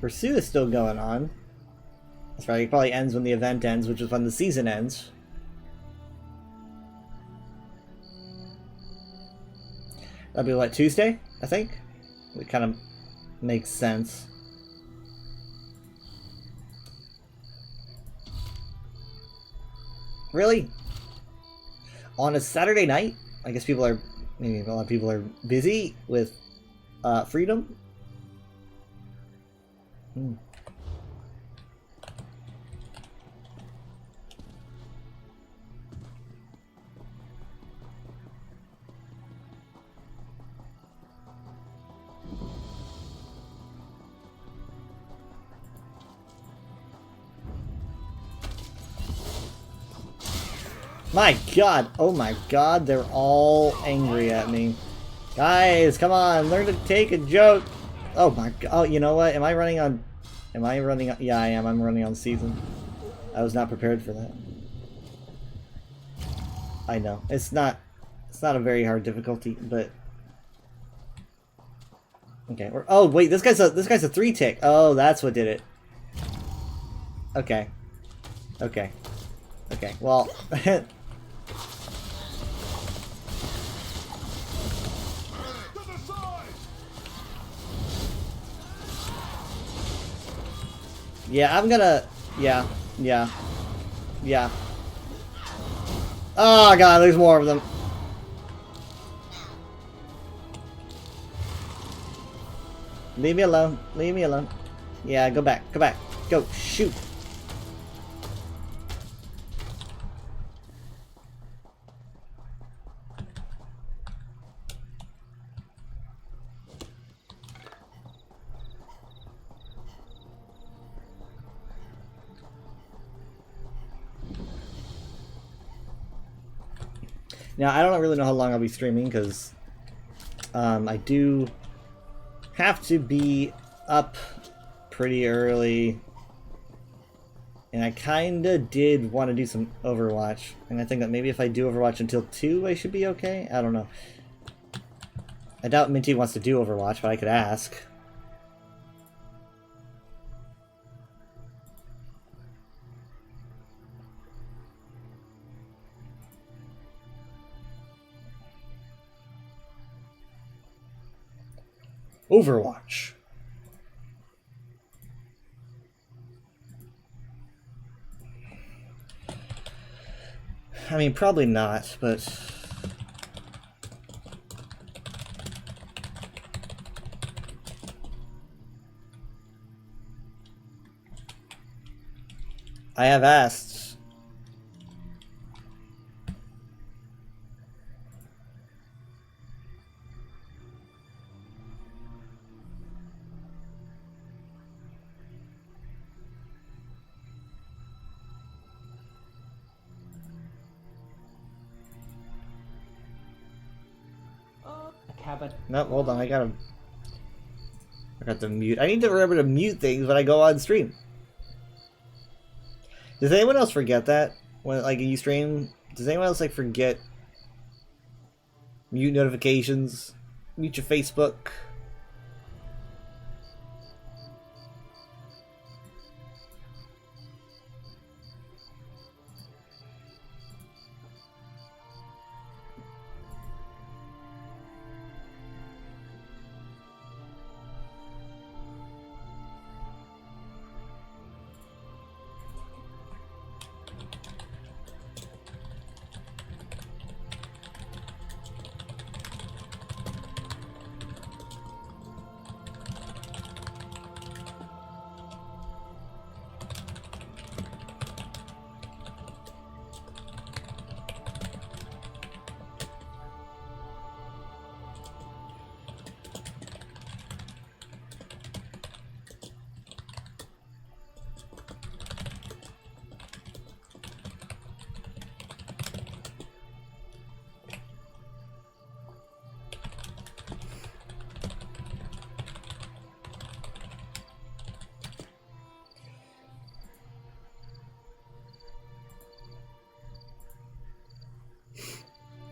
Pursuit is still going on. That's right, it probably ends when the event ends, which is when the season ends. That'd be what, Tuesday, I think? It kind of makes sense. Really? On a Saturday night? I guess maybe a lot of people are busy with freedom. My god! Oh my god, they're all angry at me. Guys, come on, learn to take a joke! Oh my god, oh, you know what? Am I running on... Yeah, I am. I'm running on season. I was not prepared for that. I know. It's not a very hard difficulty, but... Okay, oh wait, this guy's a 3-tick. Oh, that's what did it. Okay. Okay. Okay, well... Yeah, I'm gonna... Yeah. Oh god, there's more of them. Leave me alone. Leave me alone. Yeah, go back. Go back. Go. Shoot. Now, I don't really know how long I'll be streaming, because I do have to be up pretty early, and I kinda did want to do some Overwatch, and I think that maybe if I do Overwatch until 2, I should be okay? I don't know. I doubt Minty wants to do Overwatch, but I could ask. Overwatch. I mean, probably not, but... I have asked. No, hold on, I got to mute. I need to remember to mute things when I go on stream. Does anyone else forget that? When, like, you stream? Does anyone else, like, forget mute notifications? Mute your Facebook?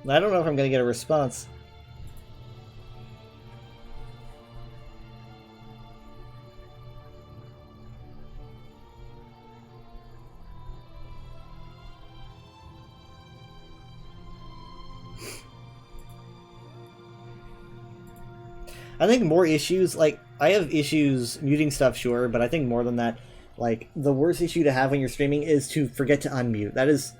I don't know if I'm going to get a response. I think more issues, like, I have issues muting stuff, sure, but I think more than that, like, the worst issue to have when you're streaming is to forget to unmute. That is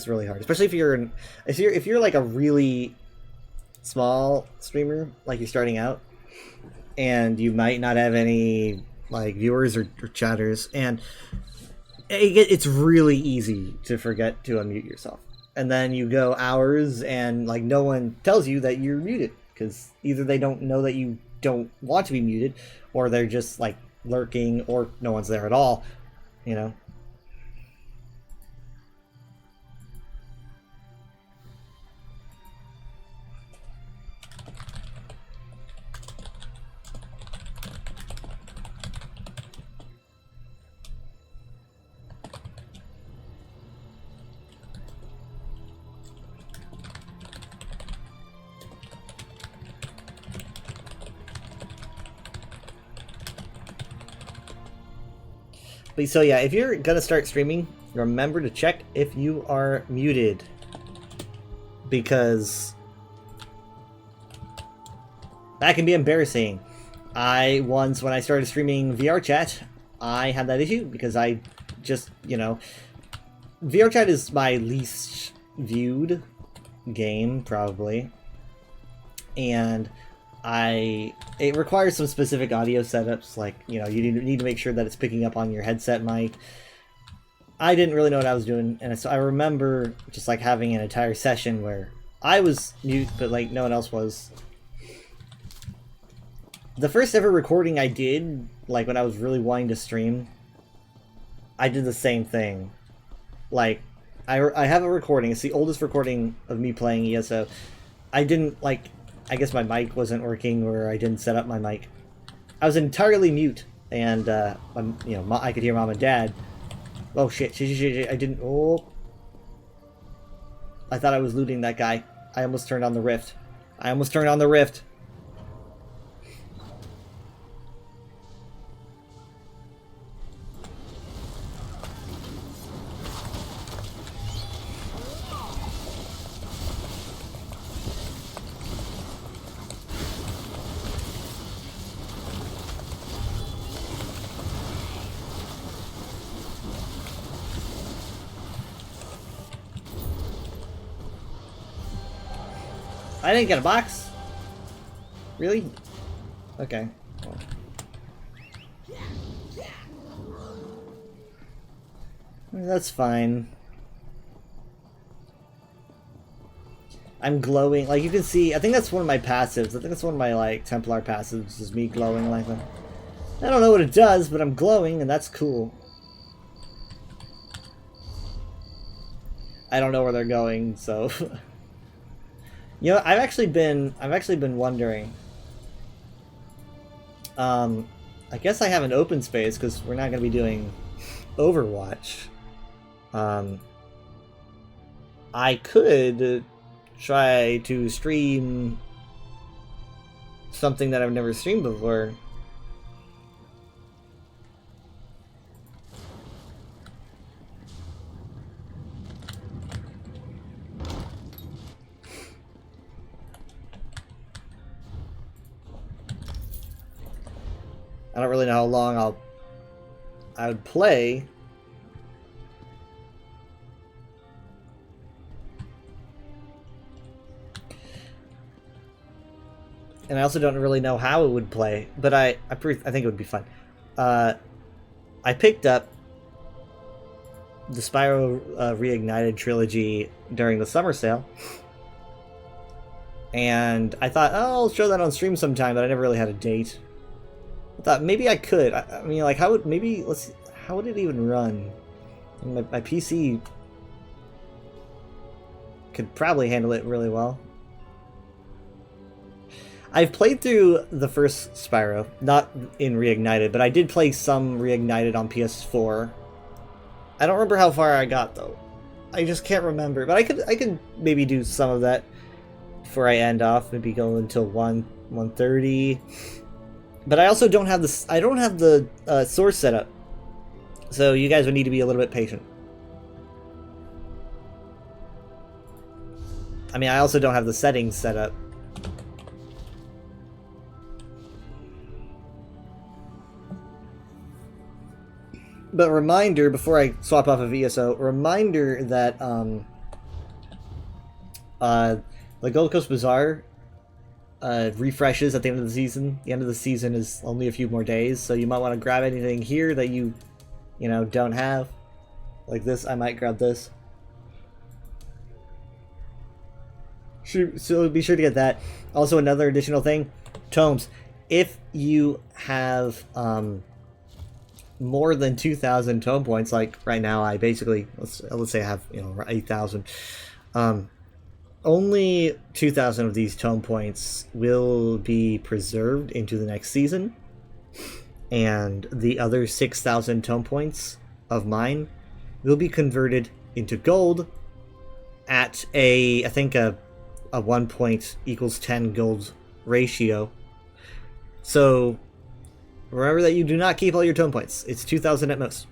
really hard, especially if you're like a really small streamer, like you're starting out, and you might not have any like viewers or chatters, and it's really easy to forget to unmute yourself, and then you go hours and like no one tells you that you're muted, because either they don't know that you don't want to be muted, or they're just like lurking, or no one's there at all, you know. But so yeah, if you're gonna start streaming, remember to check if you are muted. Because that can be embarrassing. Once, when I started streaming VR chat, I had that issue because I just, you know, VR chat is my least viewed game, probably. And it requires some specific audio setups, like, you know, you need to make sure that it's picking up on your headset mic. I didn't really know what I was doing, and so I remember just like having an entire session where I was mute, but like no one else was. The first ever recording I did, like when I was really wanting to stream, I did the same thing. Like, I have a recording, it's the oldest recording of me playing ESO. I didn't, like, I guess my mic wasn't working, or I didn't set up my mic. I was entirely mute, and, you know, I could hear Mom and Dad. Oh shit, I didn't, oh. I thought I was looting that guy. I almost turned on the rift. I didn't get a box? Really? Okay. Well. That's fine. I'm glowing. Like, you can see, I think that's one of my passives. I think that's one of my, like, Templar passives, is me glowing like that. I don't know what it does, but I'm glowing, and that's cool. I don't know where they're going, so... You know, I've actually been wondering. I guess I have an open space because we're not going to be doing Overwatch. I could try to stream something that I've never streamed before. I don't really know how long I would play. And I also don't really know how it would play, but I think it would be fun. I picked up the Spyro Reignited trilogy during the summer sale. And I thought, oh, I'll show that on stream sometime, but I never really had a date. I thought maybe I could. I mean, like, how would it even run? My PC could probably handle it really well. I've played through the first Spyro, not in Reignited, but I did play some Reignited on PS4. I don't remember how far I got though. I just can't remember, but I could maybe do some of that before I end off. Maybe go until 1:30. But I also don't have the source set up, so you guys would need to be a little bit patient. I mean, I also don't have the settings set up. But reminder, before I swap off of ESO, reminder that the Gold Coast Bazaar refreshes at the end of the season. The end of the season is only a few more days, so you might want to grab anything here that you know, don't have. Like this, I might grab this. So be sure to get that. Also, another additional thing, tomes. If you have more than 2,000 tome points, like right now, I basically let's say I have, you know, 8,000. Only 2,000 of these tome points will be preserved into the next season, and the other 6,000 tome points of mine will be converted into gold at I think a 1 point equals 10 gold ratio. So remember that you do not keep all your tome points. It's 2,000 at most.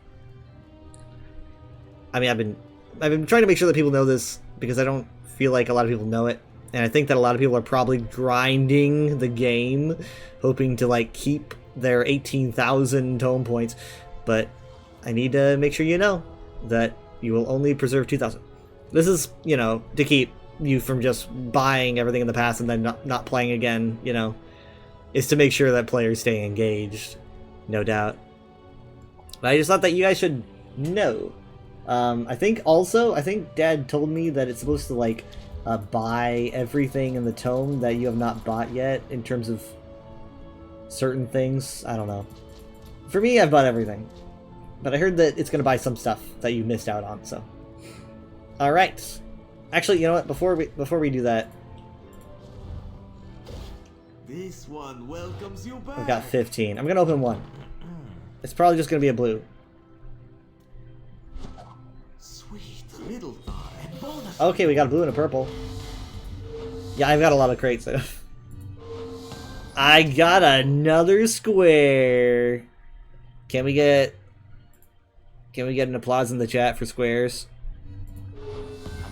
I mean, I've been trying to make sure that people know this because I don't feel like a lot of people know it, and I think that a lot of people are probably grinding the game, hoping to like keep their 18,000 tome points. But I need to make sure you know that you will only preserve 2,000. This is, you know, to keep you from just buying everything in the past and then not playing again. You know, is to make sure that players stay engaged, no doubt. But I just thought that you guys should know. I think Dad told me that it's supposed to like buy everything in the tome that you have not bought yet in terms of certain things. I don't know. For me, I've bought everything, but I heard that it's going to buy some stuff that you missed out on. So, all right. Actually, you know what? Before we do that, this one welcomes you back. I've got 15. I'm going to open one. It's probably just going to be a blue. Sweet little thought and bonus. Okay, we got a blue and a purple. Yeah, I've got a lot of crates. I got another square. Can we get an applause in the chat for squares?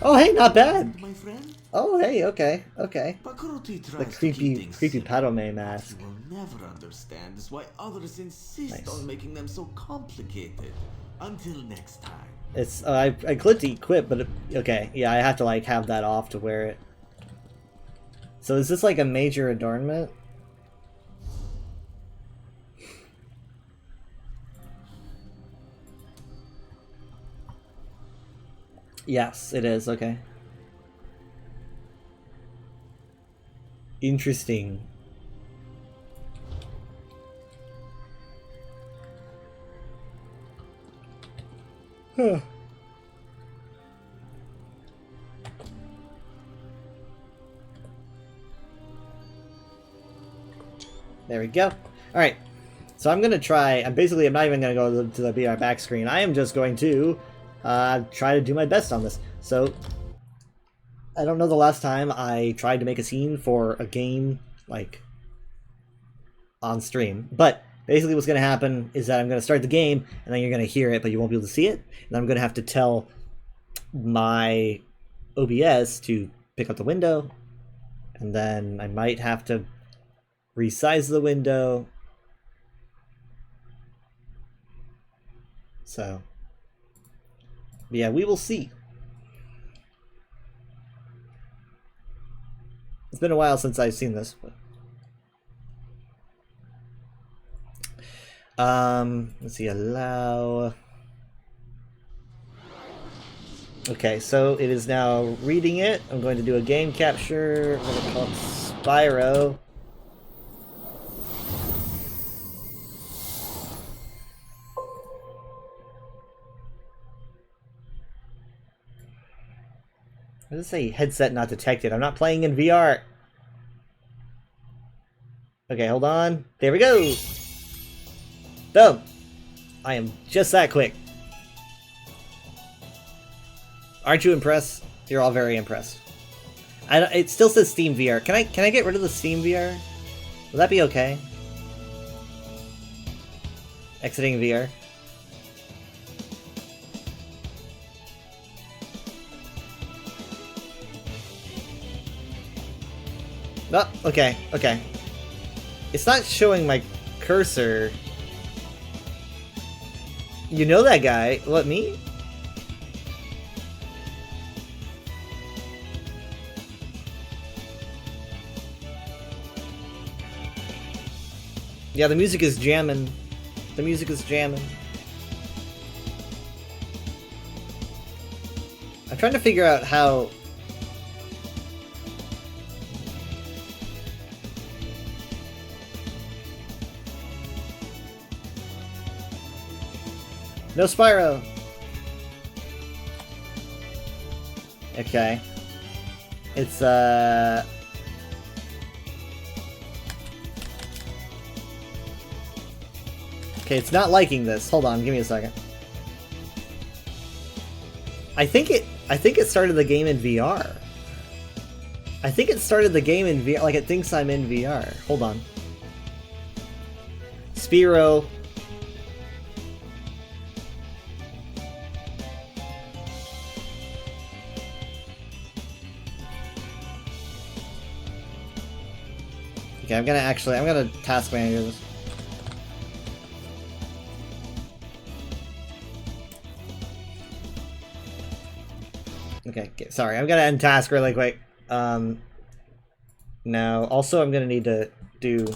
Oh, hey, not bad. My friend, Oh, hey, okay. Pakuruti The tries to keep creepy things simple. Padome mask. You will never understand is why others insist Nice. on making them so complicated. Until next time. It's I clicked to equip, but okay, yeah, I have to like have that off to wear it. So is this like a major adornment? Yes, it is. Okay. Interesting. Huh. There we go. Alright. So I'm going to try... I'm not even going to go to the VR back screen. I am just going to try to do my best on this. So, I don't know the last time I tried to make a scene for a game, like, on stream. But basically what's going to happen is that I'm going to start the game, and then you're going to hear it, but you won't be able to see it. And I'm going to have to tell my OBS to pick up the window, and then I might have to resize the window. So, yeah, we will see. It's been a while since I've seen this, but... let's see, allow... Okay, so it is now reading it. I'm going to do a game capture. I'm going to call it Spyro. What does it say? Headset not detected. I'm not playing in VR. Okay, hold on. There we go. Boom. I am just that quick. Aren't you impressed? You're all very impressed. It still says Steam VR. Can I get rid of the Steam VR? Will that be okay? Exiting VR. Oh, okay. It's not showing my cursor. You know that guy. What, me? Yeah, the music is jamming. The music is jamming. I'm trying to figure out how... No Spyro! Okay. It's, Okay, it's not liking this. Hold on, give me a second. I think it started the game in VR. I think it started the game in VR, like it thinks I'm in VR. Hold on. Spyro. Okay, I'm gonna task manager this. Okay, sorry, I'm gonna end task really quick. Now, also I'm gonna need to do...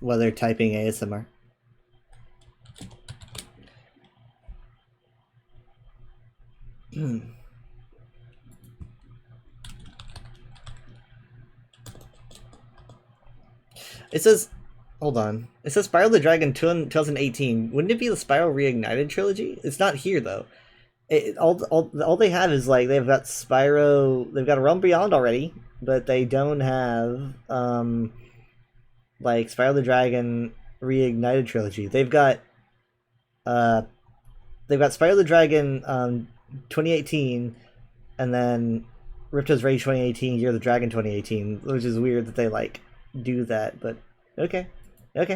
Whether typing ASMR. It says, hold on. It says Spyro the Dragon 2018. Wouldn't it be the Spyro Reignited trilogy? It's not here though. All they have is like they've got Spyro. They've got a Realm Beyond already, but they don't have like Spyro the Dragon Reignited trilogy. They've got Spyro the Dragon 2018, and then Ripto's Rage 2018, Year of the Dragon 2018, which is weird that they like do that, but okay. I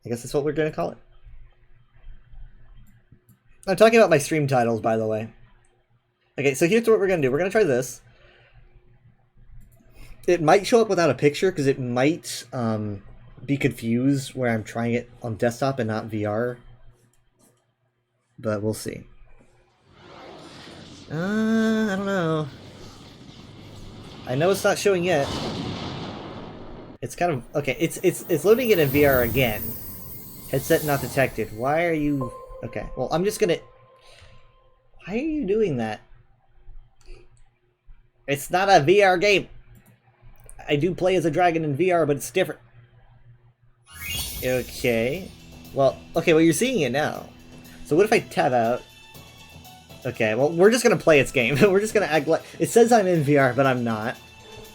guess that's what we're gonna call it. I'm talking about my stream titles, by the way. Okay, so here's what we're gonna do. We're gonna try this. It might show up without a picture because it might be confused where I'm trying it on desktop and not VR. But we'll see. I don't know. I know it's not showing yet. It's kind of okay. It's loading it in VR again. Headset not detected. Why are you? Okay. Well, I'm just gonna. Why are you doing that? It's not a VR game. I do play as a dragon in VR, but it's different. Okay. Well, you're seeing it now. So what if I tab out? Okay, well, we're just gonna play its game. We're just gonna act like... It says I'm in VR, but I'm not.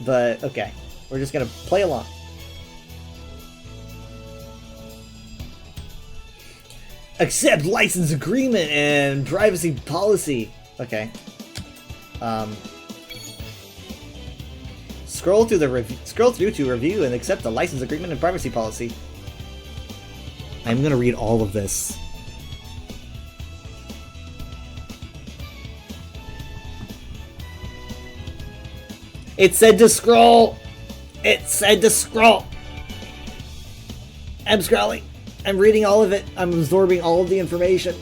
But, okay. We're just gonna play along. Accept license agreement and privacy policy. Okay. Scroll through to review and accept the license agreement and privacy policy. I'm gonna read all of this. It said to scroll! It said to scroll! I'm scrolling. I'm reading all of it. I'm absorbing all of the information.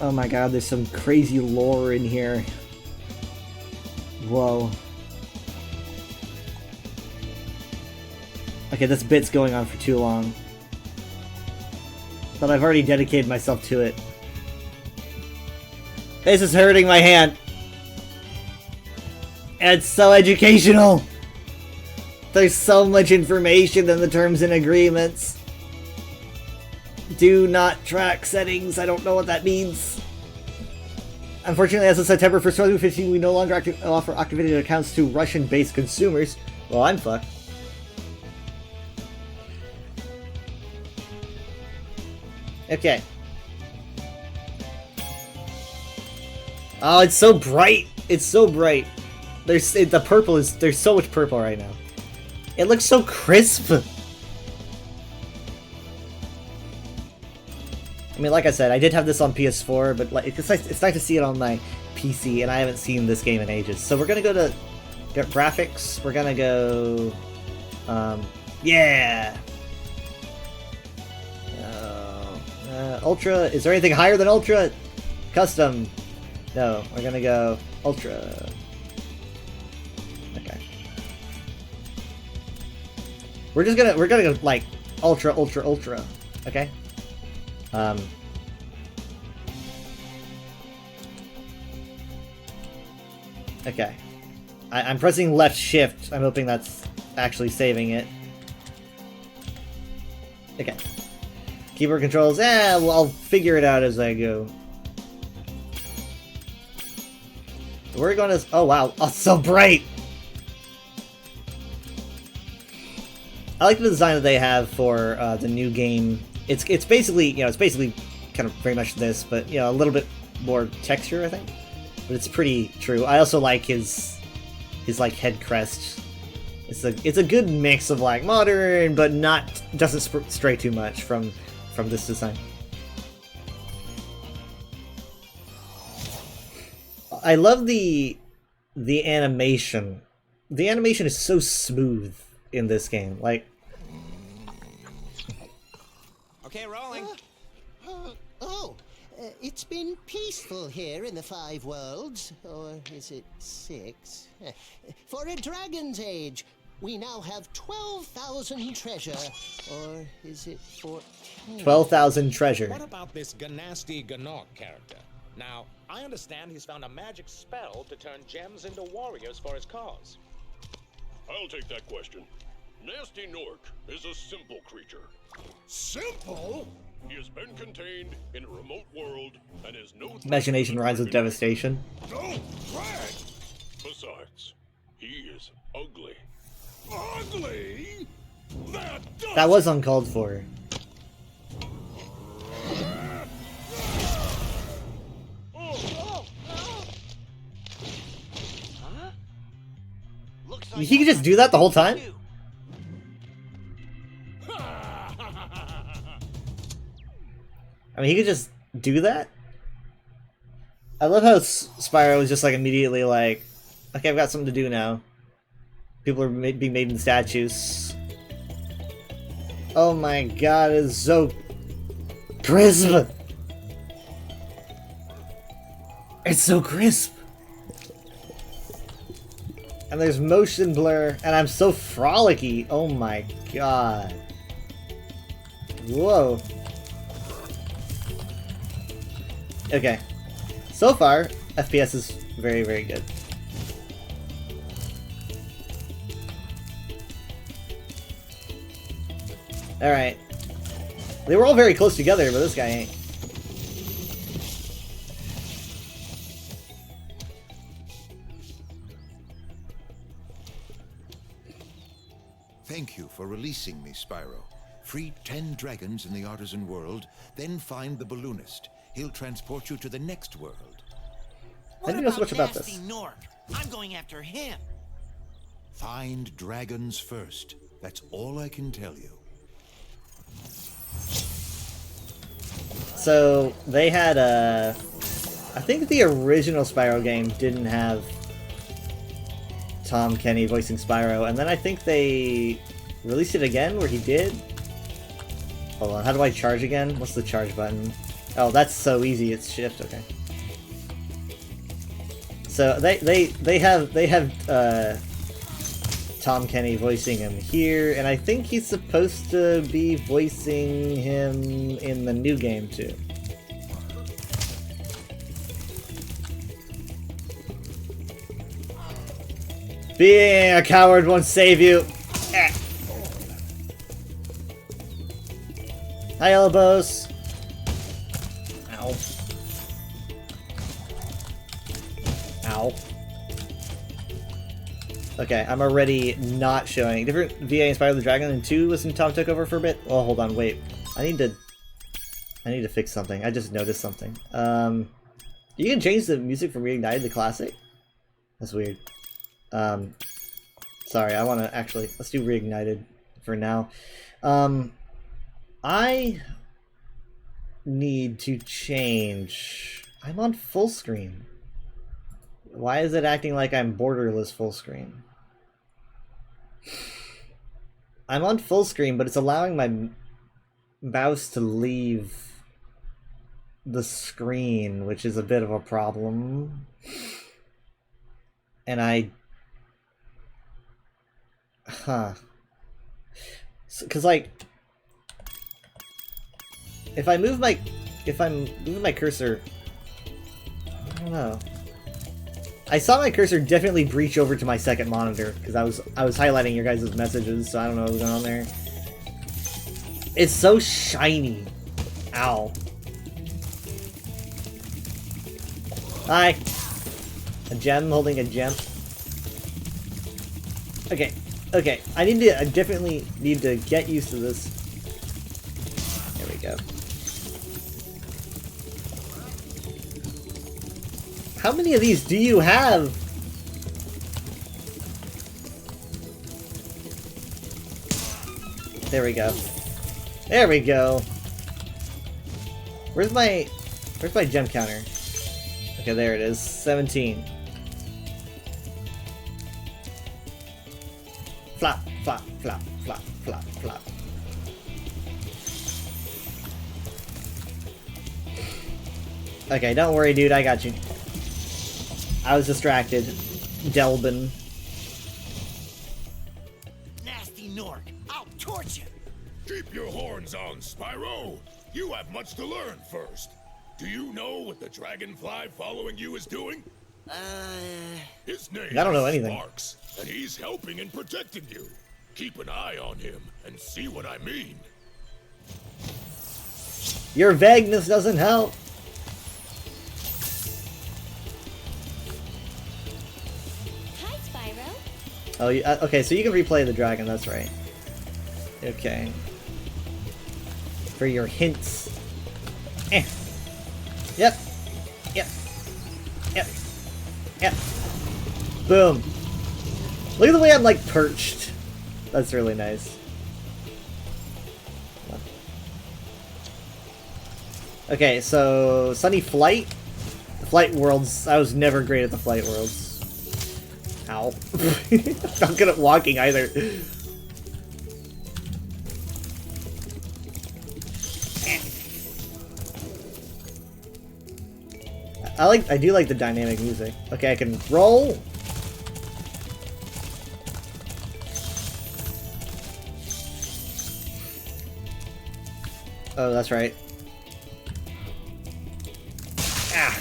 Oh my god, there's some crazy lore in here. Whoa. Okay, this bit's going on for too long. But I've already dedicated myself to it. This is hurting my hand. It's so educational. There's so much information in the terms and agreements. Do not track settings. I don't know what that means. Unfortunately, as of September 1st, 2015, we no longer offer activated accounts to Russian-based consumers. Well, I'm fucked. Okay. Oh, it's so bright. It's so bright. There's so much purple right now. It looks so crisp. I mean, like I said, I did have this on PS4, but like it's nice to see it on my PC, and I haven't seen this game in ages. So we're gonna go to graphics. We're gonna go, yeah. Ultra. Is there anything higher than Ultra? Custom. No, we're gonna go Ultra. Okay. We're gonna go like Ultra. Okay. Okay. I'm pressing left shift. I'm hoping that's actually saving it. Okay. Keyboard controls, well, I'll figure it out as I go. We're going to... Oh, wow. Oh, so bright! I like the design that they have for the new game. It's basically, it's basically kind of very much this, but, a little bit more texture, I think. But it's pretty true. I also like his his like head crest. It's a good mix of like modern, but doesn't stray too much from this design. I love the animation. The animation is so smooth in this game. Like, Okay, rolling. It's been peaceful here in the Five Worlds, or is it 6? For a Dragon's Age, we now have 12,000 treasure, or is it 14? 12,000 treasure. What about this Ganasty Ganok character? Now, I understand he's found a magic spell to turn gems into warriors for his cause. I'll take that question. Nasty Nork is a simple creature. Simple? He has been contained in a remote world and is no threat Imagination to the rhymes with Dragon. devastation. Don't brag! Besides, he is ugly. Ugly? That was uncalled for. He could just do that the whole time? I mean, he could just do that? I love how Spyro was just like immediately like, okay, I've got something to do now. People are being made into statues. Oh my god, it's so crisp! It's so crisp! And there's motion blur, and I'm so frolicky. Oh my god. Whoa. Okay. So far, FPS is very, very good. Alright. They were all very close together, but this guy ain't. Thank you for releasing me, Spyro. Free 10 dragons in the Artisan world, then find the balloonist. He'll transport you to the next world. I didn't know so much about this. Nasty Nork? I'm going after him. Find dragons first. That's all I can tell you. So, they had a... I think the original Spyro game didn't have Tom Kenny voicing Spyro, and then I think they released it again where he did. Hold on, how do I charge again? What's the charge button? Oh, that's so easy, it's shift, okay. So they have Tom Kenny voicing him here, and I think he's supposed to be voicing him in the new game too. Being a coward won't save you. Eh. Hi, elbows. Ow. Ow. Okay, I'm already not showing. Different VA inspired the Dragon, and 2 was when Tom took over for a bit. Oh, hold on, wait. I need to fix something. I just noticed something. You can change the music from Reignited to Classic? That's weird. Sorry, I want to actually... Let's do Reignited for now. I need to change... I'm on full screen. Why is it acting like I'm borderless full screen? I'm on full screen, but it's allowing my mouse to leave the screen, which is a bit of a problem. And I... Huh. Because, like... If I'm moving my cursor... I don't know. I saw my cursor definitely breach over to my second monitor because I was highlighting your guys' messages, so I don't know what's going on there. It's so shiny. Ow. Hi. A gem holding a gem. Okay. Okay. I definitely need to get used to this. There we go. How many of these do you have? There we go. There we go. Where's my gem counter? Okay, there it is. 17. Flop, flop, flop, flop, flop, flop. Okay, don't worry, dude. I got you. I was distracted. Delbin. Nasty Nork, I'll torch you. Keep your horns on, Spyro. You have much to learn first. Do you know what the dragonfly following you is doing? His name I don't know is anything. Sparks, and he's helping and protecting you. Keep an eye on him and see what I mean. Your vagueness doesn't help. Hi, Spyro. Oh, okay, so you can replay the dragon, that's right. Okay. For your hints. Eh. Yep. Yep. Yep. Yep. Boom. Look at the way I'm, like, perched. That's really nice. Okay, so Sunny Flight. The Flight Worlds. I was never great at the Flight Worlds. Ow. Not good at walking either. I do like the dynamic music. Okay, I can roll. Oh, that's right. Ah.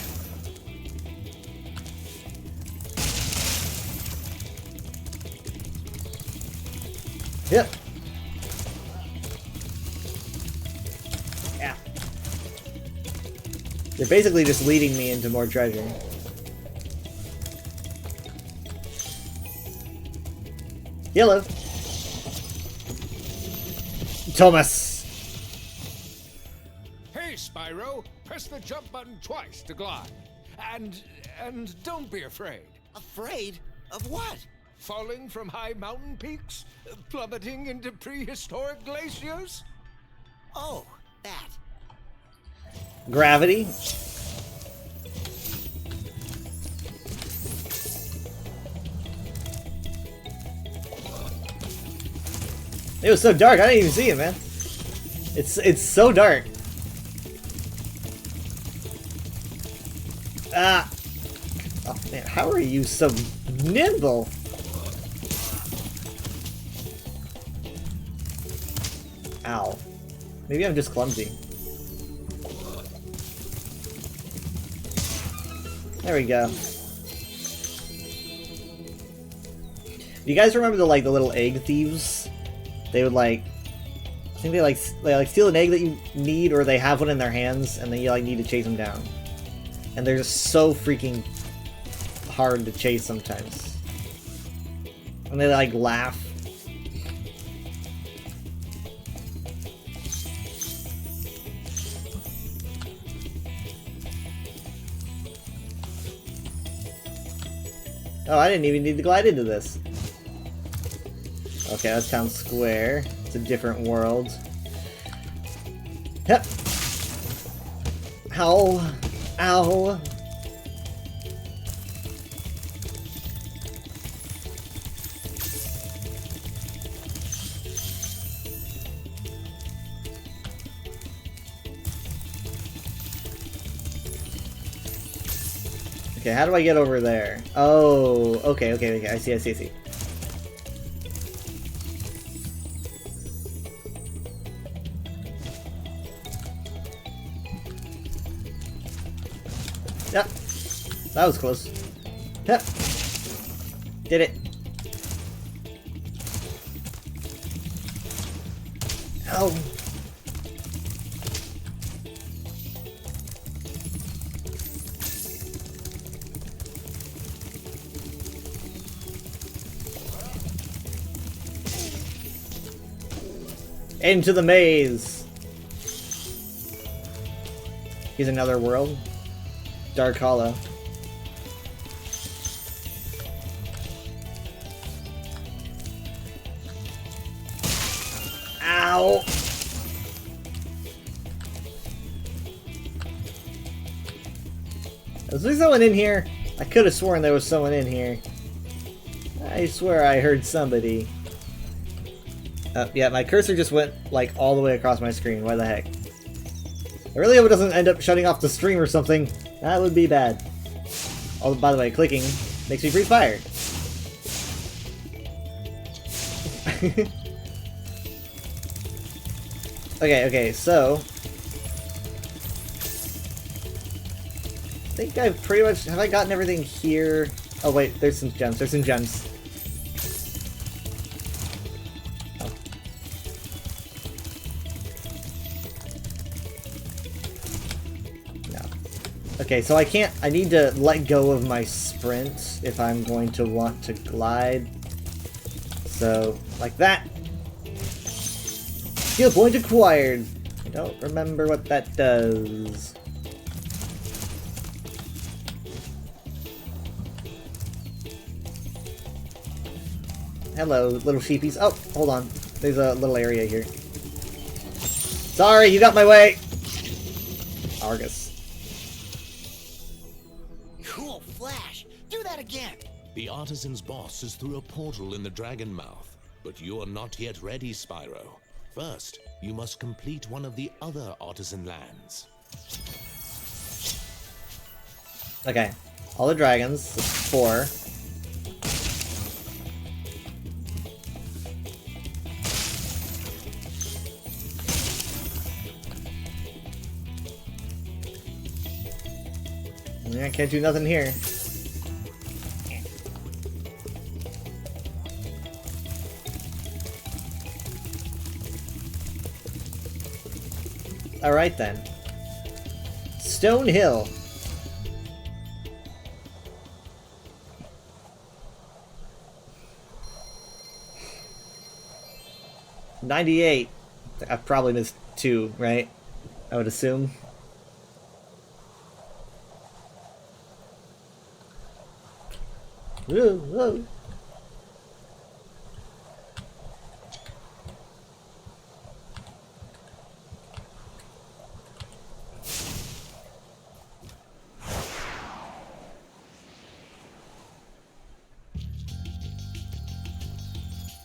Yep. Yeah. They're basically just leading me into more treasure. Yellow. Thomas. Hey, Spyro! Press the jump button twice to glide. And don't be afraid. Afraid? Of what? Falling from high mountain peaks? Plummeting into prehistoric glaciers? Oh, that. Gravity. It was so dark, I didn't even see it, man. It's so dark. Ah. Oh man, how are you so nimble? Ow. Maybe I'm just clumsy. There we go. Do you guys remember the little egg thieves? They would I think they steal an egg that you need, or they have one in their hands, and then you need to chase them down. And they're just so freaking hard to chase sometimes. And they laugh. Oh, I didn't even need to glide into this. Okay, that's Town Square. It's a different world. Yep. Ow. Ow. Okay, how do I get over there? Oh, okay, I see. Yep. That was close. Yep. Did it. Ow. Into the maze! Here's another world. Dark Hollow. Is there someone in here? I could have sworn there was someone in here. I swear I heard somebody. Yeah, my cursor just went like all the way across my screen. Why the heck? I really hope it doesn't end up shutting off the stream or something. That would be bad. Oh, by the way, clicking makes me breathe fire. Okay, so I think I've pretty much... Have I gotten everything here? Oh wait, there's some gems. There's some gems. Oh. No. Okay, so I can't... I need to let go of my sprint if I'm going to want to glide. So, like that. Skill point acquired. I don't remember what that does. Hello, little sheepies. Oh, hold on. There's a little area here. Sorry, you got my way. Argus. Cool flash. Do that again. The Artisan's boss is through a portal in the Dragon Mouth, but you are not yet ready, Spyro. First, you must complete one of the other Artisan lands. Okay, all the dragons, 4. Yeah, I can't do nothing here. Alright then. Stone Hill. $98. I've probably missed 2, right? I would assume. Whoa, whoa.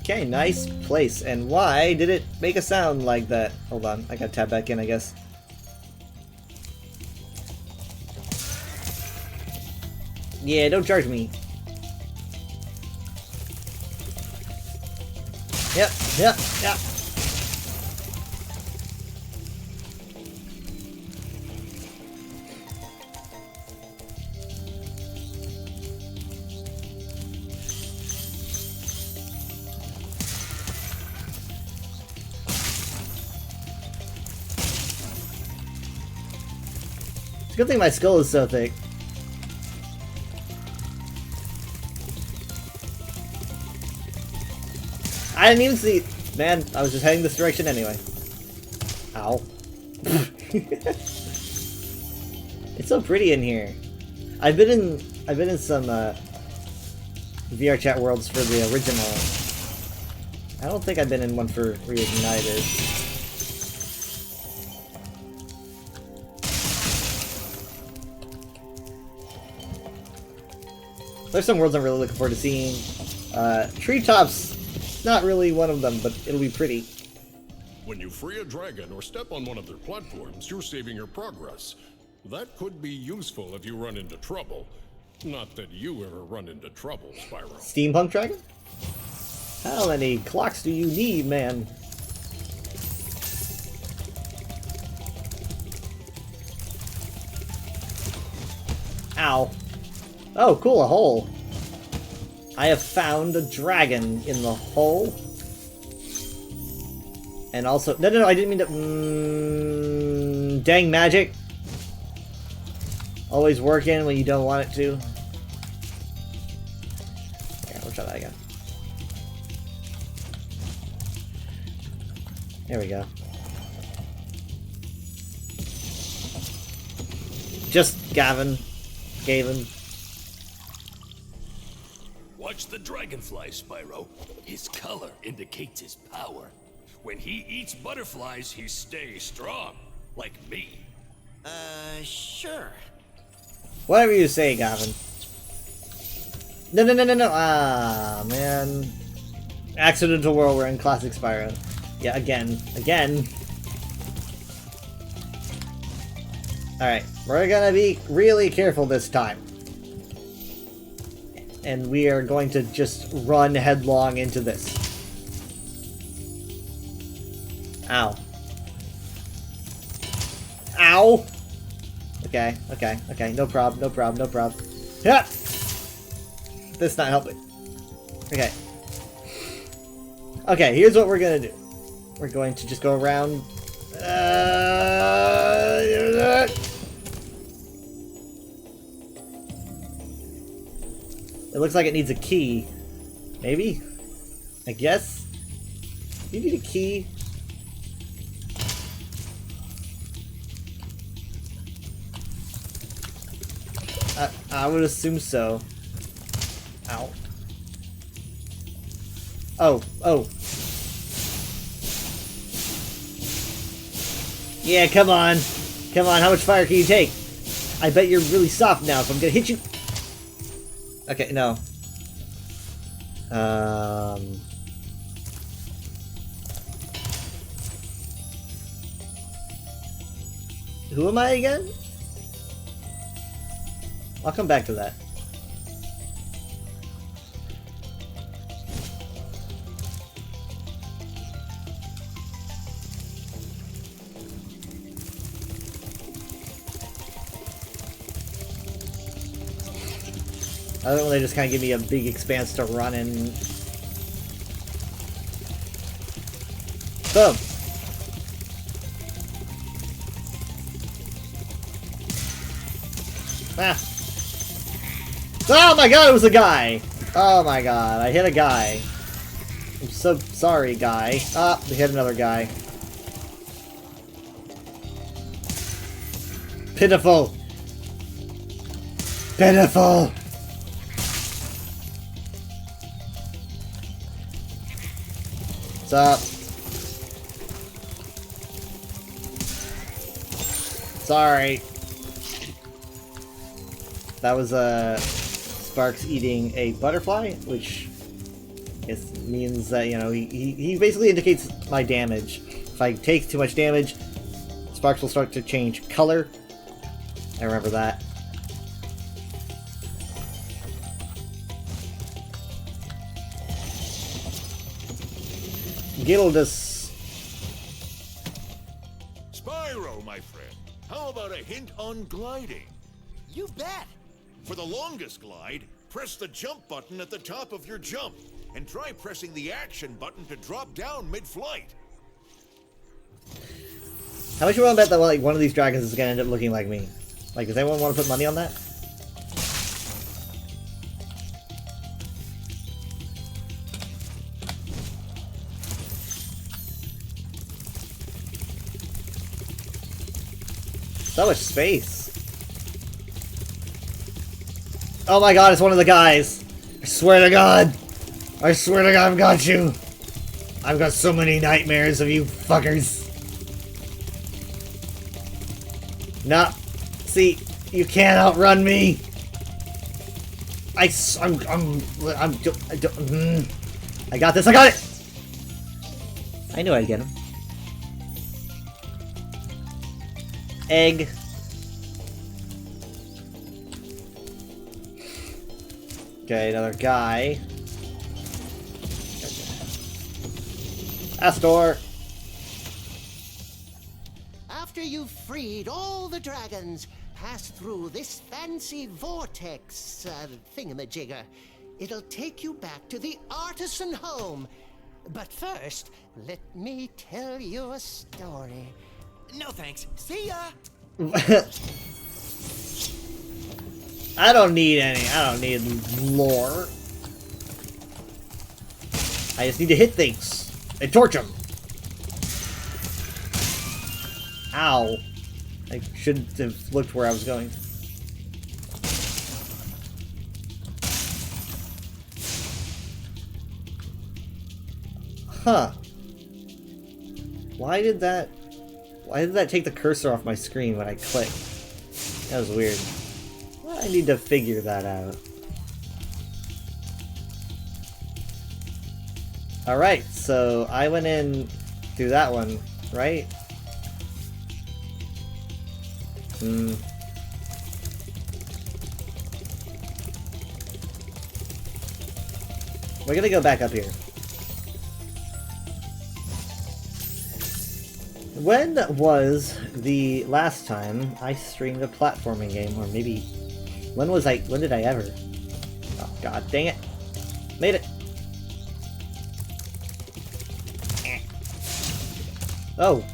Okay, nice place. And why did it make a sound like that? Hold on, I gotta tab back in, I guess. Yeah, don't charge me. Yep. It's a good thing my skull is so thick. I didn't even see... Man, I was just heading this direction anyway. Ow. It's so pretty in here. I've been in some VR chat worlds for the original. I don't think I've been in one for Reignited. There's some worlds I'm really looking forward to seeing. Treetops, not really one of them, but it'll be pretty. When you free a dragon or step on one of their platforms, you're saving your progress. That could be useful if you run into trouble. Not that you ever run into trouble, Spyro. Steampunk Dragon? How many clocks do you need, man? Ow. Oh, cool, a hole. I have found a dragon in the hole. And also... No, I didn't mean to... dang magic. Always working when you don't want it to. Yeah, we'll try that again. There we go. Just Gavin. Watch the dragonfly, Spyro. His color indicates his power. When he eats butterflies, he stays strong. Like me. Sure. Whatever you say, Gavin. No, no, no, no, no. Ah, man. Accidental world, we're in classic Spyro. Yeah, again. Again. Alright, we're gonna be really careful this time. And we are going to just run headlong into this. Ow. Ow! Okay, okay, okay, no problem, no problem, no problem. Yeah! This not helping. Okay. Okay, here's what we're gonna do. We're going to just go around... It looks like it needs a key. Maybe? I guess? You need a key? I would assume so. Ow. Oh, oh. Yeah, come on. Come on, how much fire can you take? I bet you're really soft now, so I'm gonna hit you. Okay, no. Who am I again? I'll come back to that. I don't know, they just kind of give me a big expanse to run in. Boom! Ah! Oh my god, it was a guy! Oh my god, I hit a guy. I'm so sorry, guy. Ah, we hit another guy. Pitiful! Pitiful! What's up? Sorry. That was Sparks eating a butterfly, which means that, you know, he basically indicates my damage. If I take too much damage, Sparks will start to change color. I remember that. Gildus. Spyro, my friend, how about a hint on gliding? You bet. For the longest glide, press the jump button at the top of your jump, and try pressing the action button to drop down mid-flight. How much you want to bet that like one of these dragons is gonna end up looking like me? Like, does anyone want to put money on that? So much space. Oh my god, it's one of the guys. I swear to god. I swear to god I've got you. I've got so many nightmares of you fuckers. Nah. See, you can't outrun me. I got this, I got it! I knew I'd get him. Egg. Okay, another guy. Astor. After you've freed all the dragons, pass through this fancy vortex thingamajigger. It'll take you back to the artisan home. But first, let me tell you a story. No thanks. See ya! I don't need lore. I just need to hit things and torch them. Ow. I shouldn't have looked where I was going. Huh. Why did that take the cursor off my screen when I clicked? That was weird. I need to figure that out. Alright, so I went in through that one, right? We're gonna go back up here. When was the last time I streamed a platforming game? Or maybe... when did I ever? Oh god dang it. Made it. Oh.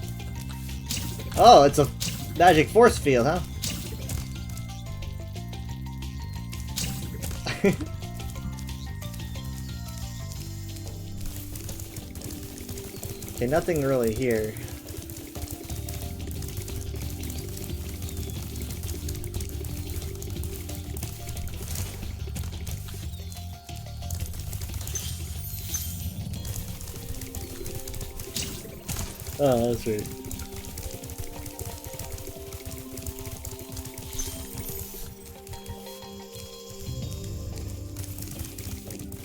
Oh, it's a magic force field, huh? Okay, nothing really here. Oh, that's weird.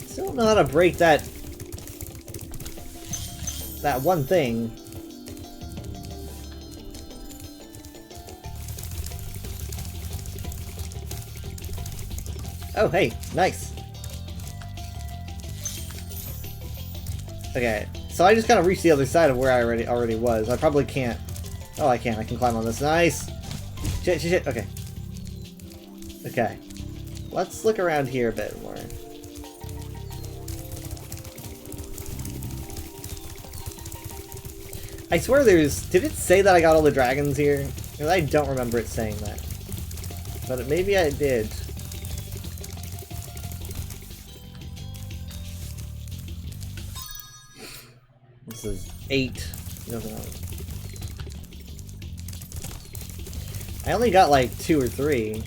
Still don't know how to break that one thing. Oh, hey, nice. Okay. So I just kind of reached the other side of where I already was. I probably can't. Oh, I can. I can climb on this. Nice. Shit, shit, shit. Okay. Okay. Let's look around here a bit more. I swear there's... did it say that I got all the dragons here? Because I don't remember it saying that. But maybe I did. This is 8. No. I only got like 2 or 3.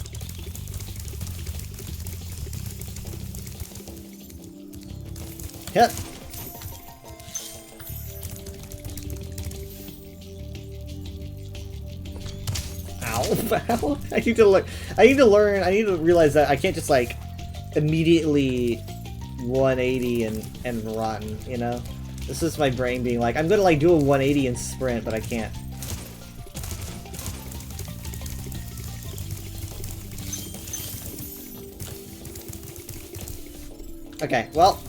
Yep. Ow. I need to look. I need to learn. I need to realize that I can't just like immediately 180 and run, you know? This is my brain being like, I'm gonna like do a 180 and sprint, but I can't. Okay, well.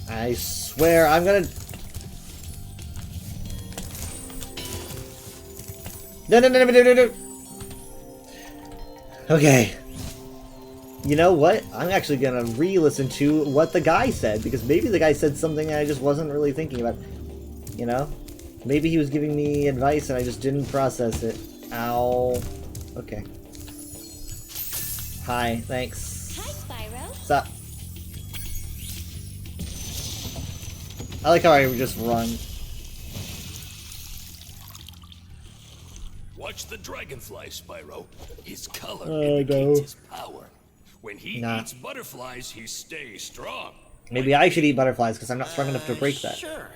I swear I'm gonna... No. Okay. You know what? I'm actually gonna re-listen to what the guy said, because maybe the guy said something I just wasn't really thinking about. You know? Maybe he was giving me advice and I just didn't process it. Ow. Okay. Hi, thanks. Hi, Spyro. What's up? I like how I just run. Watch the dragonfly, Spyro. His color No. indicates his power. When he Nah. eats butterflies, he stays strong. Maybe I should eat butterflies because I'm not strong enough to break that. Sure.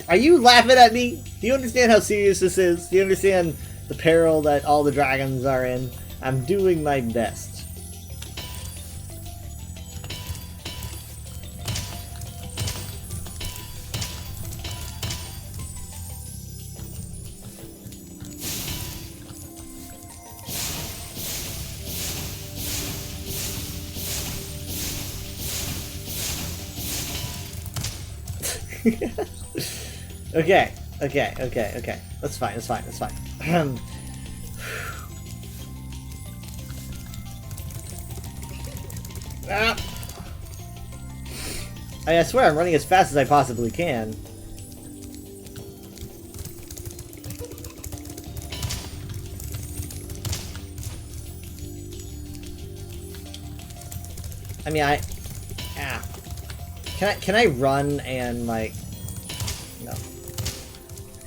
Are you laughing at me? Do you understand how serious this is? Do you understand the peril that all the dragons are in? I'm doing my best. Okay. That's fine. Ah. I swear I'm running as fast as I possibly can. I mean, Can I run and like... No.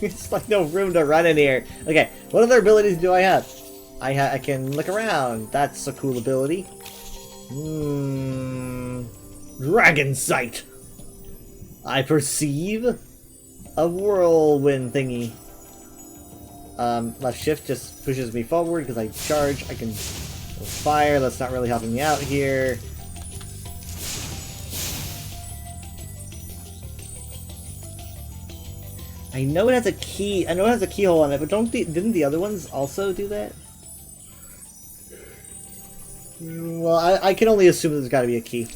It's like no room to run in here. Okay, what other abilities do I have? I can look around. That's a cool ability. Dragon sight. I perceive a whirlwind thingy. Left shift just pushes me forward because I charge. I can fire. That's not really helping me out here. I know it has a key. I know it has a keyhole on it, but didn't the other ones also do that? Well, I can only assume there's got to be a key.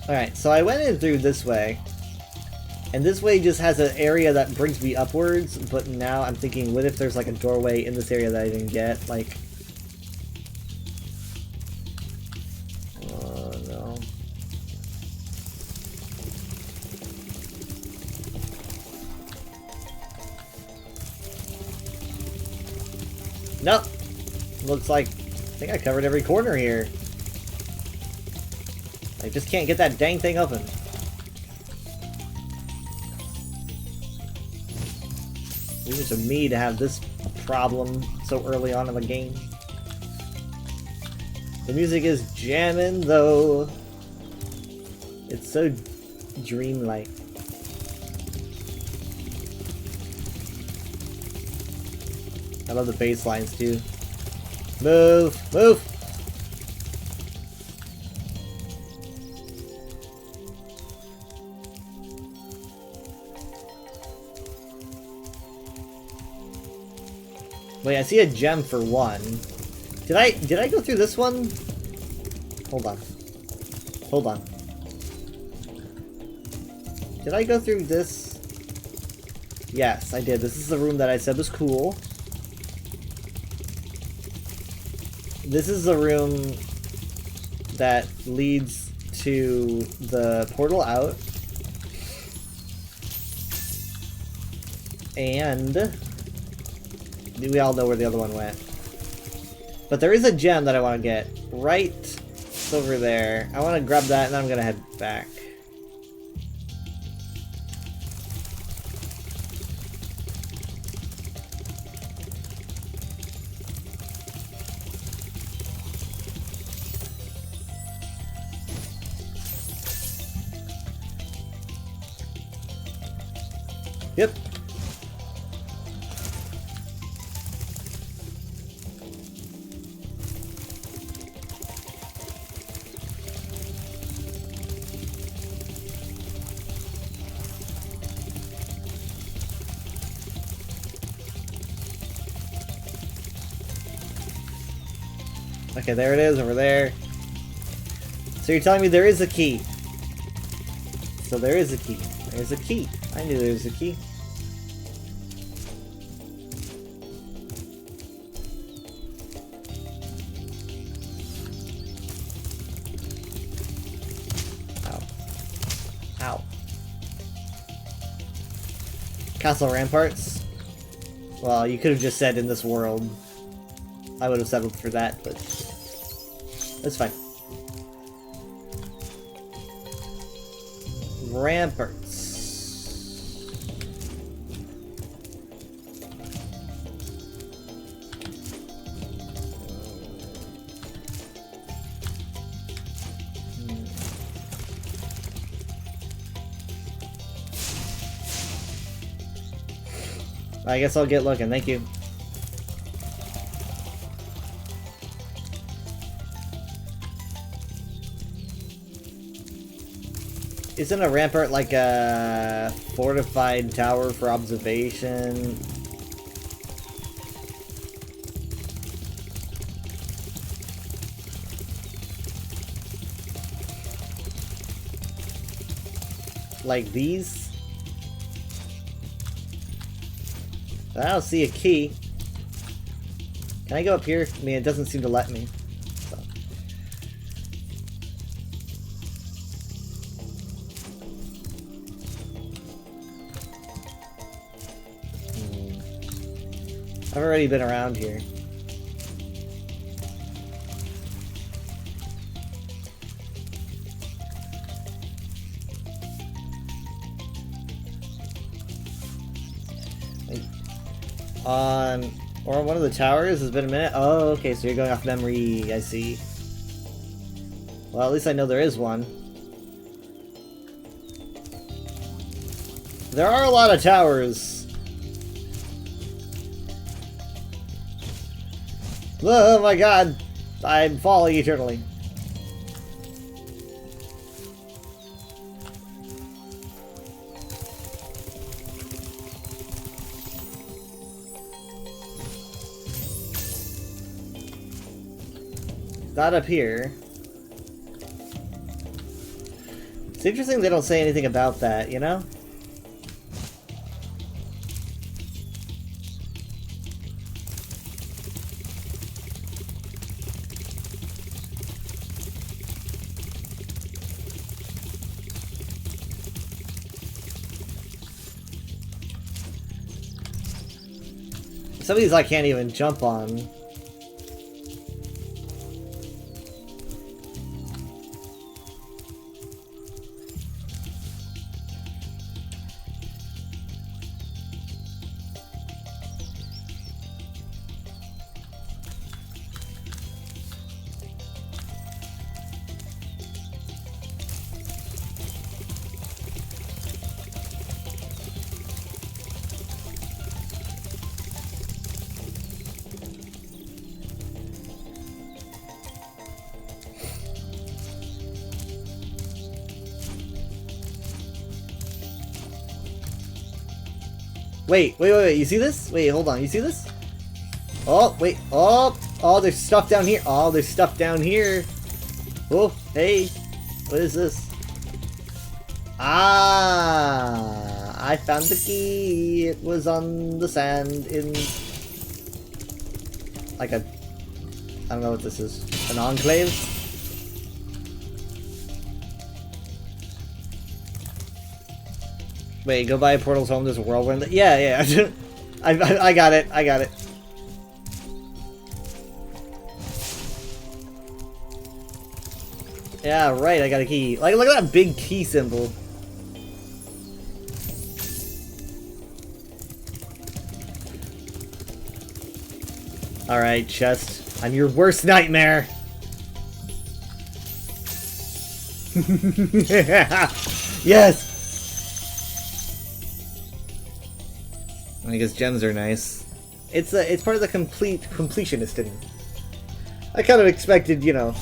Alright, so I went in through this way. And this way just has an area that brings me upwards, but now I'm thinking, what if there's like a doorway in this area that I didn't get? Like... oh no. Nope! Looks like... I think I covered every corner here. I just can't get that dang thing open. Leave it to me to have this problem so early on in the game. The music is jamming though. It's so dreamlike. I love the bass lines too. Move! Move! Wait, I see a gem for one. Did I go through this one? Hold on. Hold on. Did I go through this? Yes, I did. This is the room that I said was cool. This is the room that leads to the portal out. And we all know where the other one went. But there is a gem that I want to get right over there. I want to grab that and then I'm going to head back. Yep. Okay, there it is, over there. So you're telling me there is a key. So there is a key. There's a key. I knew there was a key. Ow. Ow. Castle Ramparts? Well, you could have just said in this world. I would have settled for that, but that's fine. Ramparts. I guess I'll get looking, thank you. Isn't a rampart like a fortified tower for observation? Like these? I don't see a key. Can I go up here? I mean, it doesn't seem to let me. So. I've already been around here. on one of the towers? It's been a minute. Oh, okay, so you're going off memory. I see. Well, at least I know there is one. There are a lot of towers. Oh my god. I'm falling eternally. Not up here. It's interesting they don't say anything about that, you know? Some of these I can't even jump on. Wait, you see this? Wait, hold on, you see this? Oh, wait, oh, there's stuff down here. Oh, there's stuff down here. Oh, hey, what is this? Ah, I found the key. It was on the sand in, like a, I don't know what this is, an enclave? Wait, go by Portal's home, there's a whirlwind. Yeah. I got it. Yeah, right, I got a key. Like, look at that big key symbol. Alright, chest. I'm your worst nightmare! Yes! I guess gems are nice. It's part of the completionist in me. I kind of expected, you know,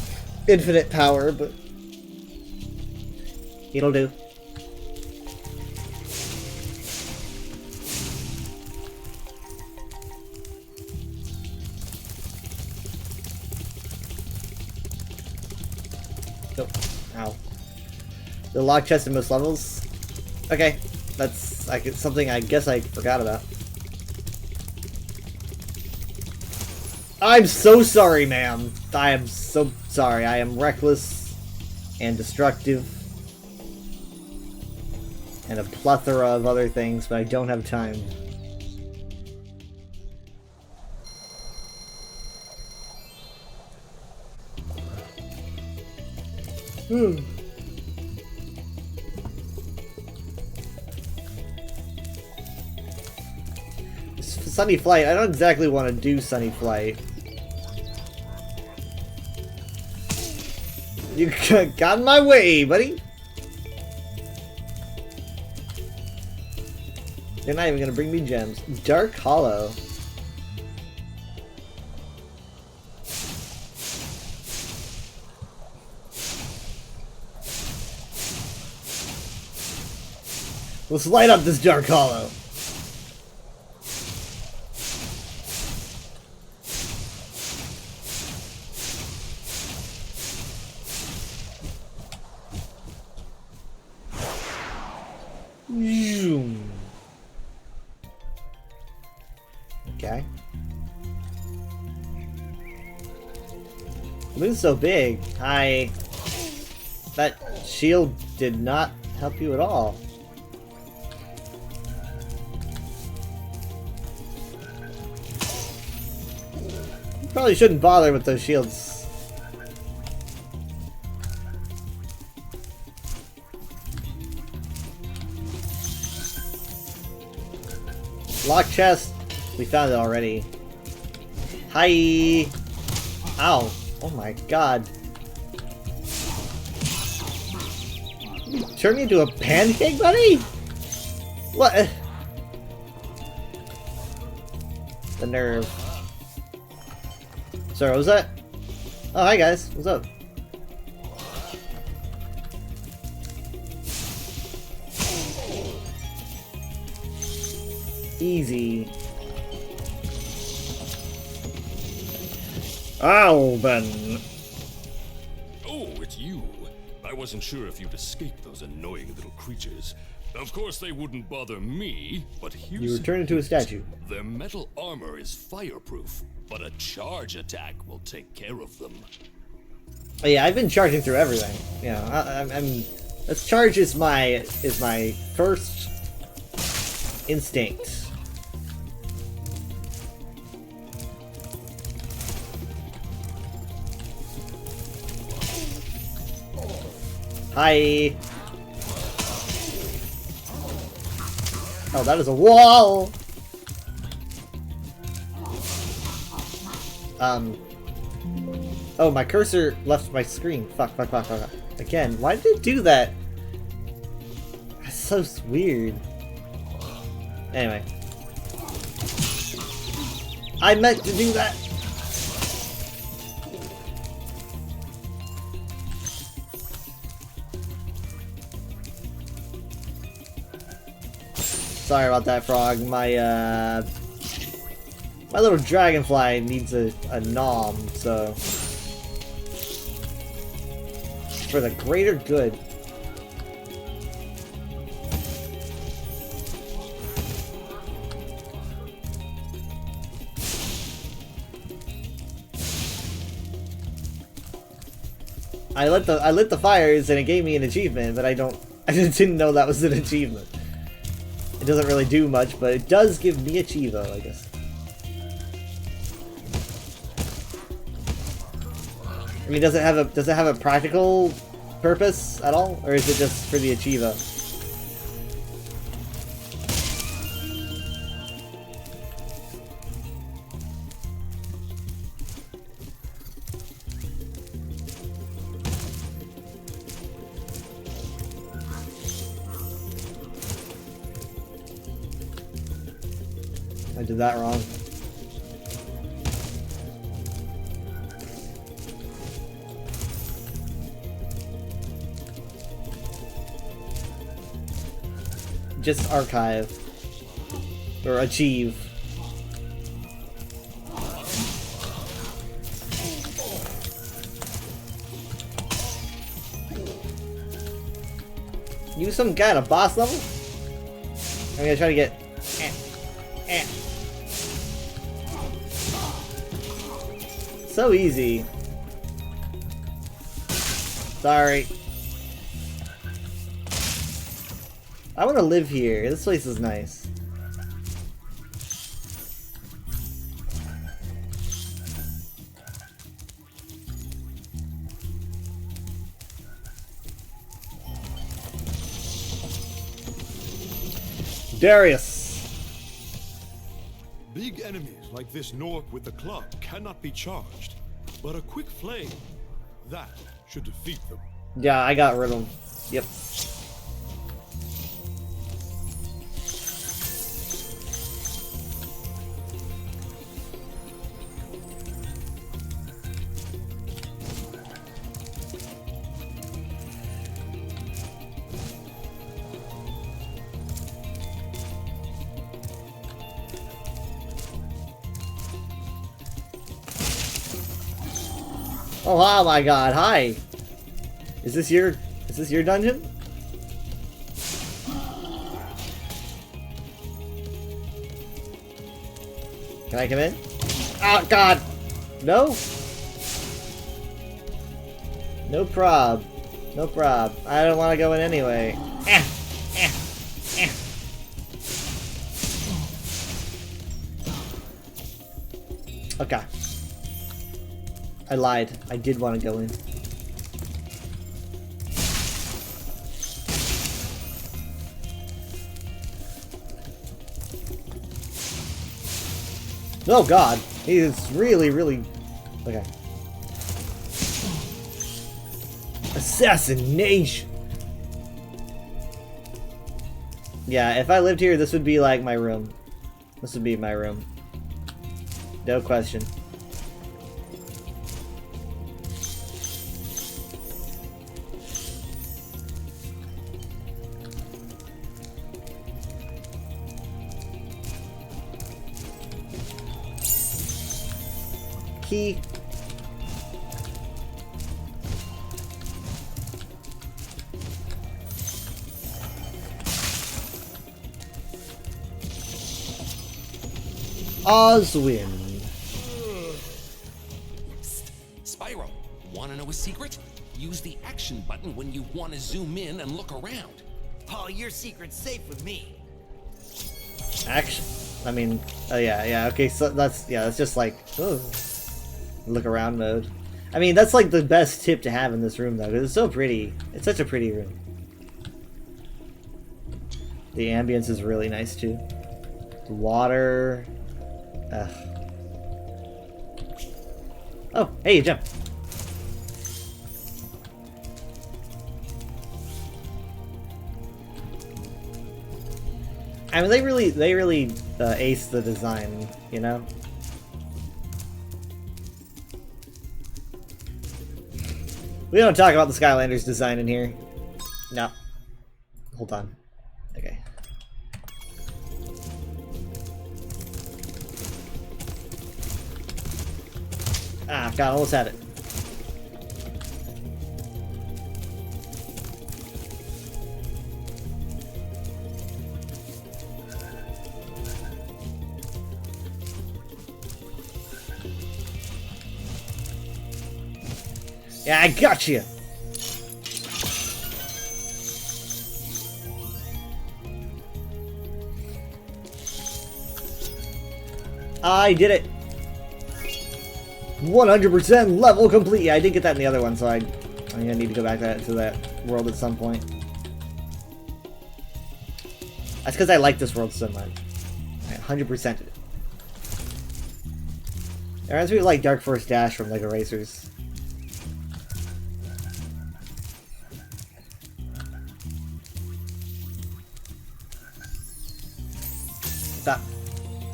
infinite power, but it'll do. Nope. Ow. The lock chest in most levels? Okay. That's something I guess I forgot about. I'm so sorry, ma'am. I am so sorry. I am reckless and destructive and a plethora of other things, but I don't have time. Sunny Flight. I don't exactly want to do Sunny Flight. You got in my way, buddy. You're not even gonna bring me gems. Dark Hollow. Let's light up this Dark Hollow. Okay. The moon's so big. That shield did not help you at all. You probably shouldn't bother with those shields. Lock chest. We found it already. Hi! Ow! Oh my god. Turn me into a pancake, buddy? What? The nerve. Sorry, what was that? Oh, hi guys. What's up? Easy. Alban. Oh, it's you. I wasn't sure if you'd escaped those annoying little creatures. Of course, they wouldn't bother me, but here's... You were turned into a statue. Their metal armor is fireproof, but a charge attack will take care of them. Oh, yeah, I've been charging through everything. Yeah, I'm. This charge is my first instinct. Hi. Oh, that is a wall. Oh, my cursor left my screen. Fuck. Again, why did it do that? That's so weird. Anyway. I meant to do that! Sorry about that, Frog. My little dragonfly needs a nom, so... For the greater good. I lit the fires and it gave me an achievement, but I didn't know that was an achievement. It doesn't really do much, but it does give me a Chivo, I guess. I mean, does it have a practical purpose at all, or is it just for the Achievo? I did that wrong. Just archive. Or achieve. You some guy at a boss level? I'm gonna try to get... So easy. Sorry. I want to live here. This place is nice. Darius. Big enemies like this Nork with the club cannot be charged, but a quick flame, that should defeat them. Yeah, I got rid of them. Yep. Oh my god, hi! Is this your dungeon? Can I come in? Oh god! No? No prob. No prob. I don't want to go in anyway. Okay. I lied. I did want to go in. Oh god, he is really, really... Okay. Assassination! Yeah, if I lived here, this would be like my room. This would be my room. No question. Key. Oswin. Spyro, wanna know a secret? Use the action button when you want to zoom in and look around. Oh, your secret's safe with me. Action. I mean, oh yeah, okay, so that's just like, oh, look around mode. I mean, that's like the best tip to have in this room though, because it's so pretty. It's such a pretty room. The ambience is really nice too. The water. Oh, hey, you jump. I mean, they really aced the design, you know? We don't talk about the Skylanders design in here. No. Hold on. Okay. Ah, God, almost had it. Yeah, I got you. I did it. 100% level complete. Yeah, I did get that in the other one, so I'm gonna need to go back to that world at some point. That's because I like this world so much. I 100%'d it. It reminds me of like Dark Force Dash from LEGO Racers. Stop.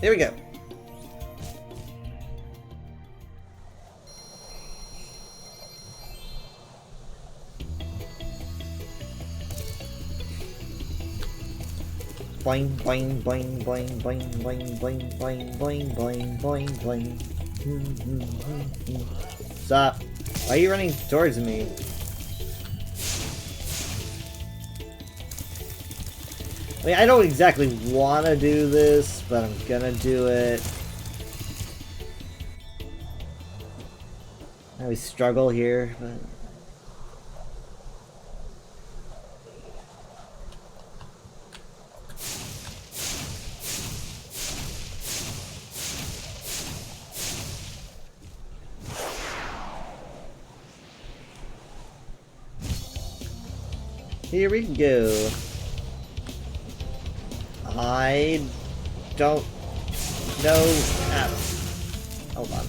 There we go. Boing boing boing boing boing boing boing boing boing boing boing boing. Stop. Why are you running towards me? I mean, I don't exactly want to do this, but I'm gonna do it. I always struggle here, but... Here we go. I don't know how. Hold on.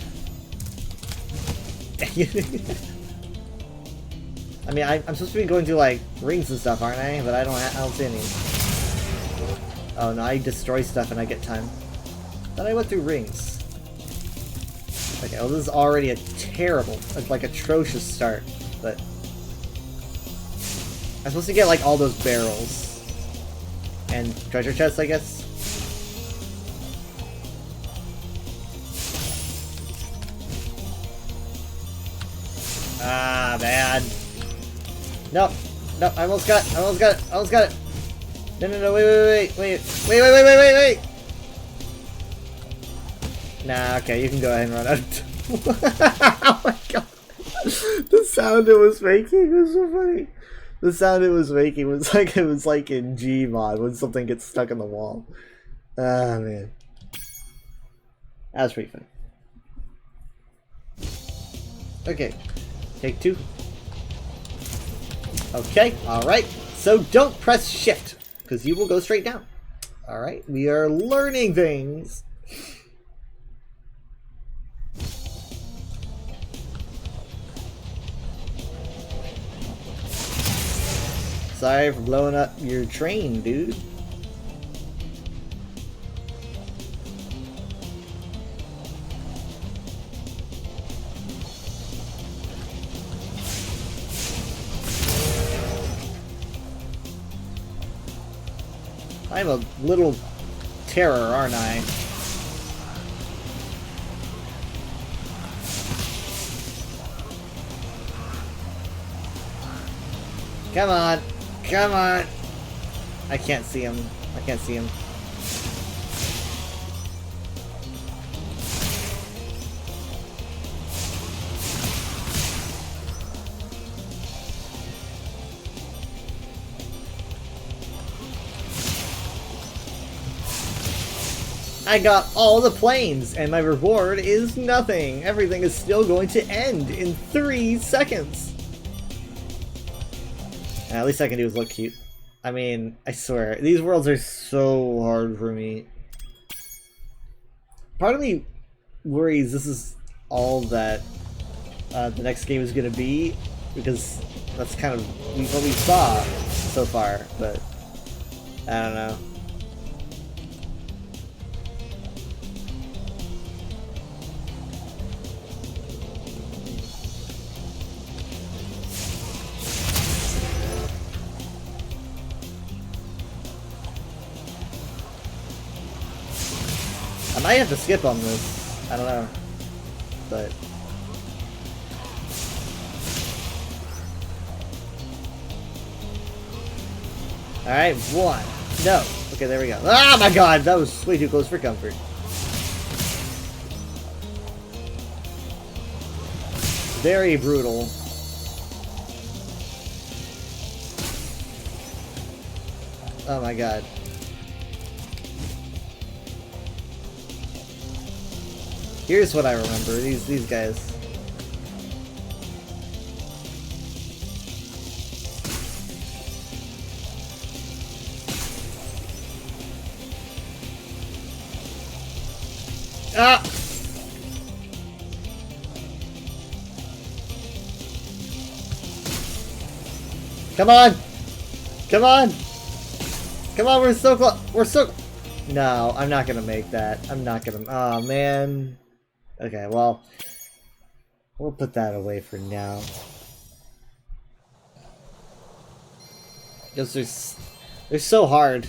I mean, I'm supposed to be going through like rings and stuff, aren't I? But I don't see any. Oh no, I destroy stuff and I get time. Thought I went through rings. Okay, well this is already a terrible, like atrocious start, but. I'm supposed to get like all those barrels and treasure chests, I guess. Ah, man. No, no, I almost got it. I almost got it. No, wait. Nah, okay, you can go ahead and run out. Oh my god. The sound it was making was so funny. The sound it was making was like in Gmod when something gets stuck in the wall. Ah, man. That was pretty fun. Okay. Take two. Okay, alright. So don't press shift, because you will go straight down. Alright, we are learning things. Sorry for blowing up your train, dude. I'm a little terror, aren't I? Come on! Come on! I can't see him. I can't see him. I got all the planes, and my reward is nothing. Everything is still going to end in 3 seconds. At least I can do is look cute. I mean, I swear, these worlds are so hard for me. Part of me worries this is all that the next game is going to be, because that's kind of what we saw so far, but I don't know. I might have to skip on this. I don't know. But alright, 1. No. Okay, there we go. Ah, my god! That was way too close for comfort. Very brutal. Oh my god. Here's what I remember, these guys. Ah! Come on! Come on! Come on, we're so close! We're so... No, I'm not gonna make that. I'm not gonna... Oh, man. Okay, well, we'll put that away for now. Because they're so hard.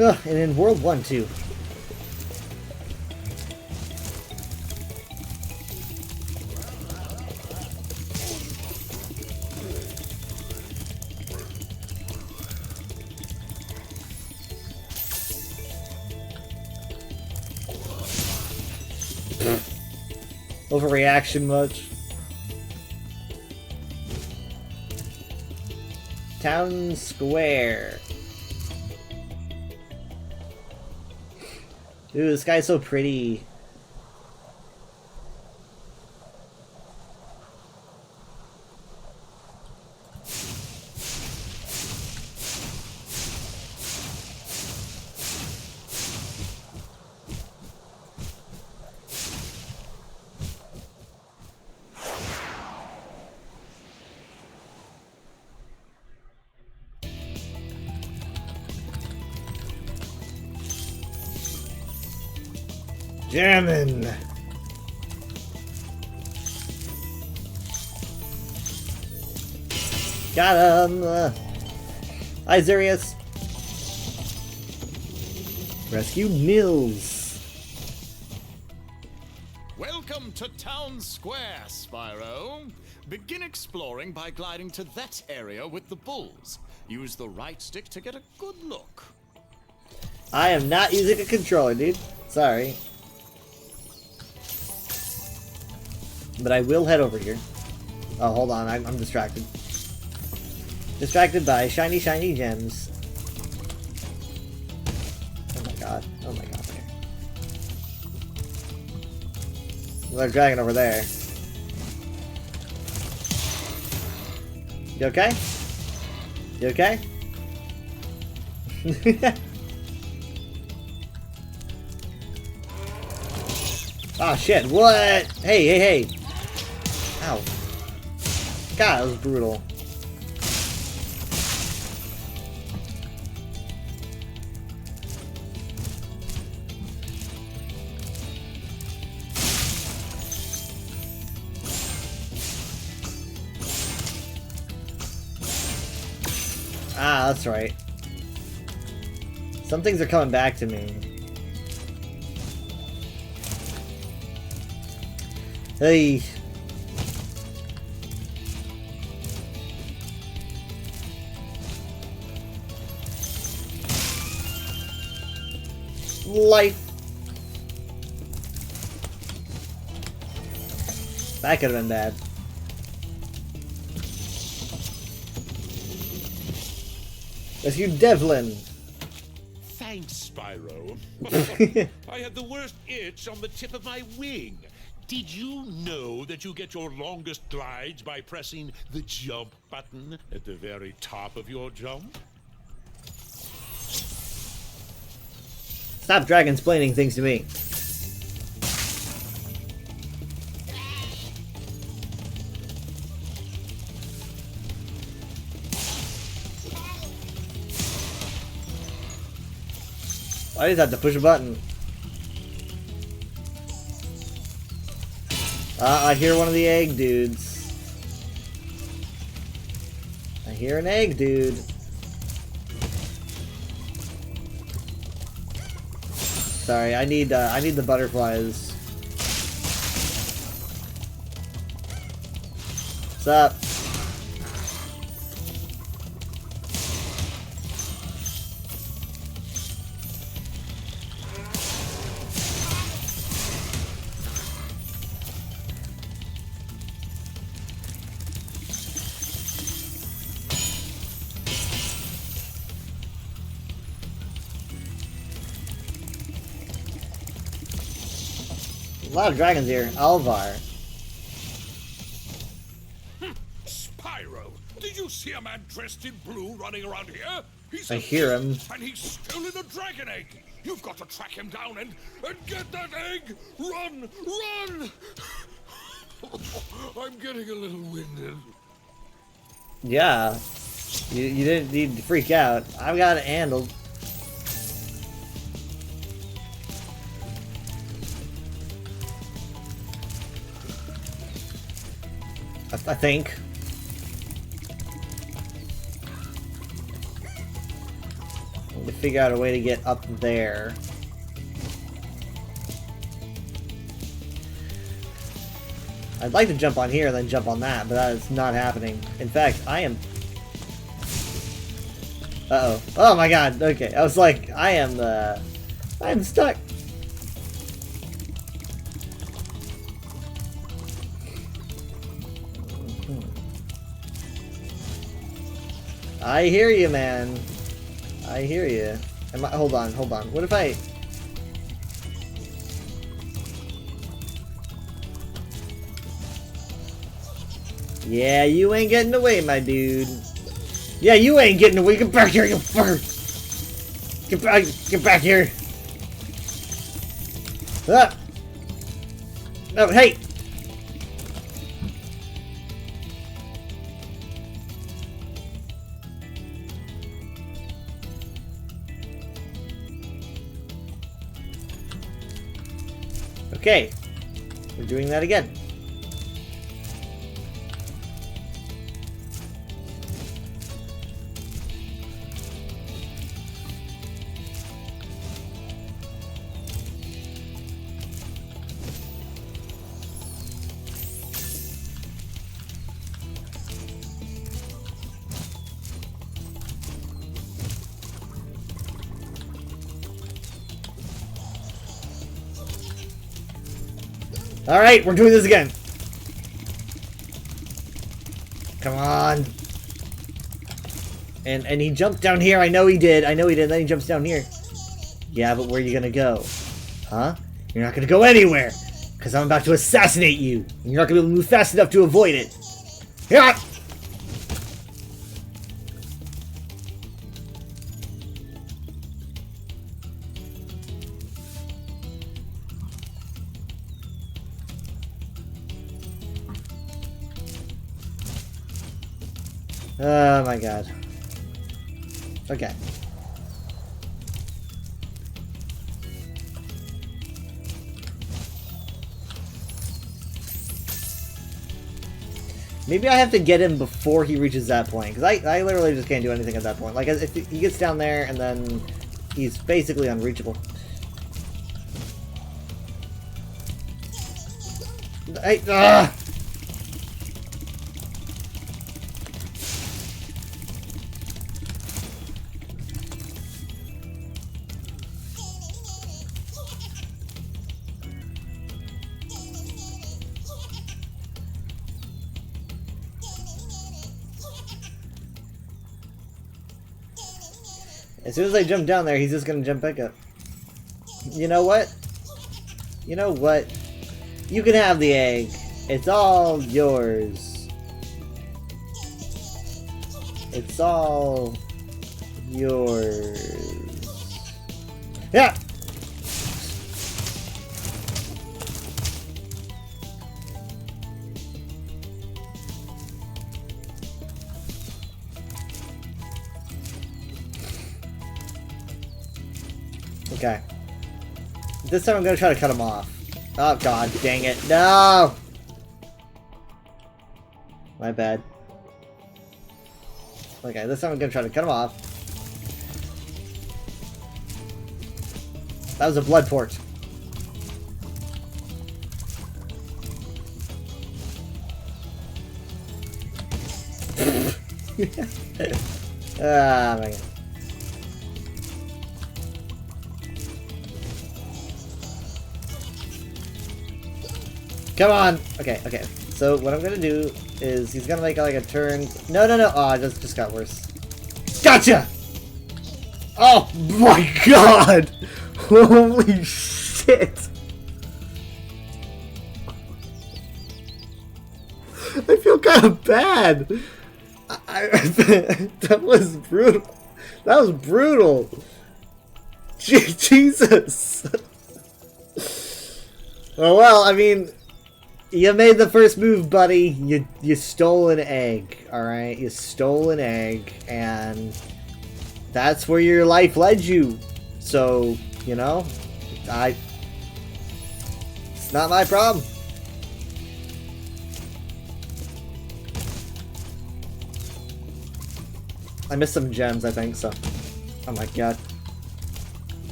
Ugh, and in World 1 too. Overreaction much. Town Square. Ooh, this guy's so pretty. Jammin'. Got him. Hi, Zarius. Rescue Nils. Welcome to Town Square, Spyro. Begin exploring by gliding to that area with the bulls. Use the right stick to get a good look. I am not using a controller, dude. Sorry. But I will head over here. Oh, hold on. I'm distracted. Distracted by shiny, shiny gems. Oh my god. Oh my god. Another dragon over there. You okay? You okay? Oh shit, what? Hey, hey, hey. Ow. God, that was brutal. Ah, that's right. Some things are coming back to me. Hey. Life. That could have been bad. Rescue Devlin. Thanks, Spyro. I had the worst itch on the tip of my wing. Did you know that you get your longest glides by pressing the jump button at the very top of your jump? Stop dragon-splaining things to me. I just have to push a button. I hear one of the egg dudes. I hear an egg dude. Sorry, I need the butterflies. What's up? A lot of dragons here. Alvar. Spyro, did you see a man dressed in blue running around here? He's I hear him. And he's stolen a dragon egg. You've got to track him down and get that egg. Run, run! I'm getting a little winded. Yeah. You didn't need to freak out. I've got it handled. I think. I need to figure out a way to get up there. I'd like to jump on here and then jump on that, but that is not happening. In fact, I am... Uh-oh. Oh my god, okay. I was like, I'm stuck. I hear you, man. I hear you. Hold on. What if I... Yeah, you ain't getting away, my dude. Yeah, you ain't getting away. Get back here, you fucker. Get back here. Ah. No, hey. Okay, we're doing that again. Alright, we're doing this again. Come on. And he jumped down here. I know he did. Then he jumps down here. Yeah, but where are you gonna go? Huh? You're not gonna go anywhere. Because I'm about to assassinate you. And you're not gonna be able to move fast enough to avoid it. Yeah! Oh my god. Okay. Maybe I have to get him before he reaches that point, because I literally just can't do anything at that point. Like, if he gets down there, and then he's basically unreachable. Ah! As soon as I jump down there, he's just gonna jump back up. You know what? You know what? You can have the egg. It's all yours. It's all yours. Yeah! Okay. This time I'm gonna try to cut him off. Oh god, dang it. No! My bad. Okay, this time I'm gonna try to cut him off. That was a blood port. Ah, my god. Come on! Okay, okay. So what I'm gonna do is he's gonna make like a turn. No, no, no! Oh, it just got worse. Gotcha! Oh my god! Holy shit! I feel kind of bad. That was brutal. That was brutal. Jesus. Oh well, I mean. You made the first move, buddy. You stole an egg, alright? You stole an egg, and that's where your life led you. So, you know, it's not my problem. I missed some gems, I think, so. Oh my god.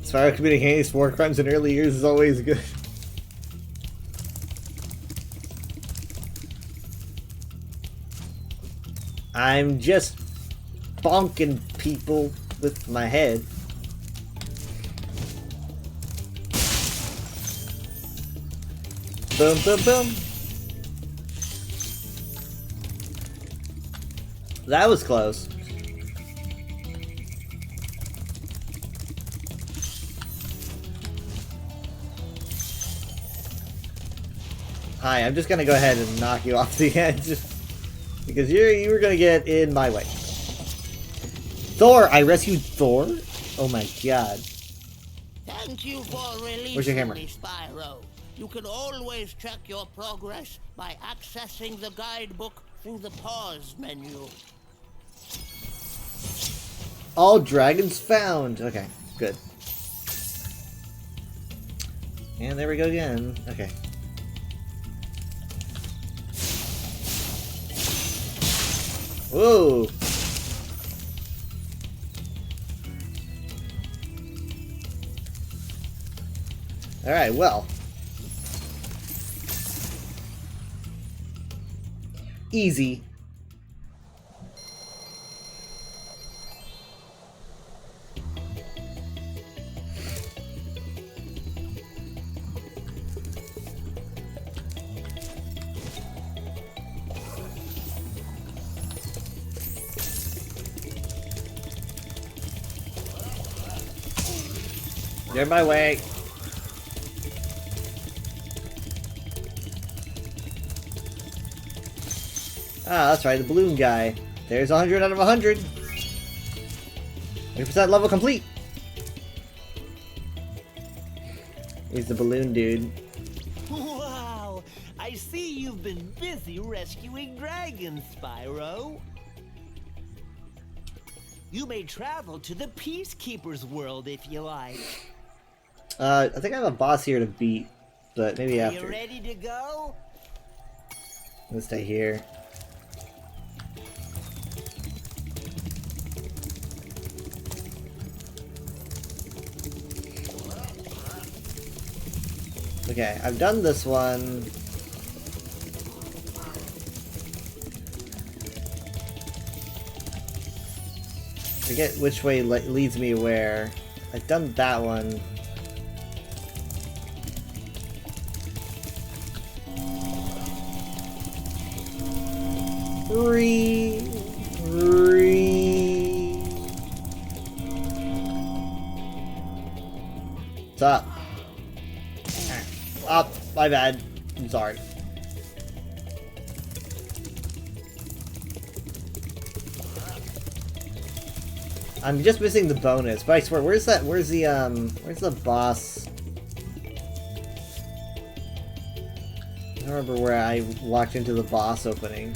Spyro committing heinous war crimes in early years is always good. I'm just bonking people with my head. Boom, boom, boom. That was close. Hi, I'm just gonna go ahead and knock you off the edge because you were gonna get in my way. Thor, I rescued Thor. Oh my god. Thank you for releasing Where's your hammer? me, Spyro. You can always check your progress by accessing the guidebook through the pause menu. All dragons found. Okay, good. And there we go again. Okay. Whoa! Alright, well. Easy. You're in my way. Ah, that's right, the balloon guy. There's 100 out of 100. 100% level complete. He's the balloon dude. Wow! I see you've been busy rescuing dragons, Spyro. You may travel to the Peacekeeper's world if you like. I think I have a boss here to beat, but maybe Are after. you ready to go? Let's stay here. Okay, I've done this one. Forget which way leads me where. I've done that one. What's up? Up, my bad. I'm sorry. I'm just missing the bonus, but I swear, where's the boss? I don't remember where I walked into the boss opening.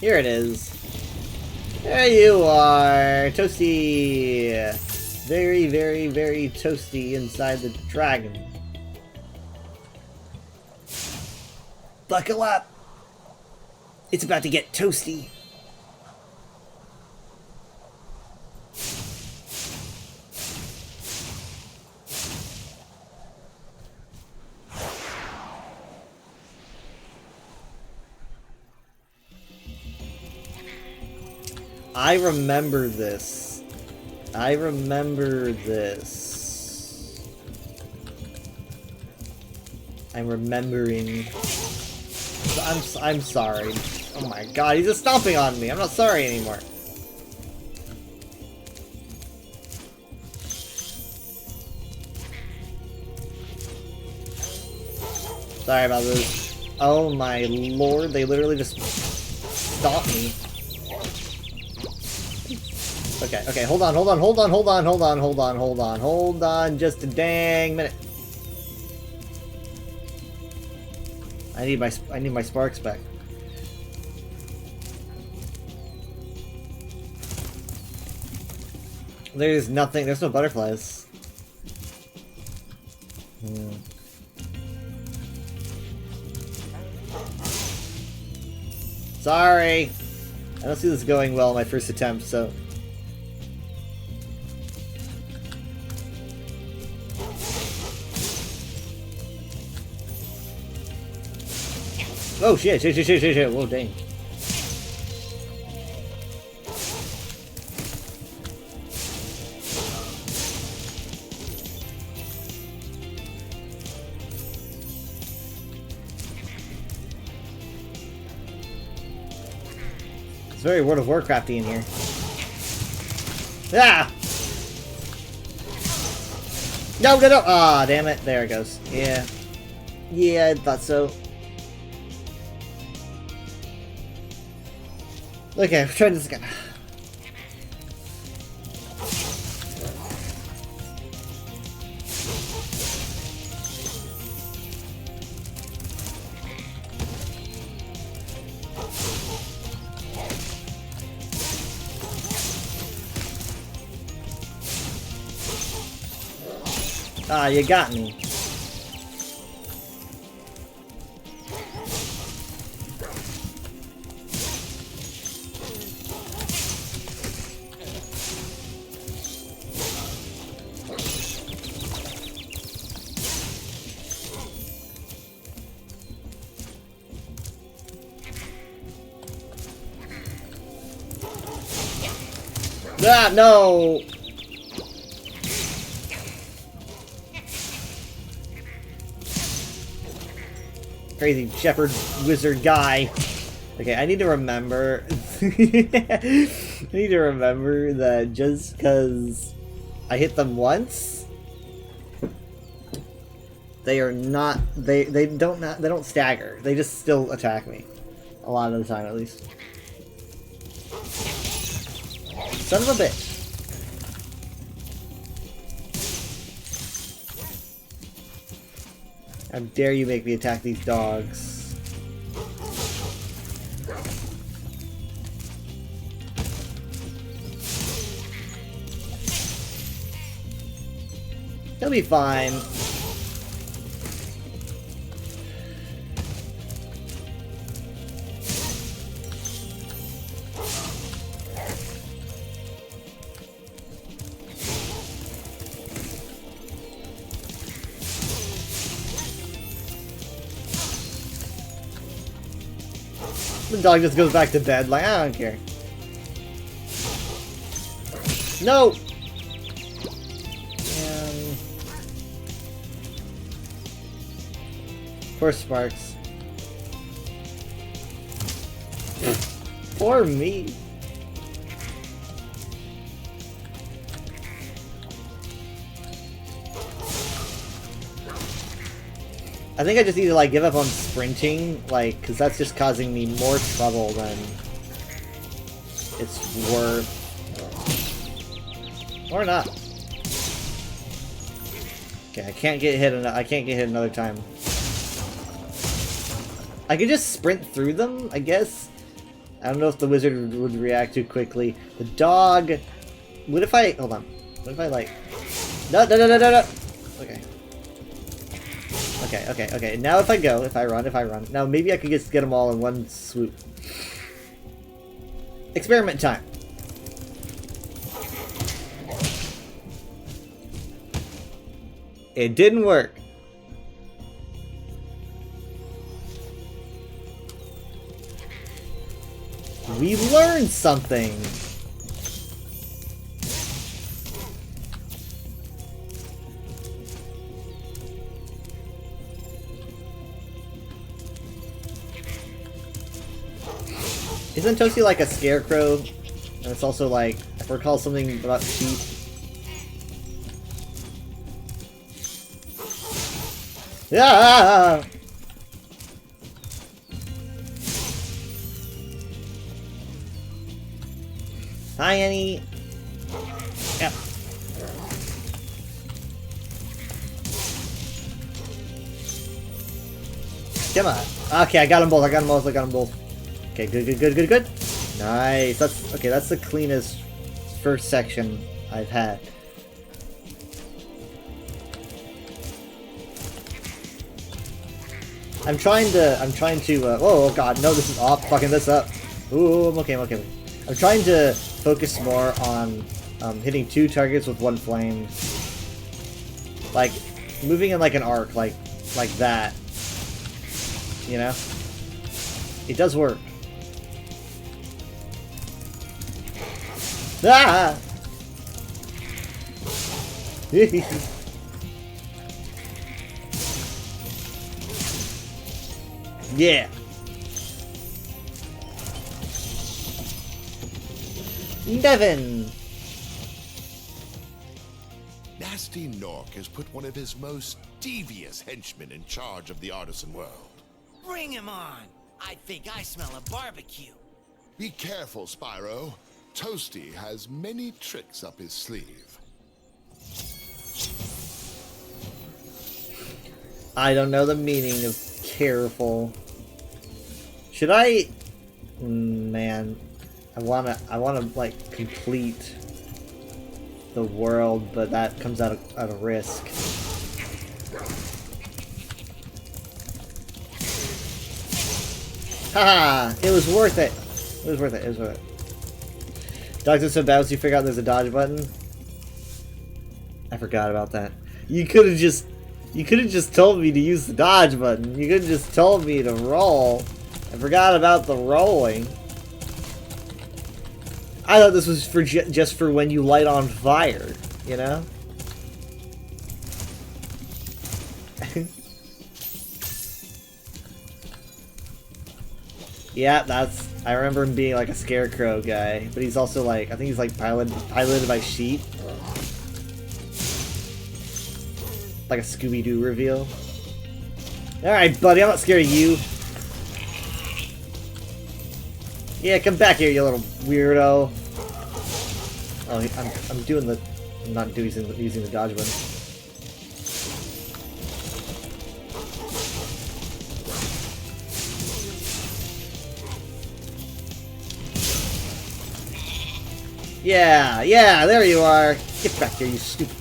Here it is. There you are, Toasty! Very, very, very toasty inside the dragon. Buckle up! It's about to get toasty. I remember this. I remember this. I'm remembering. I'm sorry. Oh my god, he's just stomping on me. I'm not sorry anymore. Sorry about this. Oh my lord, they literally just stomped me. Okay, okay, hold on, just a dang minute. I need my sparks back. There's nothing, there's no butterflies. Sorry! I don't see this going well my first attempt, so... Oh shit, whoa dang. It's very World of Warcrafty in here. Ah! No, no, no! Ah, damn it. There it goes. Yeah. Yeah, I thought so. Okay, we're trying this again. Ah, you got me. Ah, no! Crazy shepherd wizard guy. Okay, I need to remember. I need to remember that just because I hit them once, they are not. They don't stagger. They just still attack me. A lot of the time, at least. Son of a bitch. How dare you make me attack these dogs? He'll be fine. The dog just goes back to bed, like, I don't care. No! Poor Sparks. Poor me. I think I just need to like give up on sprinting, like, cause that's just causing me more trouble than it's worth. Or not. Okay, I can't get hit. I can't get hit another time. I could just sprint through them, I guess. I don't know if the wizard would react too quickly. The dog. What if I? Hold on. What if I like? No. Okay. Okay. Now if I run. Now maybe I could just get them all in one swoop. Experiment time. It didn't work. We learned something. Isn't Toasty like a scarecrow? And it's also like, if I recall something about sheep. Yeah! Hi, Annie. Yep. Come on. Okay, I got them both. Okay, good. Nice. That's the cleanest first section I've had. I'm trying to, oh god, no, this is off, fucking this up. Ooh, I'm okay. I'm trying to focus more on hitting 2 targets with 1 flame. Like, moving in like an arc, like that. You know? It does work. Ah! Yeah. Devin. Nasty Nork has put one of his most devious henchmen in charge of the artisan world. Bring him on. I think I smell a barbecue. Be careful, Spyro. Toasty has many tricks up his sleeve. I don't know the meaning of careful. Should I? Man, I wanna like complete the world, but that comes at a risk. Haha! It was worth it. It was worth it. Dogs are so bad once you figure out there's a dodge button. I forgot about that. You could have just told me to use the dodge button. You could have just told me to roll. I forgot about the rolling. I thought this was for just for when you light on fire, you know? Yeah, I remember him being like a scarecrow guy, but he's also like, I think he's like piloted by sheep. Like a Scooby-Doo reveal. Alright, buddy, I'm not scared of you. Yeah, come back here, you little weirdo. Oh, I'm doing the... I'm not using the dodge button. Yeah, yeah, there you are. Get back here, you stupid.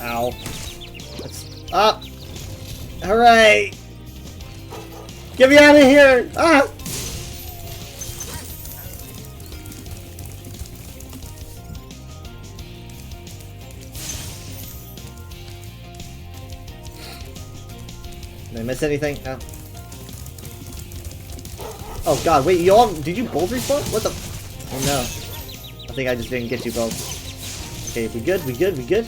Ow. Let's up. Hooray! Get me out of here! Ah! Did I miss anything? No. Oh god, wait, you all did you both respawn? What the? Oh no. I think I just didn't get you both. Okay, we good? We good? We good?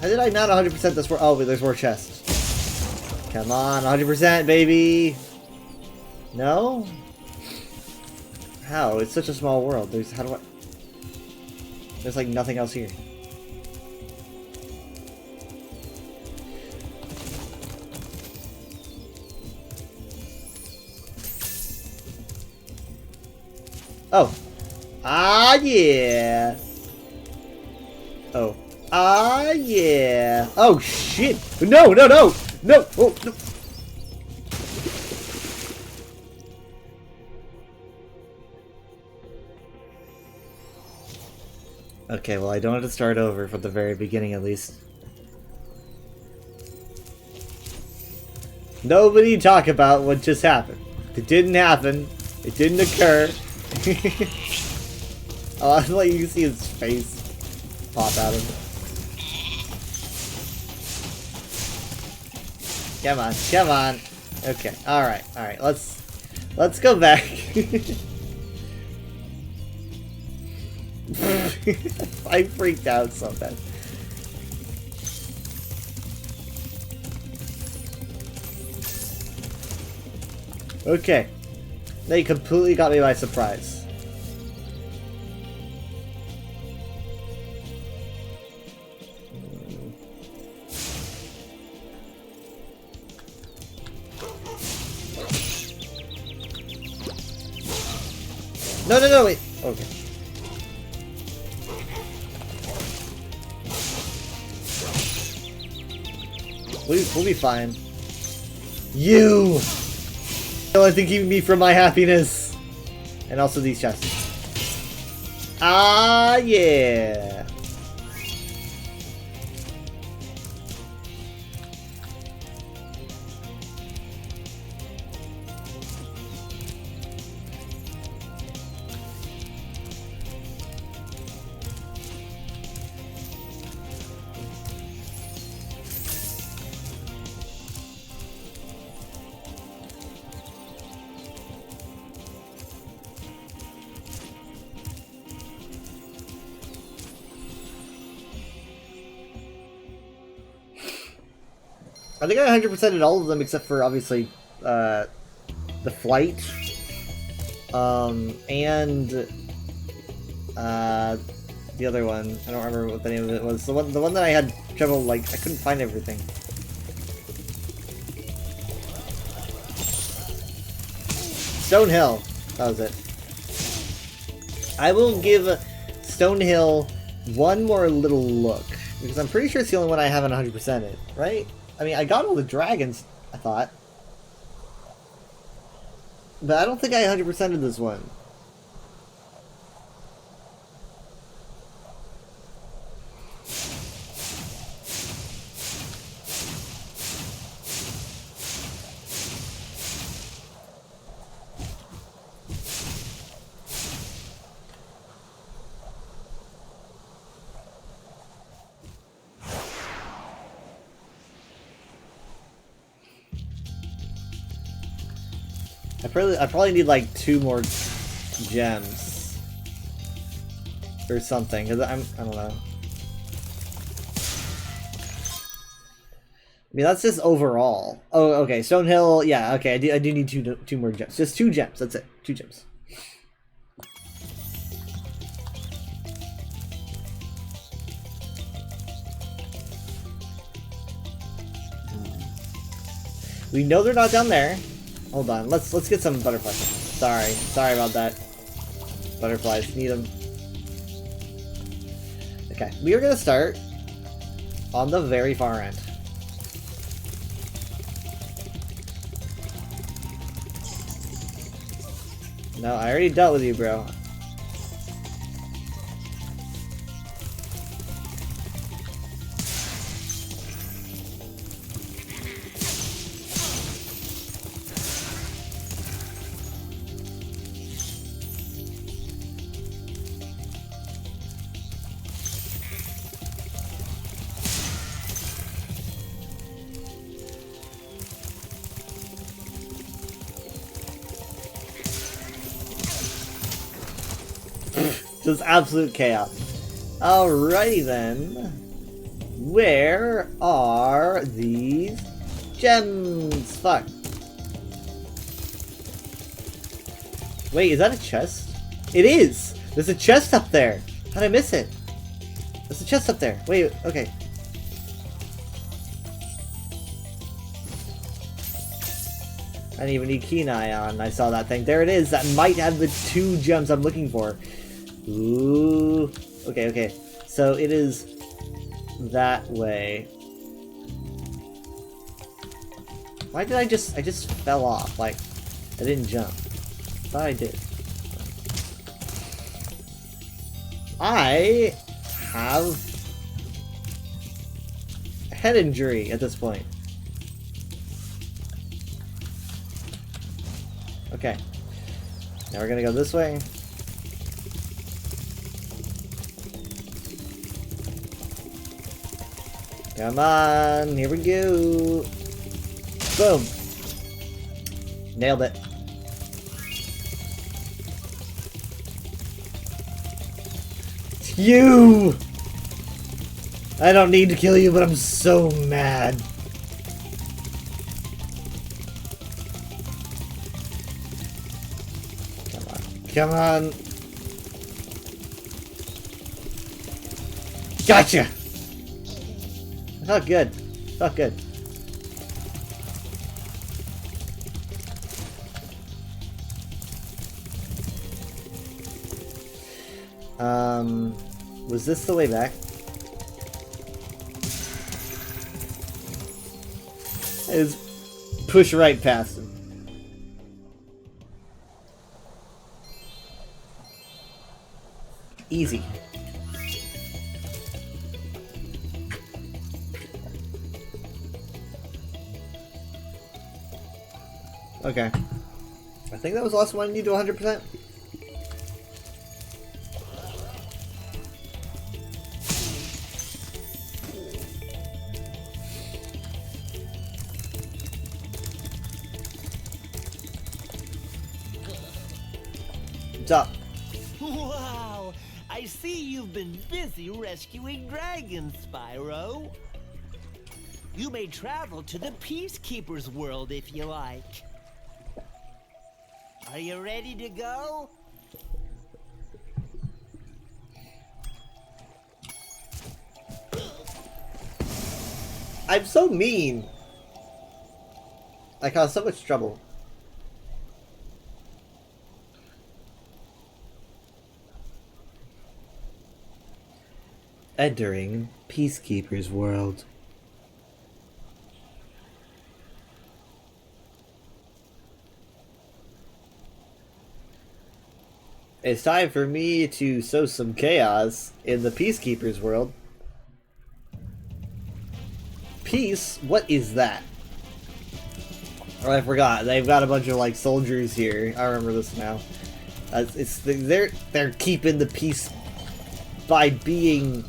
How did I not 100% this? Oh, but there's more chests. Come on, 100%, baby. No? How? It's such a small world. There's how do I? There's like nothing else here. Oh. Ah, yeah. Oh. Ah, yeah. Oh, shit. No, no, no. No. Oh, no. Okay, well, I don't have to start over from the very beginning, at least. Nobody talk about what just happened. It didn't happen. It didn't occur. Oh, I like you can see his face pop out of it. Come on, come on. Okay, alright, alright, let's go back. I freaked out so bad. Okay. They completely got me by surprise. No, no, no, wait. Okay. We'll be fine. You! The only thing keeping me from my happiness. And also these chests. Ah, yeah. I think I 100%ed all of them except for obviously the flight, and the other one. I don't remember what the name of it was. The one that I had trouble, like I couldn't find everything. Stonehill. That was it. I will give Stonehill one more little look because I'm pretty sure it's the only one I haven't 100%ed, right? I mean, I got all the dragons, I thought. But I don't think I 100%ed this one. I probably need like 2 more gems or something because I don't know. I mean that's just overall. Oh, okay, Stonehill. Yeah, okay. I do need two more gems. Just 2 gems. That's it. 2 gems. We know they're not down there. Hold on, let's get some butterflies. Sorry about that. Butterflies, need them. Okay, we are gonna start on the very far end. No, I already dealt with you, bro. Just absolute chaos. Alrighty then. Where are these gems? Fuck. Wait, is that a chest? It is! There's a chest up there! How'd I miss it? There's a chest up there. Wait, okay. I didn't even need keen eye on. I saw that thing. There it is. That might have the 2 gems I'm looking for. Ooh. Okay, okay. So it is that way. Why did I just fell off? Like, I didn't jump. Thought I did. I have head injury at this point. Okay. Now we're gonna go this way. Come on, here we go. Boom. Nailed it. You! I don't need to kill you, but I'm so mad. Come on. Come on. Gotcha! Felt good. Felt good. Was this the way back? Is push right past him. Easy. Okay. I think that was the last one I need to 100%. What's up? Wow! I see you've been busy rescuing dragons, Spyro. You may travel to the Peacekeeper's world if you like. Are you ready to go? I'm so mean. I caused so much trouble. Entering Peacekeeper's world. It's time for me to sow some chaos in the Peacekeeper's world. Peace? What is that? Oh, I forgot. They've got a bunch of like soldiers here. I remember this now. They're keeping the peace by being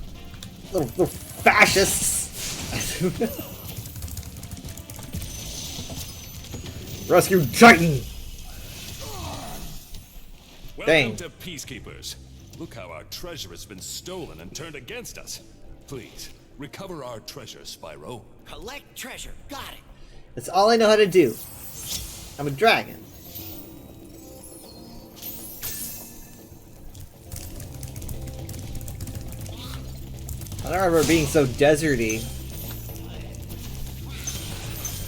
little fascists. Rescue Titan. Welcome to Peacekeepers. Look how our treasure has been stolen and turned against us. Please, recover our treasure, Spyro. Collect treasure. Got it. That's all I know how to do. I'm a dragon. I don't remember being so deserty.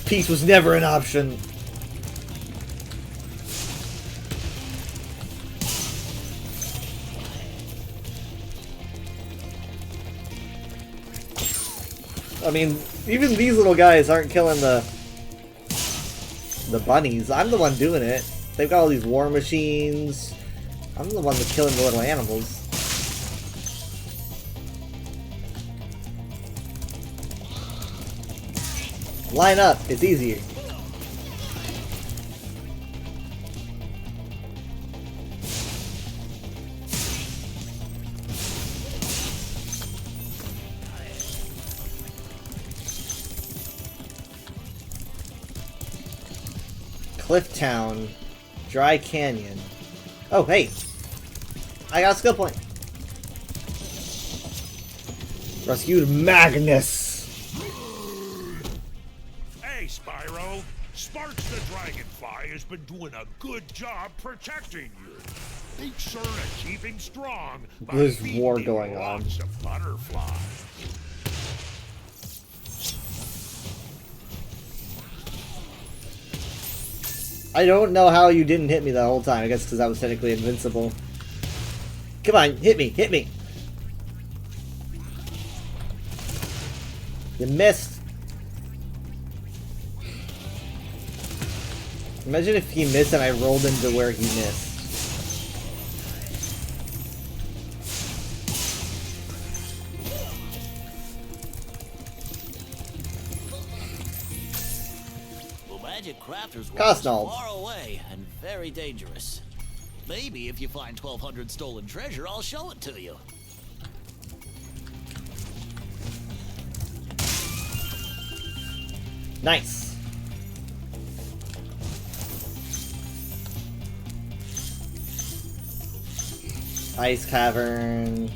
Peace was never an option. I mean, even these little guys aren't killing the bunnies. I'm the one doing it. They've got all these war machines. I'm the one that's killing the little animals. Line up, it's easier. Clifftown, Dry Canyon. Oh, hey! I got a skill point! Rescued Magnus! Hey, Spyro! Sparks the Dragonfly has been doing a good job protecting you. Make sure to keep him strong by There's feeding war him going on. lots of butterflies. I don't know how you didn't hit me the whole time. I guess because I was technically invincible. Come on, hit me, hit me! You missed! Imagine if he missed and I rolled into where he missed. Magic Crafters Cosnold. far away and very dangerous. Maybe if you find 1,200 stolen treasure, I'll show it to you. Nice. Ice Cavern.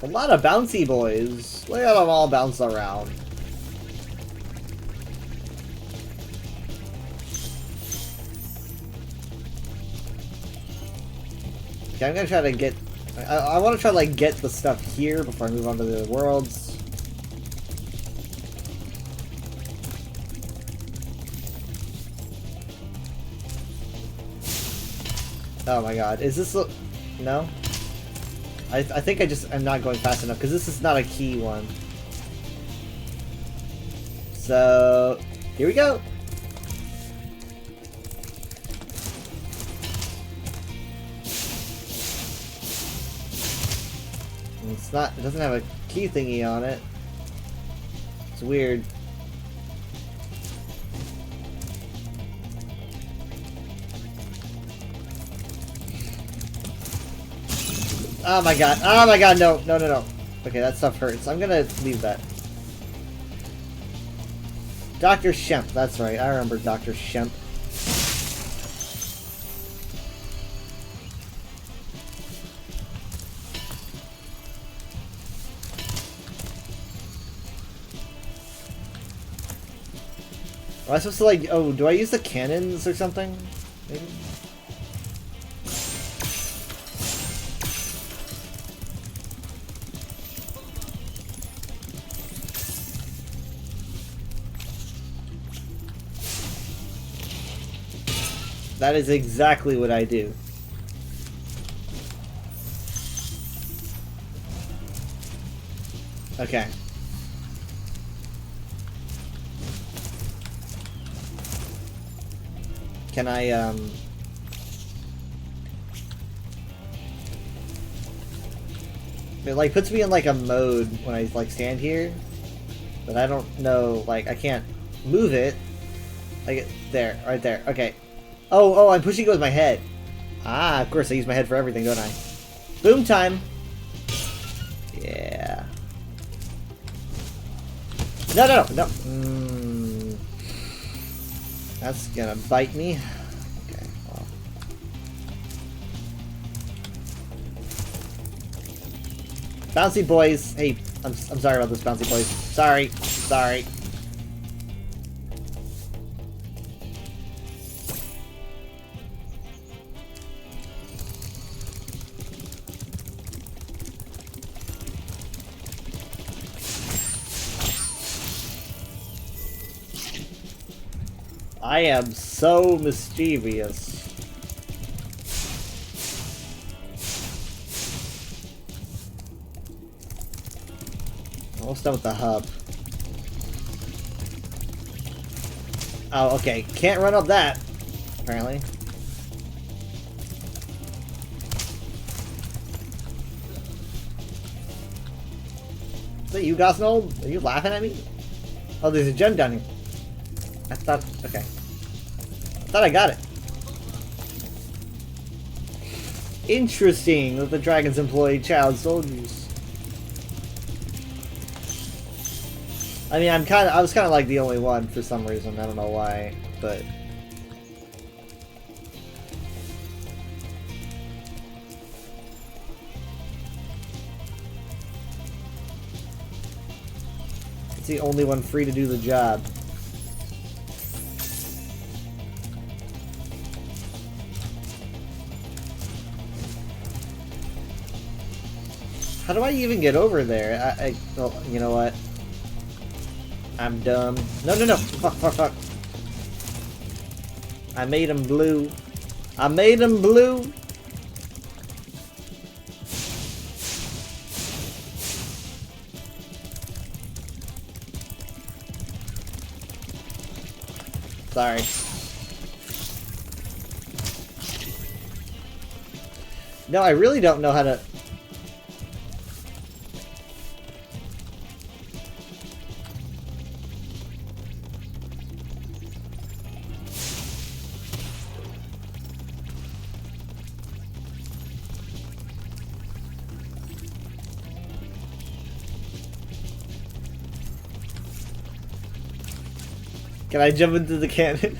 A lot of bouncy boys. Look at them all bounce around. Okay, I'm gonna try to get... I want to try to like get the stuff here before I move on to the other worlds. Oh my god, is this... No? I think I'm not going fast enough, because this is not a key one. So, here we go! It's not, it doesn't have a key thingy on it. It's weird. Oh my god, no, no, no, no. Okay, that stuff hurts. I'm gonna leave that. Dr. Shemp, that's right, I remember Dr. Shemp. Am I supposed to like, oh, do I use the cannons or something? Maybe? That is exactly what I do. Okay. Can I, It like puts me in like a mode when I like stand here, but I don't know, like I can't move it. I get there, right there. Okay. Oh, I'm pushing it with my head. Ah, of course I use my head for everything, don't I? Boom time. Yeah. No, no, no, no. That's gonna bite me. Okay, well. Bouncy boys. Hey, I'm sorry about this, bouncy boys. Sorry. Sorry. I am so mischievous. Almost done with the hub. Oh, okay. Can't run up that, apparently. Is that you, Gosnold? Are you laughing at me? Oh, there's a gem down here. I thought... okay. I thought I got it. Interesting that the dragons employ child soldiers. I mean, I was kind of like the only one for some reason. I don't know why, but... it's the only one free to do the job. How do I even get over there? Well, you know what? I'm dumb. No, no, no! Fuck, fuck, fuck. I made him blue. I made him blue! Sorry. No, I really don't know how to... Can I jump into the cannon?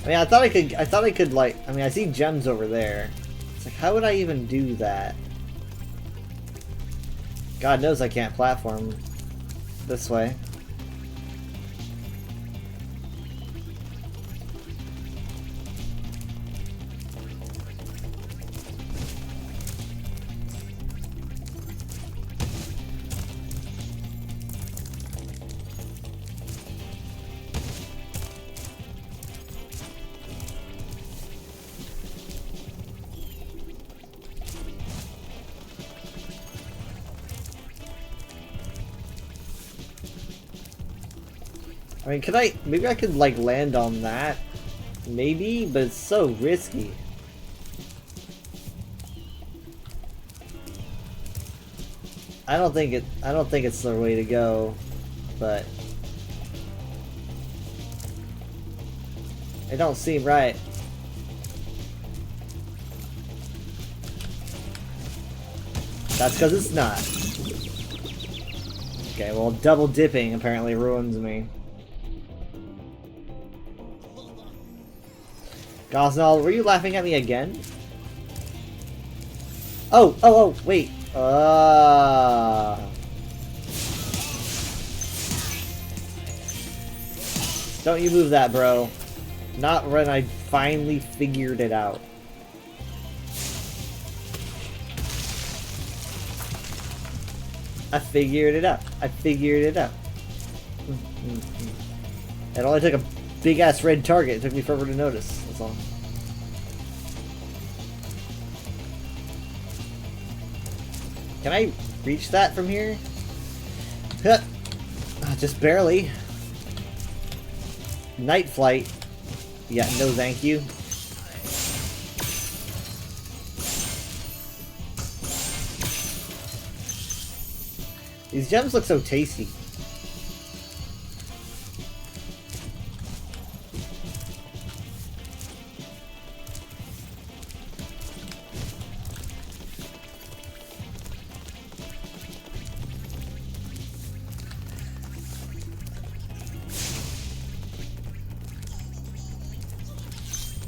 I mean, I thought I could like, I mean, I see gems over there. It's like, how would I even do that? God knows I can't platform this way. I mean, could I... maybe I could, like, land on that? Maybe? But it's so risky. I don't think it's the way to go, but... it don't seem right. That's because it's not. Okay, well, double dipping apparently ruins me. Gosnell, were you laughing at me again? Oh, wait. Don't you move that, bro. Not when I finally figured it out. I figured it out. I figured it out. It only took a big-ass red target. It took me forever to notice. That's all. Can I reach that from here? Just barely. Night flight. Yeah, no thank you. These gems look so tasty.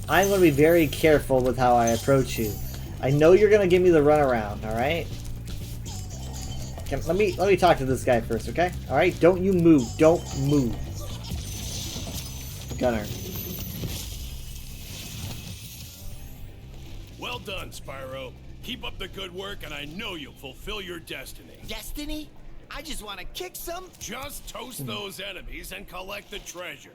I'm going to be very careful with how I approach you. I know you're going to give me the runaround, alright? let me talk to this guy first, okay? All right, don't you move. Don't move. Gunner. Well done, Spyro. Keep up the good work, and I know you'll fulfill your destiny. Destiny? I just want to kick some. Just toast those enemies and collect the treasure.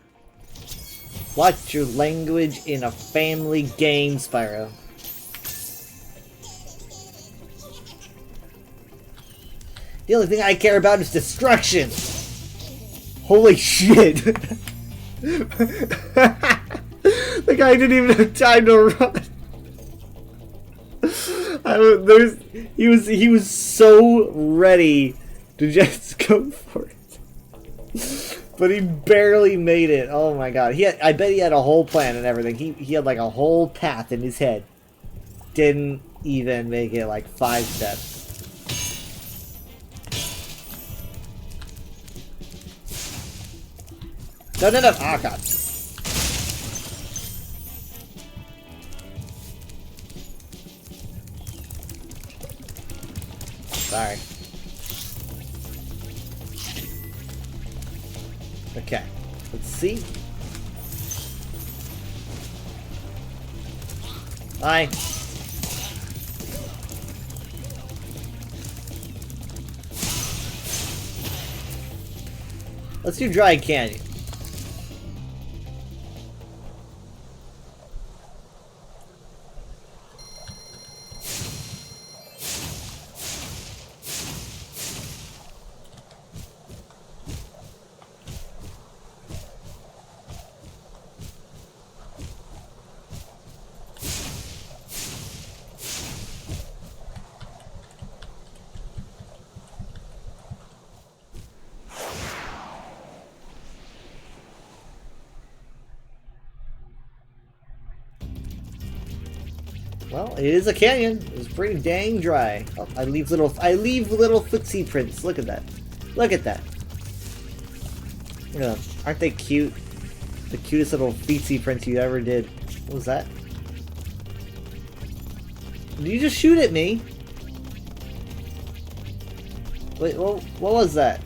Watch your language in a family game, Spyro. The only thing I care about is destruction. Holy shit. The guy didn't even have time to run. He was so ready to just go for it. But he barely made it. Oh my god. I bet he had a whole plan and everything. He had like a whole path in his head. Didn't even make it like 5 steps. No. Oh god. Sorry. Okay. Let's see. Hi. Let's do Dry Canyon. Well, it is a canyon. It's pretty dang dry. Oh, I leave little footsie prints. Look at that. Look at that. Yeah, aren't they cute? The cutest little feetsy prints you ever did. What was that? Did you just shoot at me? Wait, what was that?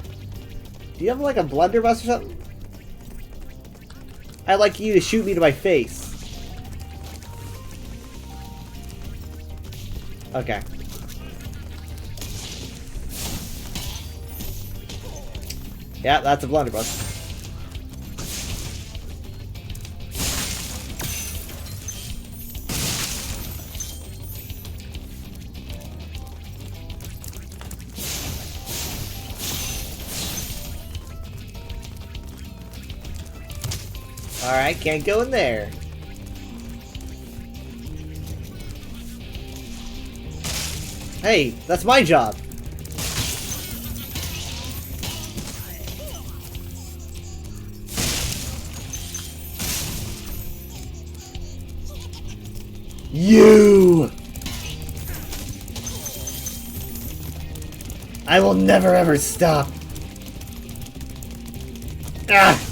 Do you have like a blunderbuss or something? I'd like you to shoot me to my face. Okay. Yeah, that's a blunderbuss. Alright, can't go in there. Hey, that's my job. You! I will never ever stop. Ah!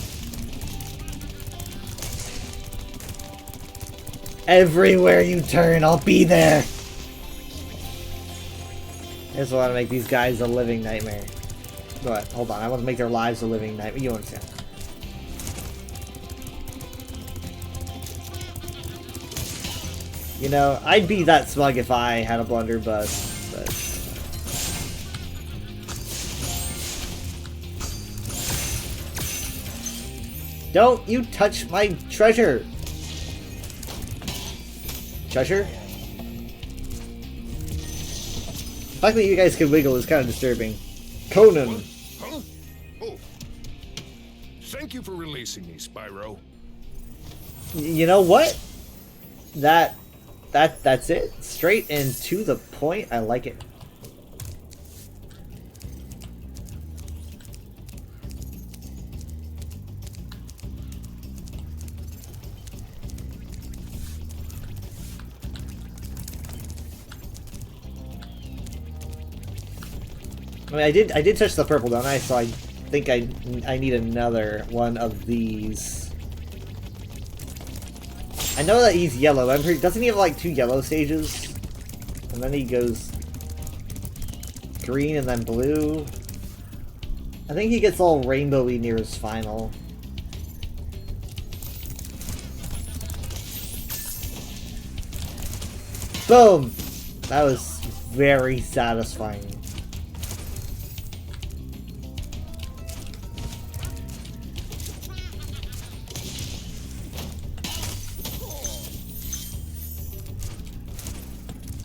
Everywhere you turn, I'll be there. I just want to make these guys a living nightmare. But hold on, I want to make their lives a living nightmare. You understand? You know, I'd be that smug if I had a blunderbuss, but... Don't you touch my treasure! Treasure? The fact that you guys can wiggle is kind of disturbing. Conan! Huh? Oh. Thank you for releasing me, Spyro. You know what? That's it. Straight and to the point. I like it. I mean, I did touch the purple, don't I? So I think I need another one of these. I know that he's yellow. Doesn't he have like 2 yellow stages? And then he goes. green and then blue. I think he gets all rainbowy near his final. Boom! That was very satisfying.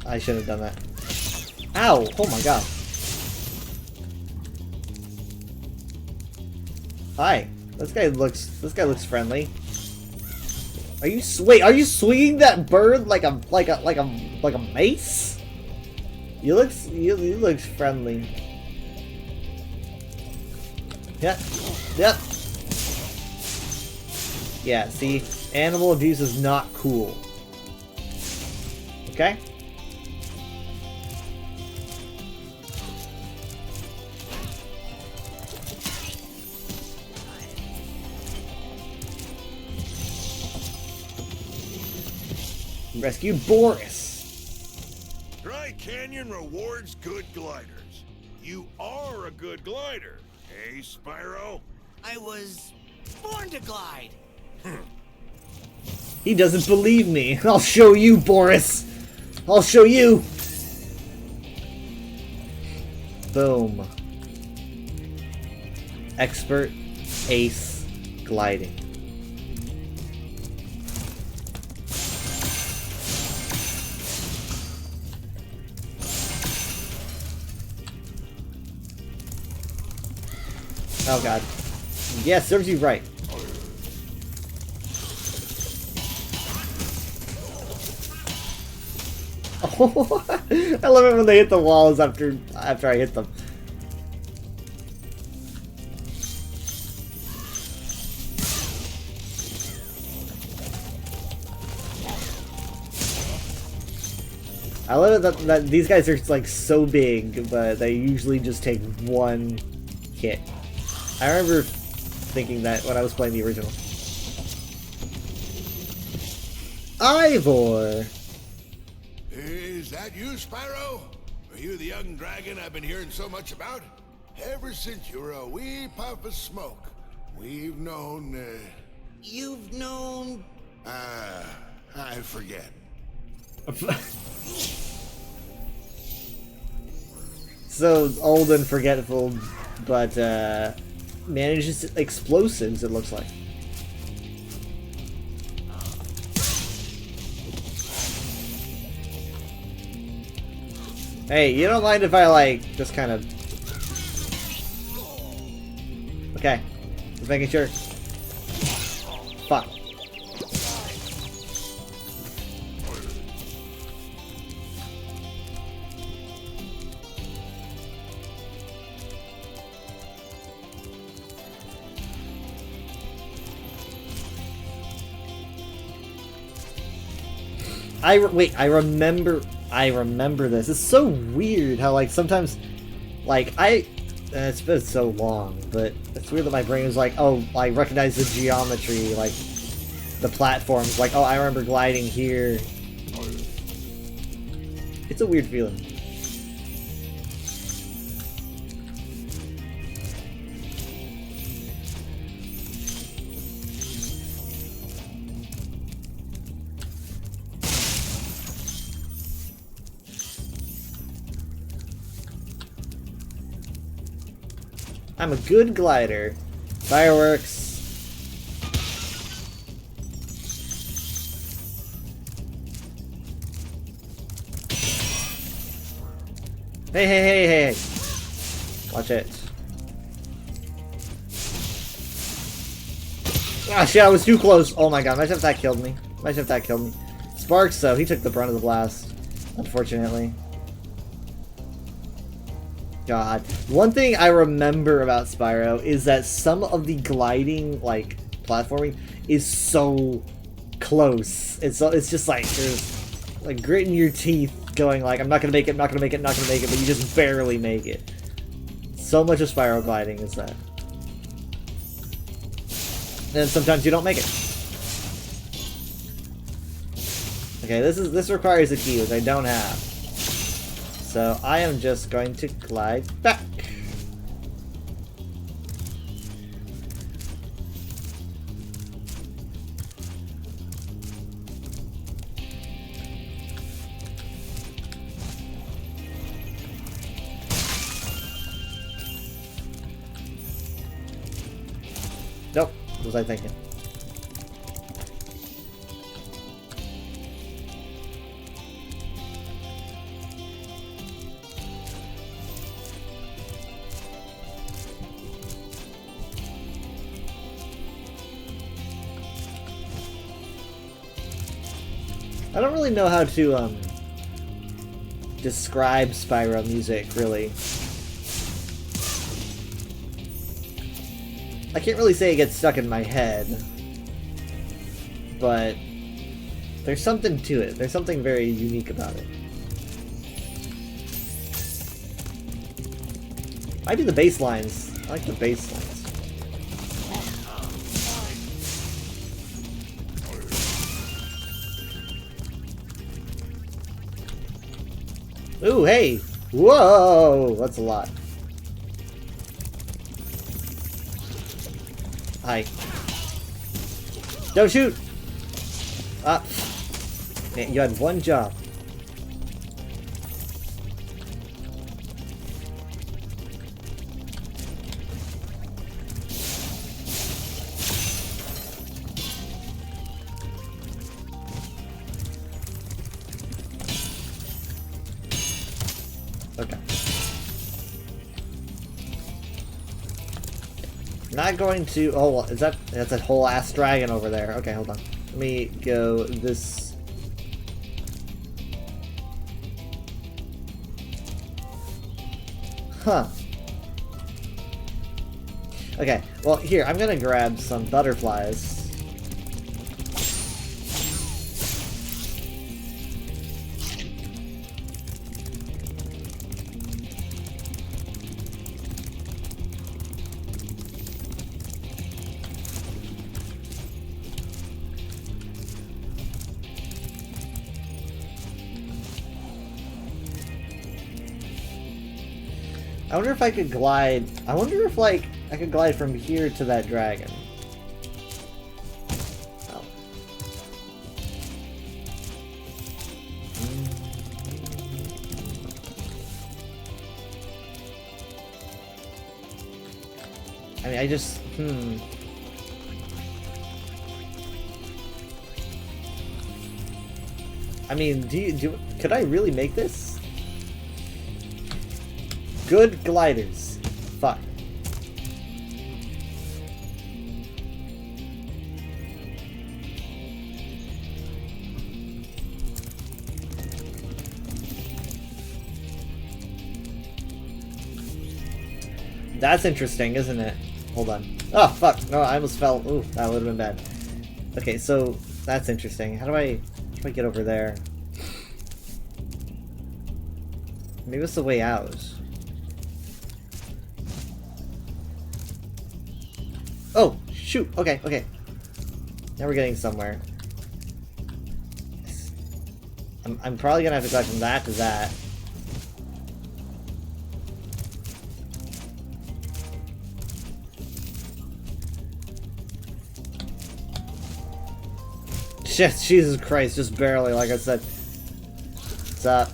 I should have done that. Ow! Oh my god. Hi. This guy looks friendly. Are you wait? Are you swinging that bird like a mace? You looks friendly. Yep. Yep. Yeah. See, animal abuse is not cool. Okay. Rescued Boris. Dry Canyon rewards good gliders. You are a good glider, eh, Spyro? I was born to glide. He doesn't believe me. I'll show you, Boris. I'll show you. Boom. Expert ace gliding. Oh god. Yeah, serves you right. Oh, I love it when they hit the walls after I hit them. I love it that these guys are like so big, but they usually just take one hit. I remember thinking that when I was playing the original. Ivor! Is that you, Spyro? Are you the young dragon I've been hearing so much about? Ever since you were a wee puff of smoke, we've known, You've known... I forget. So old and forgetful, but, manages explosives, it looks like. Hey, you don't mind if I, like, just kind of... Okay. Just making sure. Fuck. I remember this. It's so weird how, like, sometimes, like, it's been so long, but it's weird that my brain is like, oh, I recognize the geometry, like, the platforms, like, oh, I remember gliding here. It's a weird feeling. I'm a good glider. Fireworks. Hey. Watch it. Ah, shit, I was too close. Oh my god, imagine if that killed me. Sparks, though, he took the brunt of the blast, unfortunately. God. One thing I remember about Spyro is that some of the gliding, like, platforming is so close. It's just like, there's, like, gritting your teeth going like, I'm not gonna make it, but you just barely make it. So much of Spyro gliding is that. And sometimes you don't make it. Okay, this requires a key, which I don't have. So I am just going to glide back. Nope, what was I thinking? I don't really know how to describe Spyro music, really. I can't really say it gets stuck in my head, but there's something to it. There's something very unique about it. I do the bass lines. I like the bass lines. Ooh, hey! Whoa! That's a lot. Hi. Don't shoot! Ah. Man, you had one job. Okay. Not going to. Oh, well, is that? That's a whole ass dragon over there. Okay, hold on. Let me go this. Huh. Okay. Well, here I'm gonna grab some butterflies. I wonder if I could glide. I wonder if, like, I could glide from here to that dragon. Oh. I mean, I just, I mean, could I really make this? Good gliders. Fuck. That's interesting, isn't it? Hold on. Oh, fuck. No, I almost fell. Ooh, that would have been bad. Okay, so that's interesting. How do I get over there? Maybe it's the way out. Oh, shoot. Okay, okay. Now we're getting somewhere. I'm probably gonna have to go from that to that. Shit, Jesus Christ, just barely, like I said. What's up?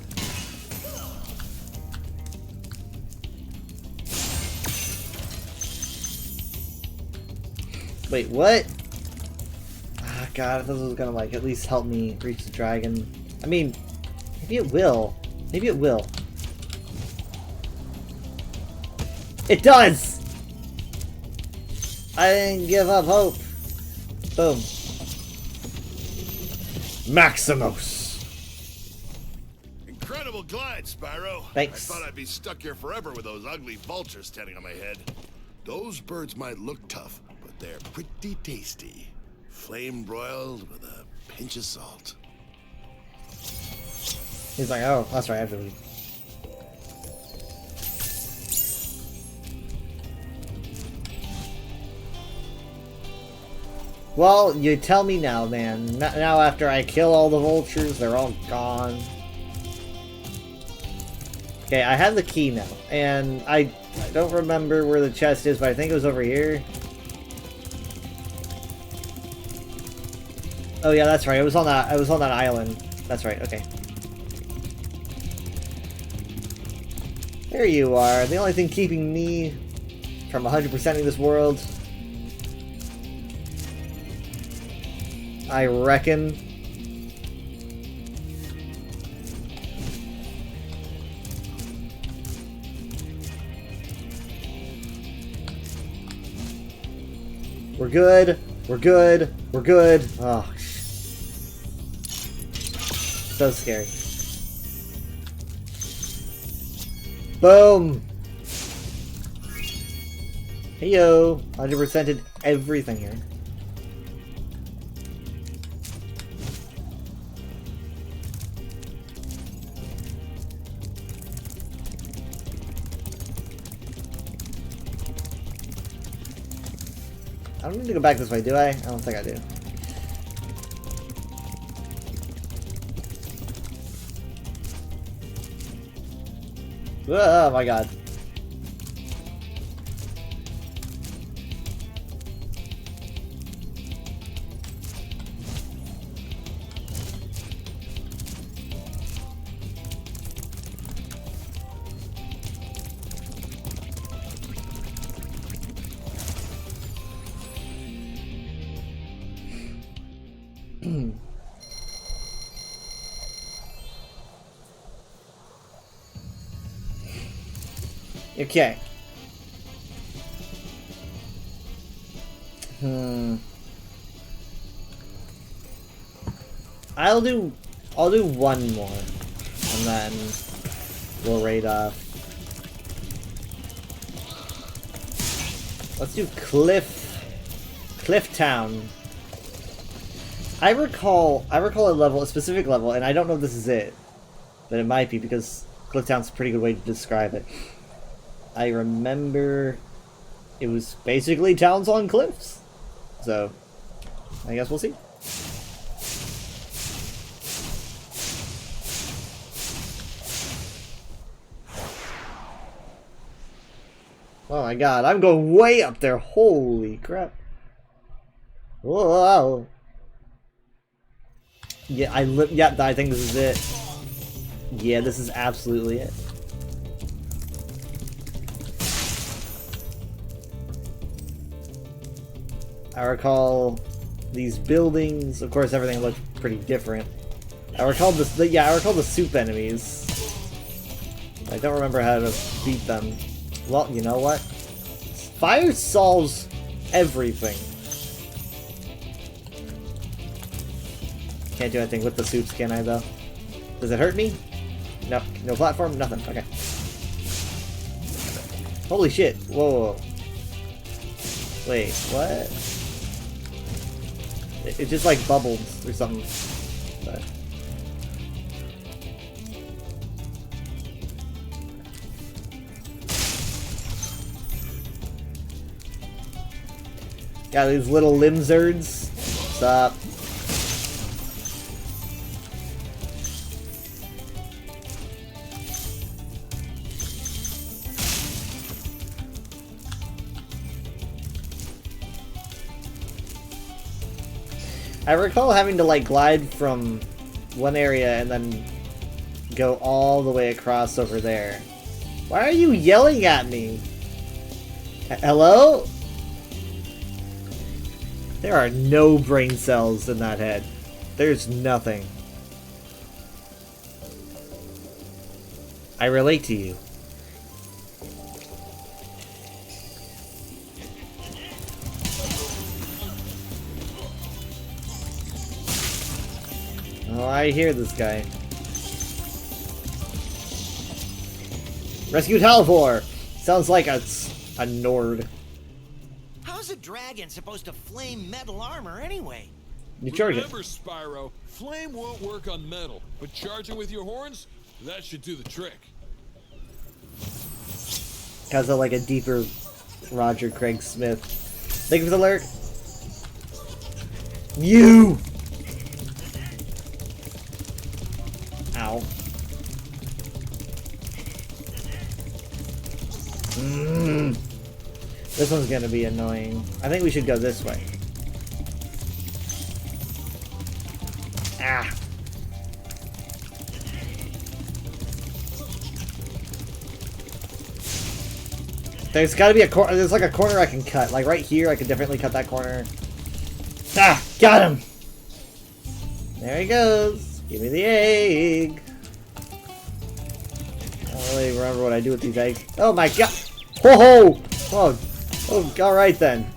Wait, what? Ah, God, I thought this was gonna, like, at least help me reach the dragon. I mean, maybe it will. Maybe it will. It does! I didn't give up hope. Boom. Maximus! Incredible glide, Spyro. Thanks. I thought I'd be stuck here forever with those ugly vultures standing on my head. Those birds might look tough, but they're pretty tasty. Flame broiled with a pinch of salt. He's like, oh, that's right, I have to leave. Well, you tell me now, man. Now after I kill all the vultures, they're all gone. Okay, I have the key now, and I don't remember where the chest is, but I think it was over here. Oh yeah, that's right. I was on that island. That's right. Okay. There you are. The only thing keeping me from 100%ing this world, I reckon. We're good. We're good. We're good. Oh, so scary. Boom. Heyo. 100%ed everything here. I don't need to go back this way, do I? I don't think I do. Oh my god. Okay. I'll do one more, and then we'll raid off. Let's do Cliff Town. I recall a specific level, and I don't know if this is it, but it might be because Cliff Town's a pretty good way to describe it. I remember it was basically towns on cliffs. So, I guess we'll see. Oh my god, I'm going way up there. Holy crap. Whoa. Yeah, I think this is it. Yeah, this is absolutely it. I recall these buildings. Of course, everything looked pretty different. I recall the soup enemies. I don't remember how to beat them. Well, you know what? Fire solves everything. Can't do anything with the soups, can I, though? Does it hurt me? No. No platform? Nothing. Okay. Holy shit. Whoa. Wait, what? It just like bubbled or something. But. Got these little lizards. What's up? I recall having to like glide from one area and then go all the way across over there. Why are you yelling at me? Hello? There are no brain cells in that head. There's nothing. I relate to you. Oh, I hear this guy. Rescue Talvor! Sounds like a Nord. How's a dragon supposed to flame metal armor anyway? You charge it. Remember, Spyro, flame won't work on metal, but charging with your horns, that should do the trick. Cause of like a deeper Roger Craig Smith. Thank you for the alert. You! Ow. This one's gonna be annoying. I think we should go this way. Ah. There's gotta be a corner. There's like a corner I can cut. Like right here, I could definitely cut that corner. Ah! Got him! There he goes. Give me the egg. I don't really remember what I do with these eggs. Oh my god! Whoa! Oh, oh, alright then.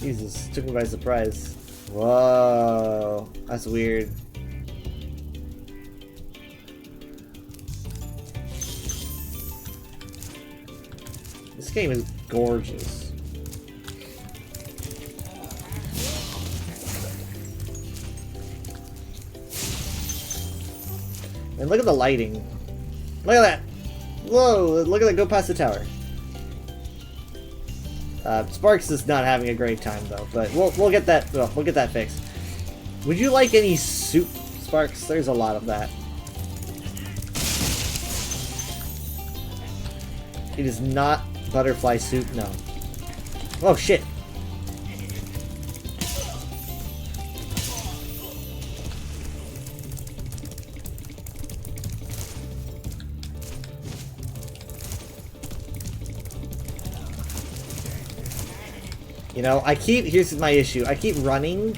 Jesus, took me by surprise. Whoa, that's weird. This game is gorgeous. And look at the lighting. Look at that! Whoa, look at that go past the tower. Sparks is not having a great time though, but we'll get that we'll get that fixed. Would you like any soup, Sparks? There's a lot of that. It is not butterfly soup, no. Oh shit! You know, here's my issue. I keep running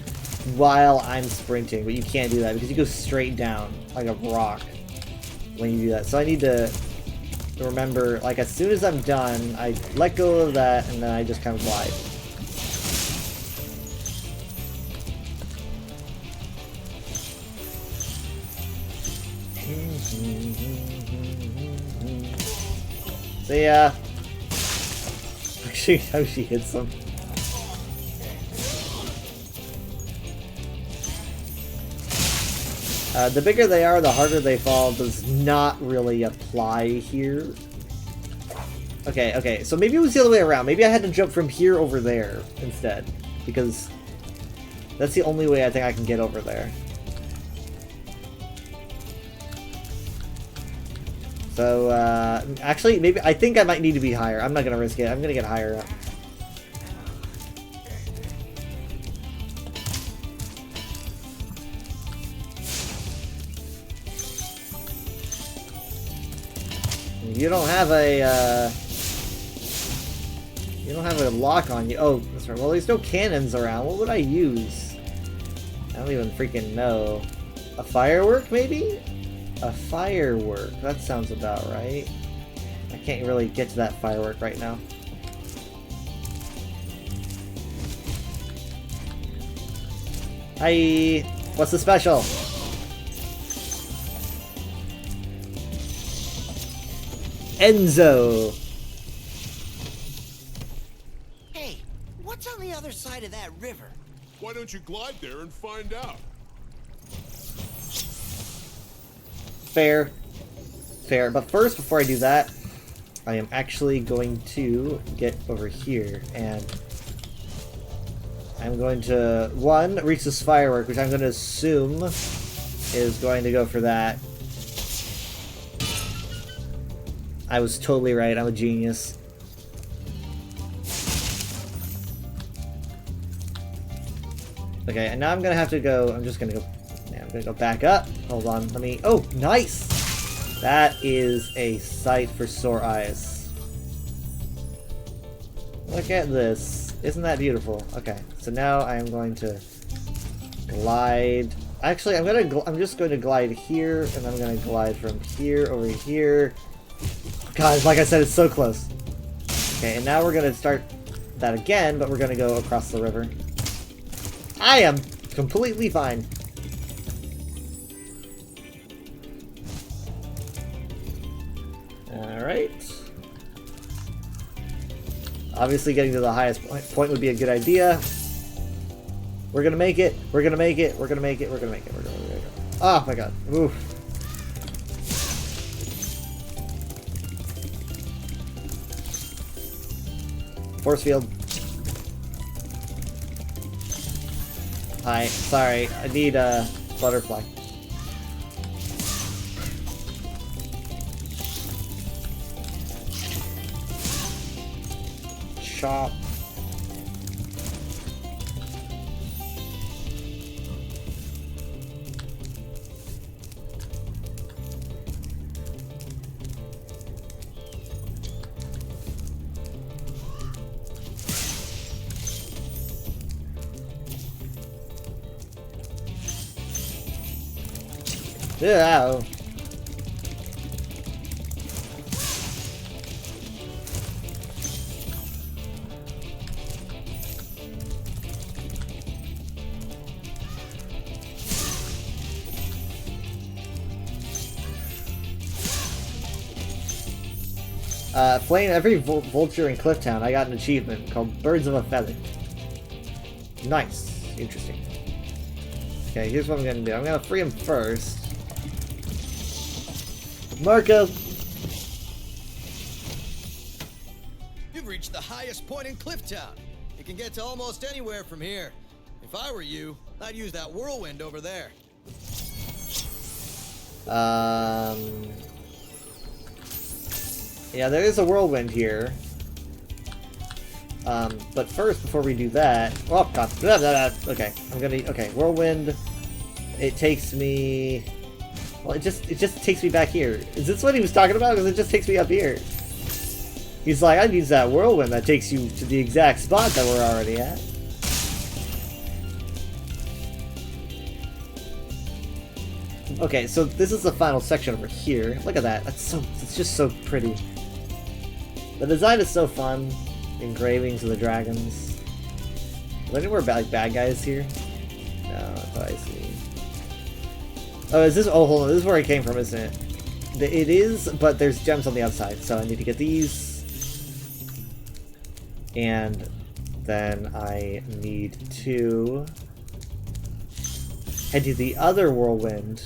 while I'm sprinting, but you can't do that because you go straight down like a rock when you do that. So I need to remember, like, as soon as I'm done, I let go of that and then I just kind of glide. See ya. Actually, how she hits them. The bigger they are, the harder they fall does not really apply here. Okay, okay, so maybe it was the other way around. Maybe I had to jump from here over there instead, because that's the only way I think I can get over there. So, actually, maybe, I think I might need to be higher. I'm not gonna risk it. I'm gonna get higher up. You don't have a, you don't have a lock on you. Oh, that's right. Well, there's no cannons around. What would I use? I don't even freaking know. A firework, maybe? A firework. That sounds about right. I can't really get to that firework right now. Hi. What's the special? Enzo. Hey, what's on the other side of that river? Why don't you glide there and find out? Fair. Fair. But first, before I do that, I am actually going to get over here and I'm going to, one, reach this firework, which I'm going to assume is going to go for that. I was totally right. I'm a genius. Okay, and now I'm gonna have to go. I'm just gonna go. Yeah, I'm gonna go back up. Hold on. Let me. Oh, nice. That is a sight for sore eyes. Look at this. Isn't that beautiful? Okay, so now I am going to glide. Actually, I'm just going to glide here, and I'm gonna glide from here over here. God, like I said, it's so close. Okay, and now we're gonna start that again, but we're gonna go across the river. I am completely fine. Alright. Obviously getting to the highest point would be a good idea. We're gonna make it. We're gonna make it. We're gonna make it. We're gonna make it. We're gonna make it. Oh my god. Oof. Force field. Hi, sorry, I need a butterfly. shop. Yeah. Flaying every vulture in Clifftown, I got an achievement called Birds of a Feather. Nice. Interesting. Okay, here's what I'm gonna do. I'm gonna free him first. Marco! You've reached the highest point in Clifftown. You can get to almost anywhere from here. If I were you, I'd use that whirlwind over there. Yeah, there is a whirlwind here. But first, before we do that... Oh, God. Blah, blah, blah. Okay, I'm gonna... Okay, whirlwind. It takes me... Well, it just takes me back here. Is this what he was talking about? Because it just takes me up here. He's like, I'd use that whirlwind that takes you to the exact spot that we're already at. Okay, so this is the final section over here. Look at that. It's just so pretty. The design is so fun. The engravings of the dragons. Are there anywhere bad guys here? No, I thought I see. Oh, is this? Oh, hold on. This is where I came from, isn't it? It is, but there's gems on the outside, so I need to get these. And then I need to head to the other whirlwind.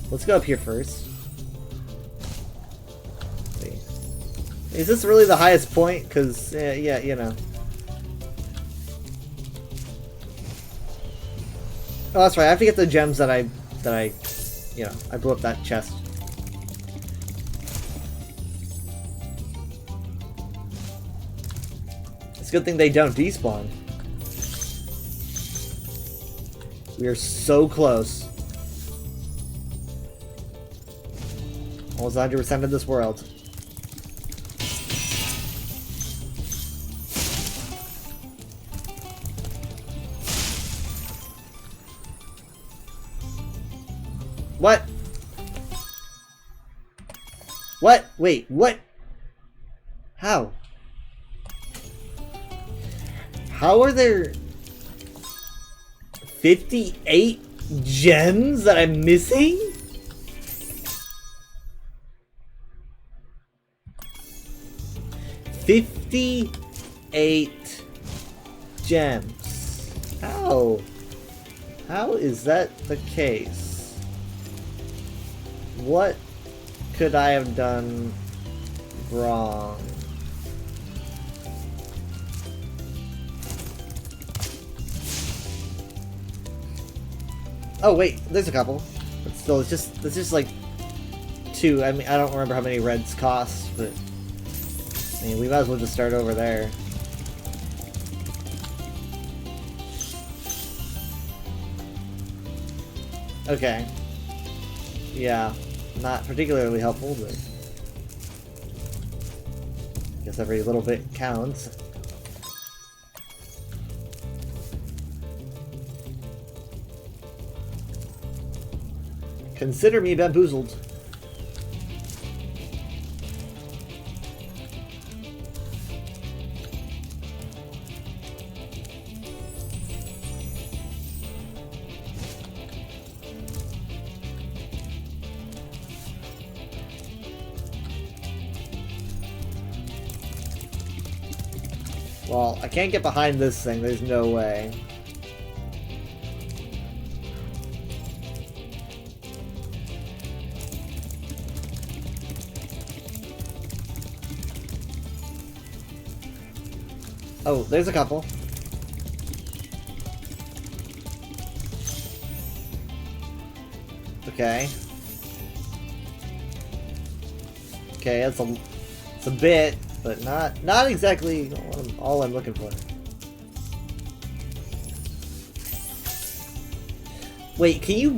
Let's go up here first. Let's see. Is this really the highest point? Because, yeah, you know. Oh, that's right. I have to get the gems that I, you know, I blew up that chest. It's a good thing they don't despawn. We are so close. Almost 100% of this world. What? What? Wait, what? How? How are there 58 gems that I'm missing? $58 gems. How? How is that the case? What could I have done wrong? Oh wait, there's a couple. But still, it's just like 2. I mean, I don't remember how many reds cost, but I mean, we might as well just start over there. Okay. Yeah, not particularly helpful, but I guess every little bit counts. Consider me bamboozled. Well, I can't get behind this thing, there's no way. Oh, there's a couple. Okay. Okay, it's a bit, but not exactly all I'm looking for. Wait, can you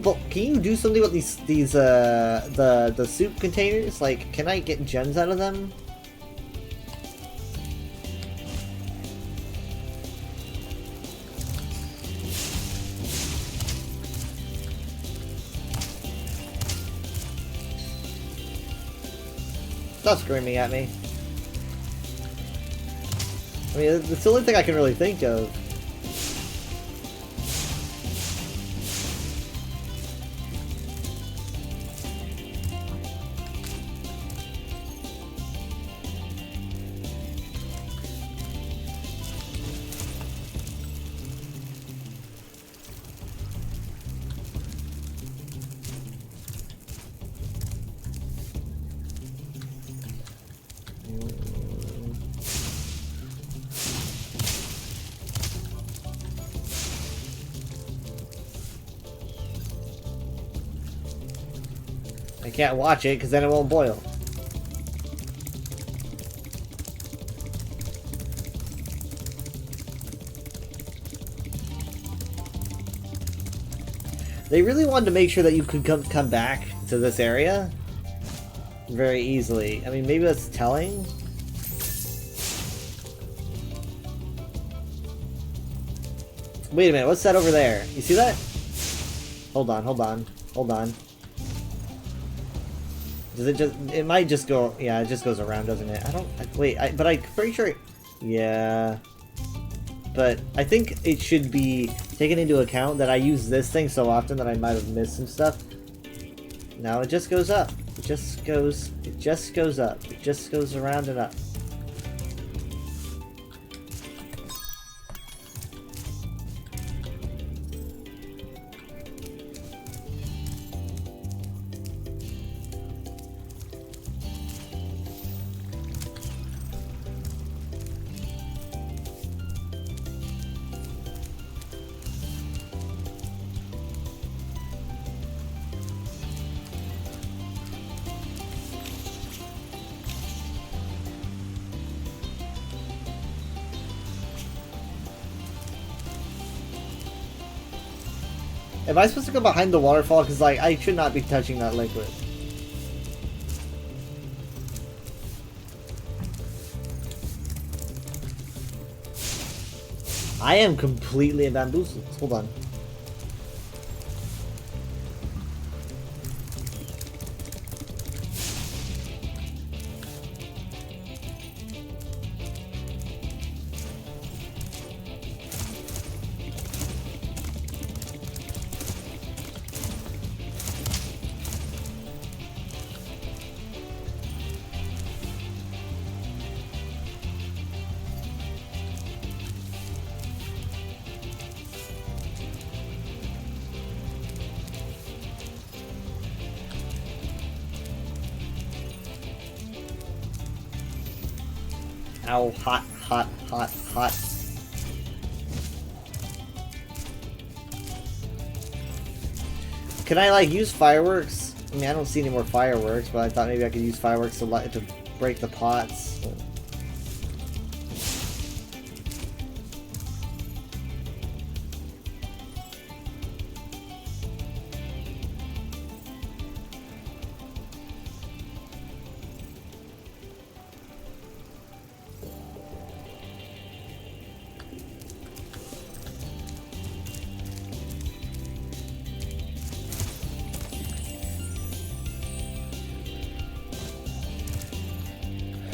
do something with these the soup containers? Like, can I get gems out of them? Stop screaming at me. I mean, it's the only thing I can really think of. I can't watch it because then it won't boil. They really wanted to make sure that you could come back to this area very easily. I mean, maybe that's telling. Wait a minute, what's that over there? You see that? Hold on, hold on, hold on. Does it just, it might just go, yeah, it just goes around, doesn't it? But I'm pretty sure, yeah. But I think it should be taken into account that I use this thing so often that I might have missed some stuff. Now it just goes up. It just goes up. It just goes around and up. Am I supposed to go behind the waterfall? Because, like, I should not be touching that liquid. I am completely bamboozled. Hold on. Ow, hot, hot, hot, hot. Can I, like, use fireworks? I mean, I don't see any more fireworks, but I thought maybe I could use fireworks to break the pots.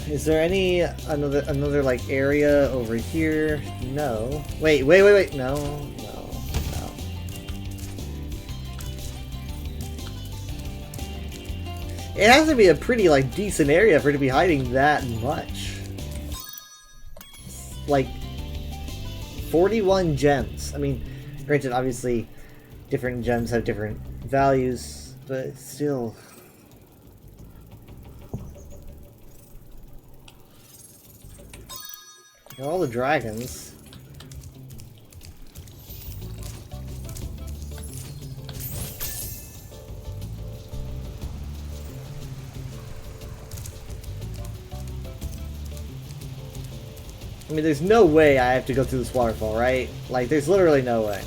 Is there any another like area over here? No. Wait. No. It has to be a pretty like decent area for it to be hiding that much. Like 41 gems. I mean, granted, obviously, different gems have different values, but still. All the dragons. I mean, there's no way I have to go through this waterfall, right? Like, there's literally no way.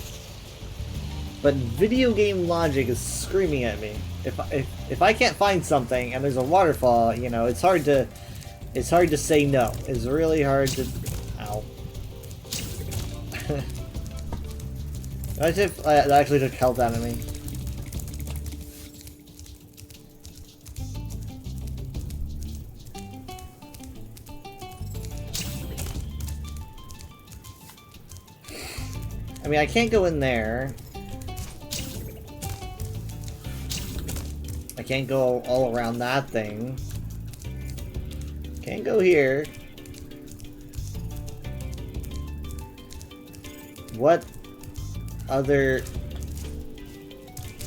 But video game logic is screaming at me. If I can't find something and there's a waterfall, you know, it's hard to say no. It's really hard to. Ow. That actually took health out of me. I mean, I can't go in there. I can't go all around that thing. Can't go here. What other...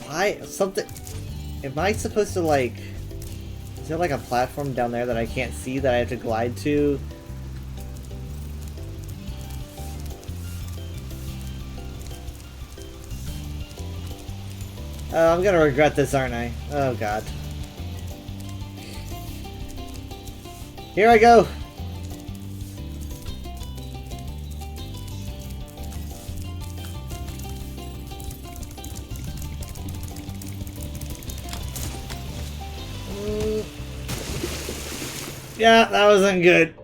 Why? Something... Am I supposed to, like... Is there, like, a platform down there that I can't see that I have to glide to? I'm gonna regret this, aren't I? Oh, God. Here I go! Yeah, that wasn't good.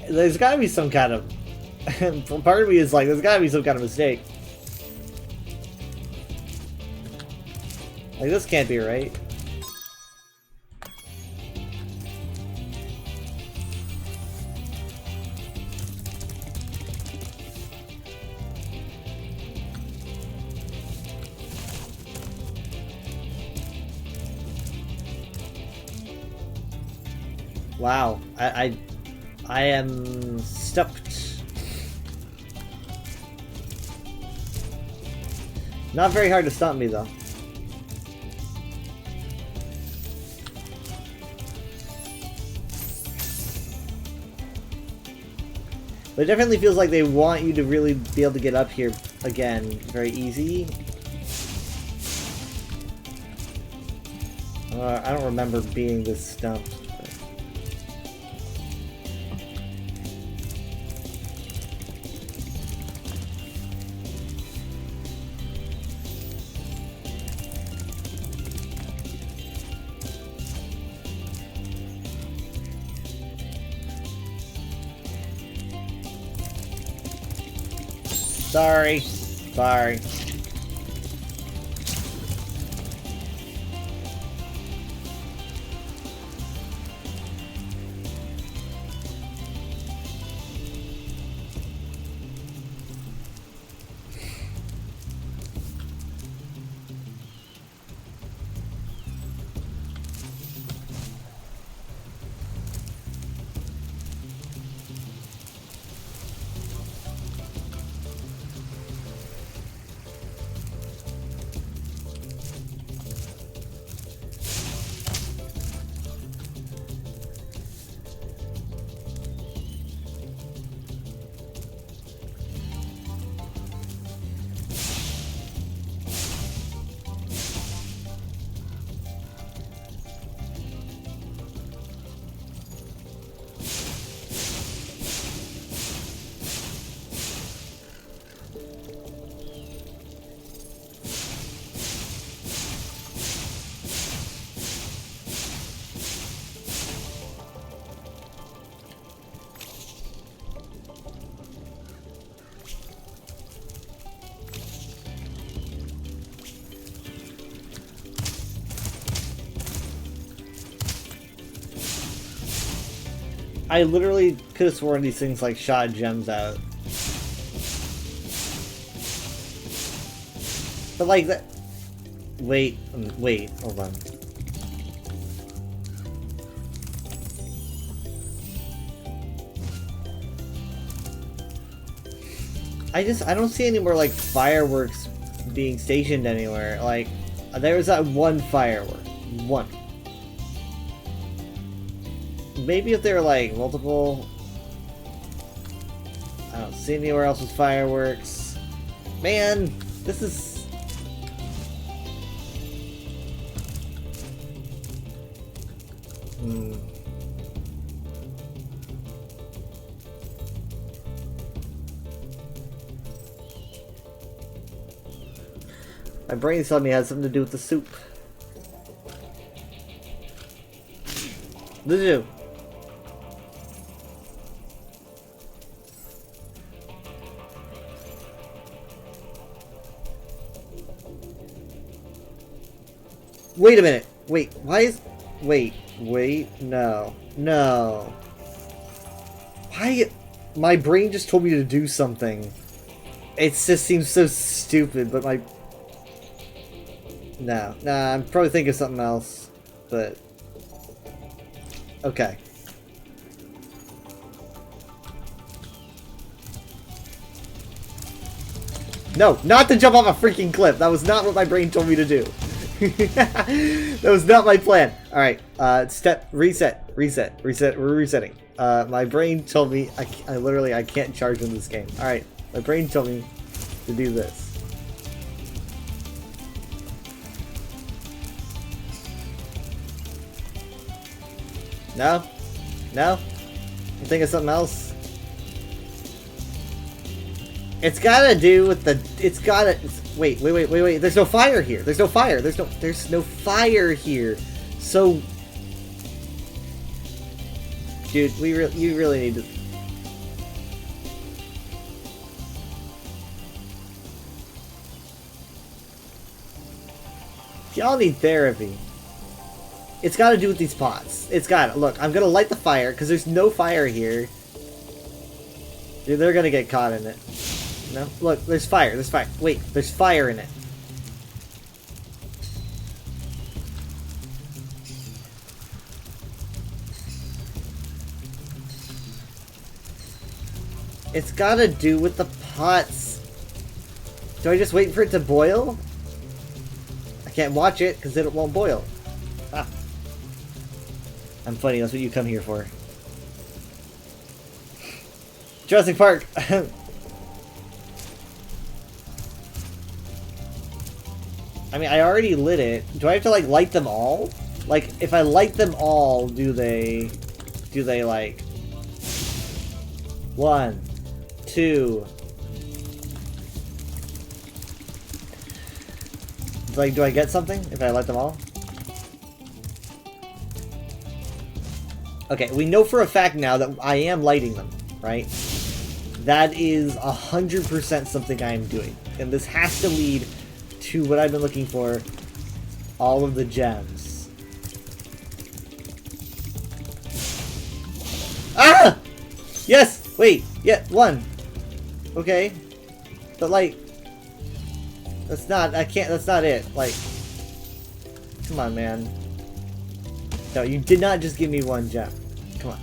There's gotta be some kind of... part of me is like, there's gotta be some kind of mistake. Like, this can't be right. Wow, I am stumped. Not very hard to stump me, though. But it definitely feels like they want you to really be able to get up here again very easy. I don't remember being this stumped. Sorry. Sorry. I literally could have sworn these things like shot gems out. But like that... Wait, hold on. I don't see any more like fireworks being stationed anywhere. Like, there was that one firework. One. maybe if there are like multiple... I don't see anywhere else with fireworks. Man, this is... My brain's telling me it has something to do with the soup. The zoo. Wait a minute. Wait, why is... Wait, no. No. Why... My brain just told me to do something. It just seems so stupid, but my... No. Nah, I'm probably thinking of something else. But... Okay. No, not to jump off a freaking cliff. That was not what my brain told me to do. That was not my plan. Alright, reset. We're resetting. My brain told me I can't charge in this game. Alright, my brain told me to do this. No? No? I'm thinking of something else? It's gotta do with the... It's gotta... Wait. There's no fire here. There's no fire. There's no fire here. So... Dude, you really need to... Y'all need therapy. It's got to do with these pots. It's got to. Look, I'm going to light the fire because there's no fire here. Dude, they're going to get caught in it. No? Look, there's fire. There's fire. Wait, there's fire in it. It's got to do with the pots. Do I just wait for it to boil? I can't watch it because it won't boil. Ah. I'm funny, that's what you come here for. Jurassic Park! I mean, I already lit it. Do I have to, like, light them all? Like, if I light them all, do they, like... 1, 2... Like, do I get something if I light them all? Okay, we know for a fact now that I am lighting them, right? That is 100% something I am doing. And this has to lead to what I've been looking for. All of the gems. Ah! Yes! Wait! Yeah, 1. Okay. But like... That's not... I can't... That's not it. Like... Come on, man. No, you did not just give me 1 gem. Come on.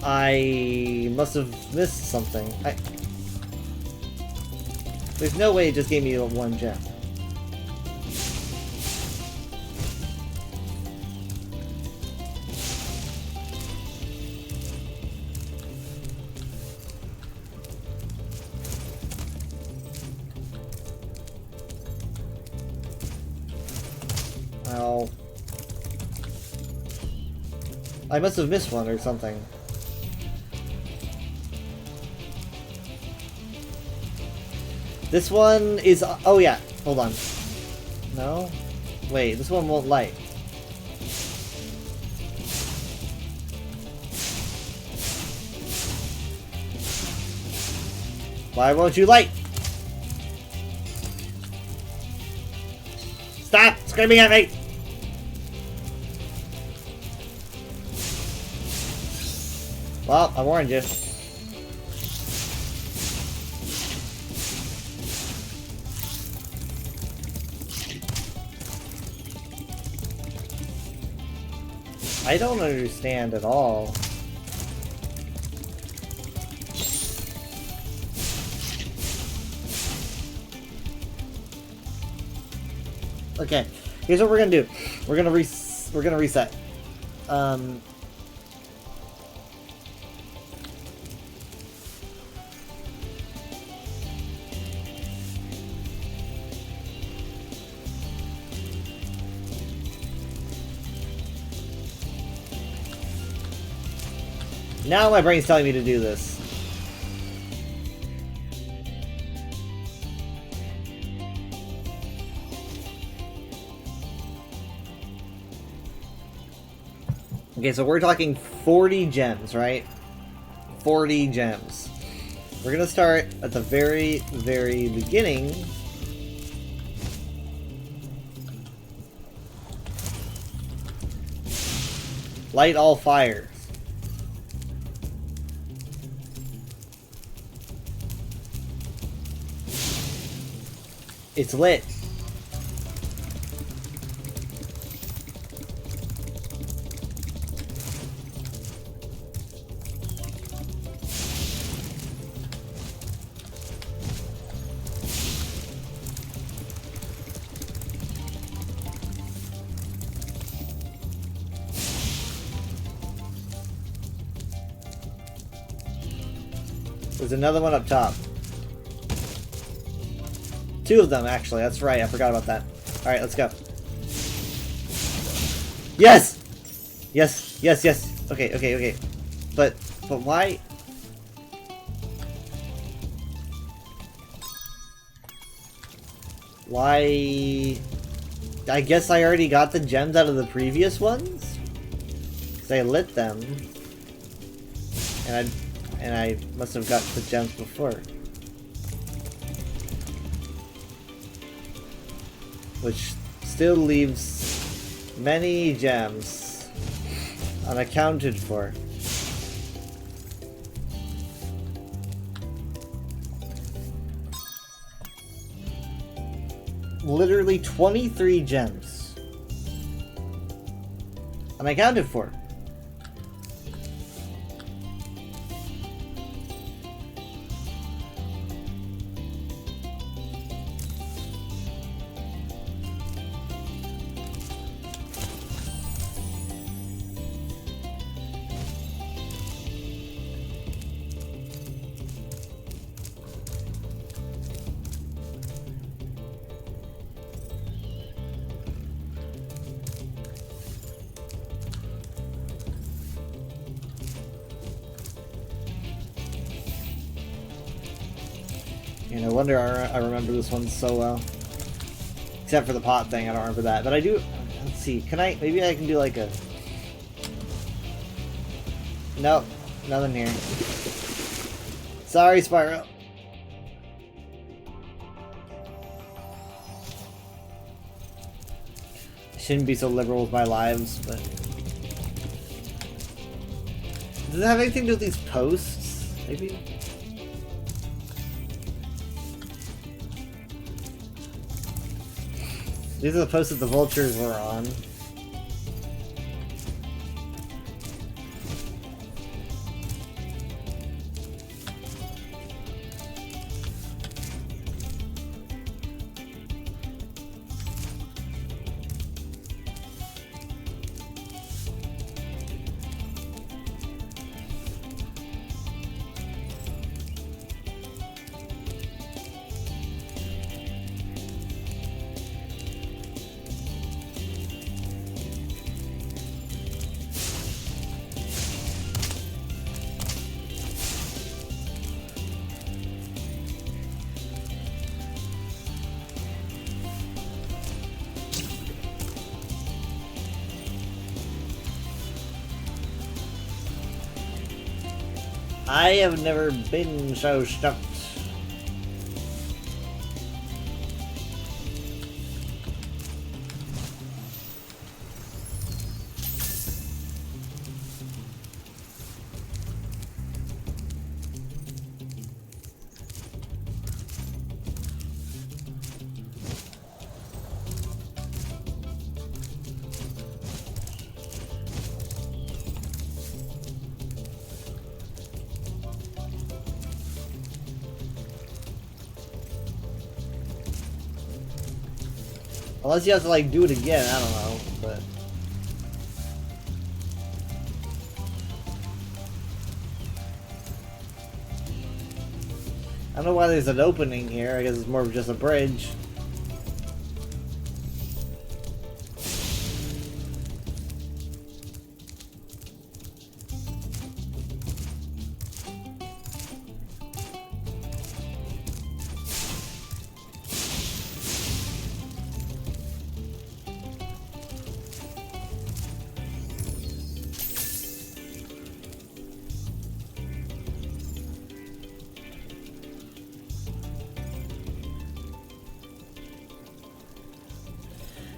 I must have missed something. There's no way it just gave me 1 gem. Well, I must have missed one or something. This one is... Oh yeah, hold on. No? Wait, this one won't light. Why won't you light? Stop screaming at me! Well, I warned you. I don't understand at all. Okay, here's what we're gonna do. We're gonna reset. Now my brain's telling me to do this. Okay, so we're talking 40 gems, right? 40 gems. We're gonna start at the very, very beginning. Light all fires. It's lit. There's another one up top. 2 of them, actually. That's right. I forgot about that. Alright, let's go. Yes! Yes, yes, yes. Okay, okay, okay. But why? Why? I guess I already got the gems out of the previous ones? Because I lit them. And I must have got the gems before. Which still leaves many gems unaccounted for. Literally 23 gems unaccounted for. No wonder I remember this one so well. Except for the pot thing, I don't remember that. But I do... Let's see, can I... Maybe I can do like a... Nope, nothing here. Sorry, Spyro. I shouldn't be so liberal with my lives, but... Does it have anything to do with these posts? Maybe? These are the posts that the vultures were on. I have never been so stuck. Unless you have to like do it again, I don't know, but. I don't know why there's an opening here. I guess it's more of just a bridge.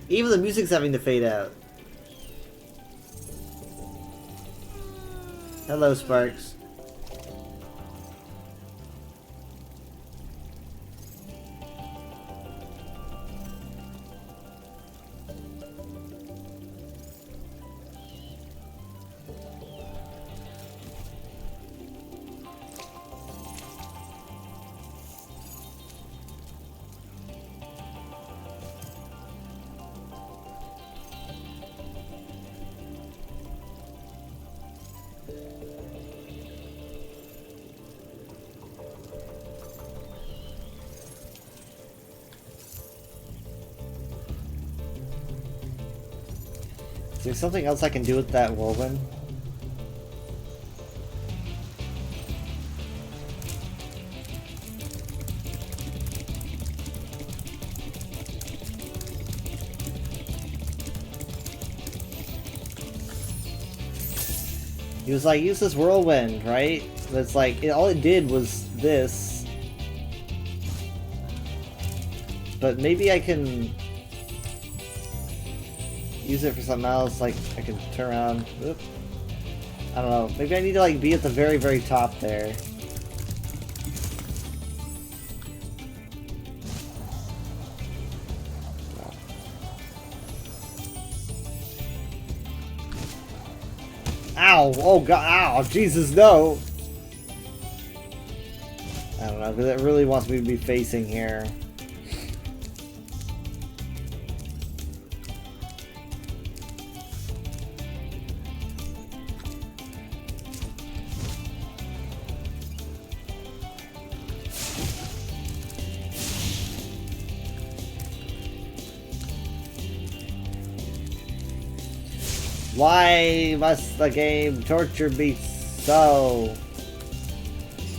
Even the music's having to fade out. Hello, Sparks. Is there something else I can do with that whirlwind? He was like, use this whirlwind, right? But it's like, all it did was this. But maybe I can use it for something else, like I can turn around. Oop. I don't know. Maybe I need to like be at the very, very top there. Ow! Oh god! Ow! Jesus, no! I don't know, because it really wants me to be facing here. Why must the game torture me so?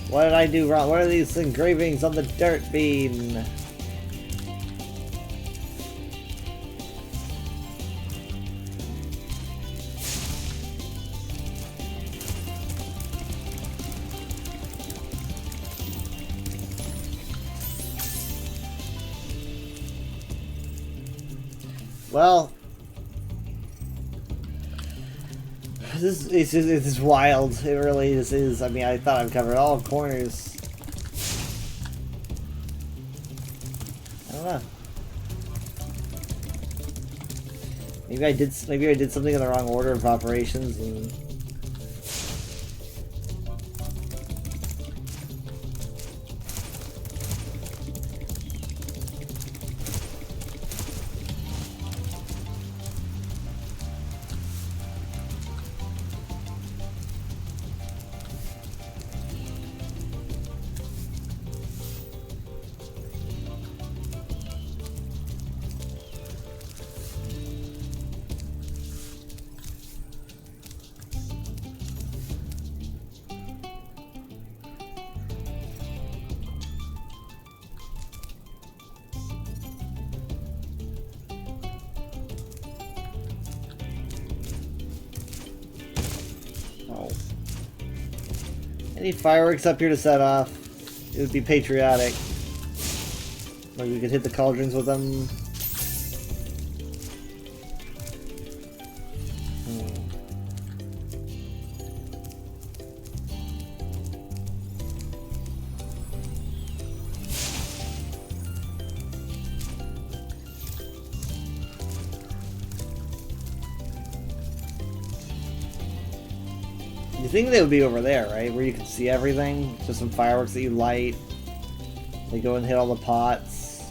What did I do wrong? What are these engravings on the dirt mean? Well, this is wild. It really is. I mean, I thought I've covered all corners. I don't know. Maybe I did something in the wrong order of operations and. Any fireworks up here to set off? It would be patriotic. Maybe we could hit the cauldrons with them. You think they would be over there, right? Where you can see everything? Just some fireworks that you light. They go and hit all the pots.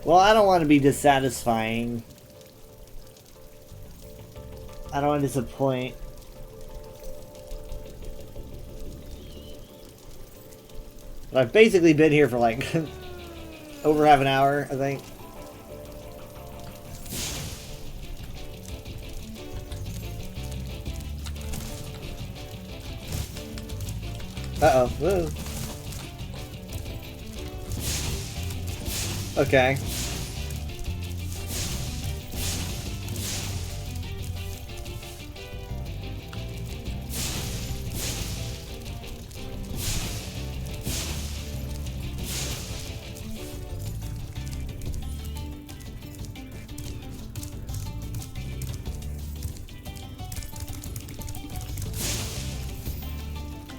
Well, I don't want to be dissatisfying. I don't want to disappoint. But I've basically been here for like over half an hour, I think. Uh-oh. Whoa. Okay.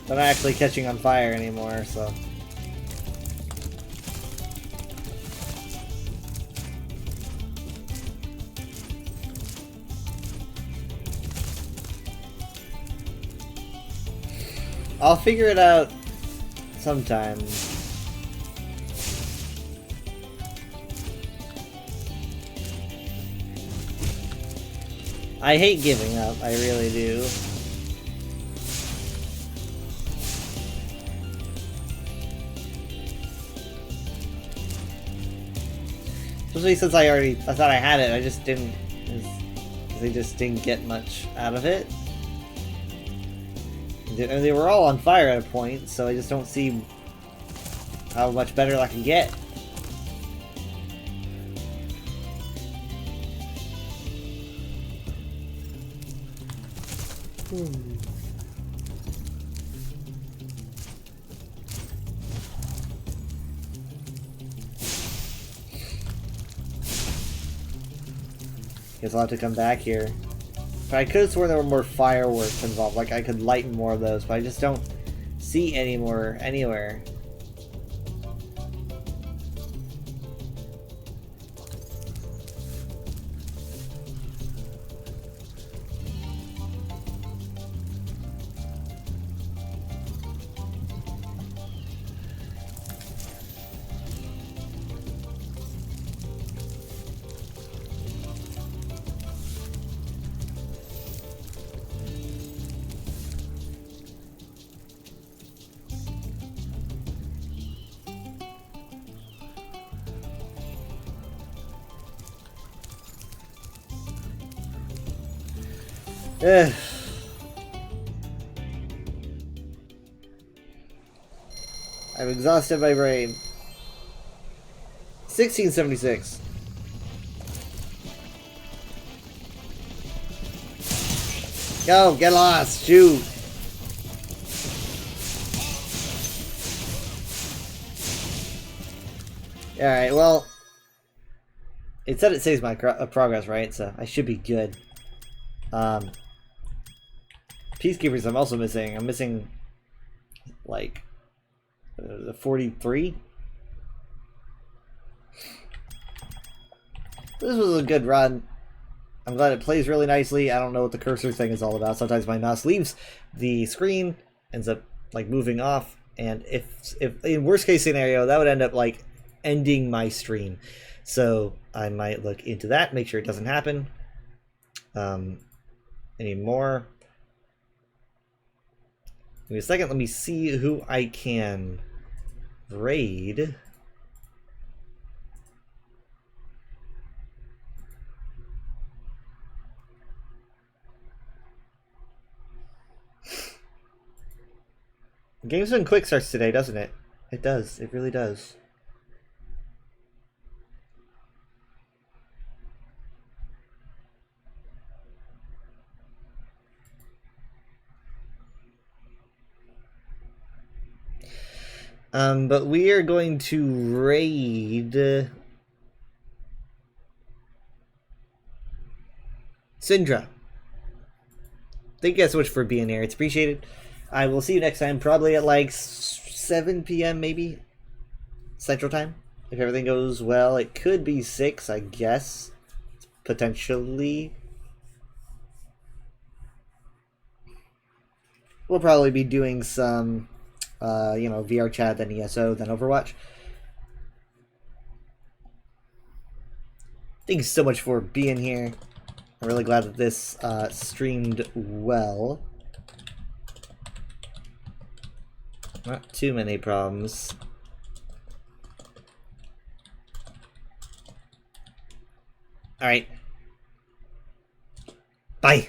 I'm not actually catching on fire anymore, so... I'll figure it out sometime. I hate giving up, I really do. Especially since I thought I had it, I just didn't, they just didn't get much out of it. They were all on fire at a point, so I just don't see how much better I can get. Guess I'll have to come back here. But I could have sworn there were more fireworks involved, like I could lighten more of those, but I just don't see any more anywhere. I've exhausted my brain. 1676. Go, get lost, shoot. Alright, well, it said it saves my progress, right? So I should be good. Peacekeepers I'm also missing. I'm missing, like, the 43? This was a good run. I'm glad it plays really nicely. I don't know what the cursor thing is all about. Sometimes my mouse leaves the screen, ends up, like, moving off, and if in worst case scenario, that would end up, like, ending my stream. So I might look into that, make sure it doesn't happen anymore. Give me a second, let me see who I can raid. The game's been quick starts today, doesn't it? It does, it really does. But we are going to raid Syndra. Thank you guys so much for being here. It's appreciated. I will see you next time, probably at like 7 p.m. maybe Central Time. If everything goes well, it could be 6, I guess. Potentially. We'll probably be doing some you know, VR chat, then ESO, then Overwatch. Thanks so much for being here. I'm really glad that this streamed well. Not too many problems. Alright. Bye.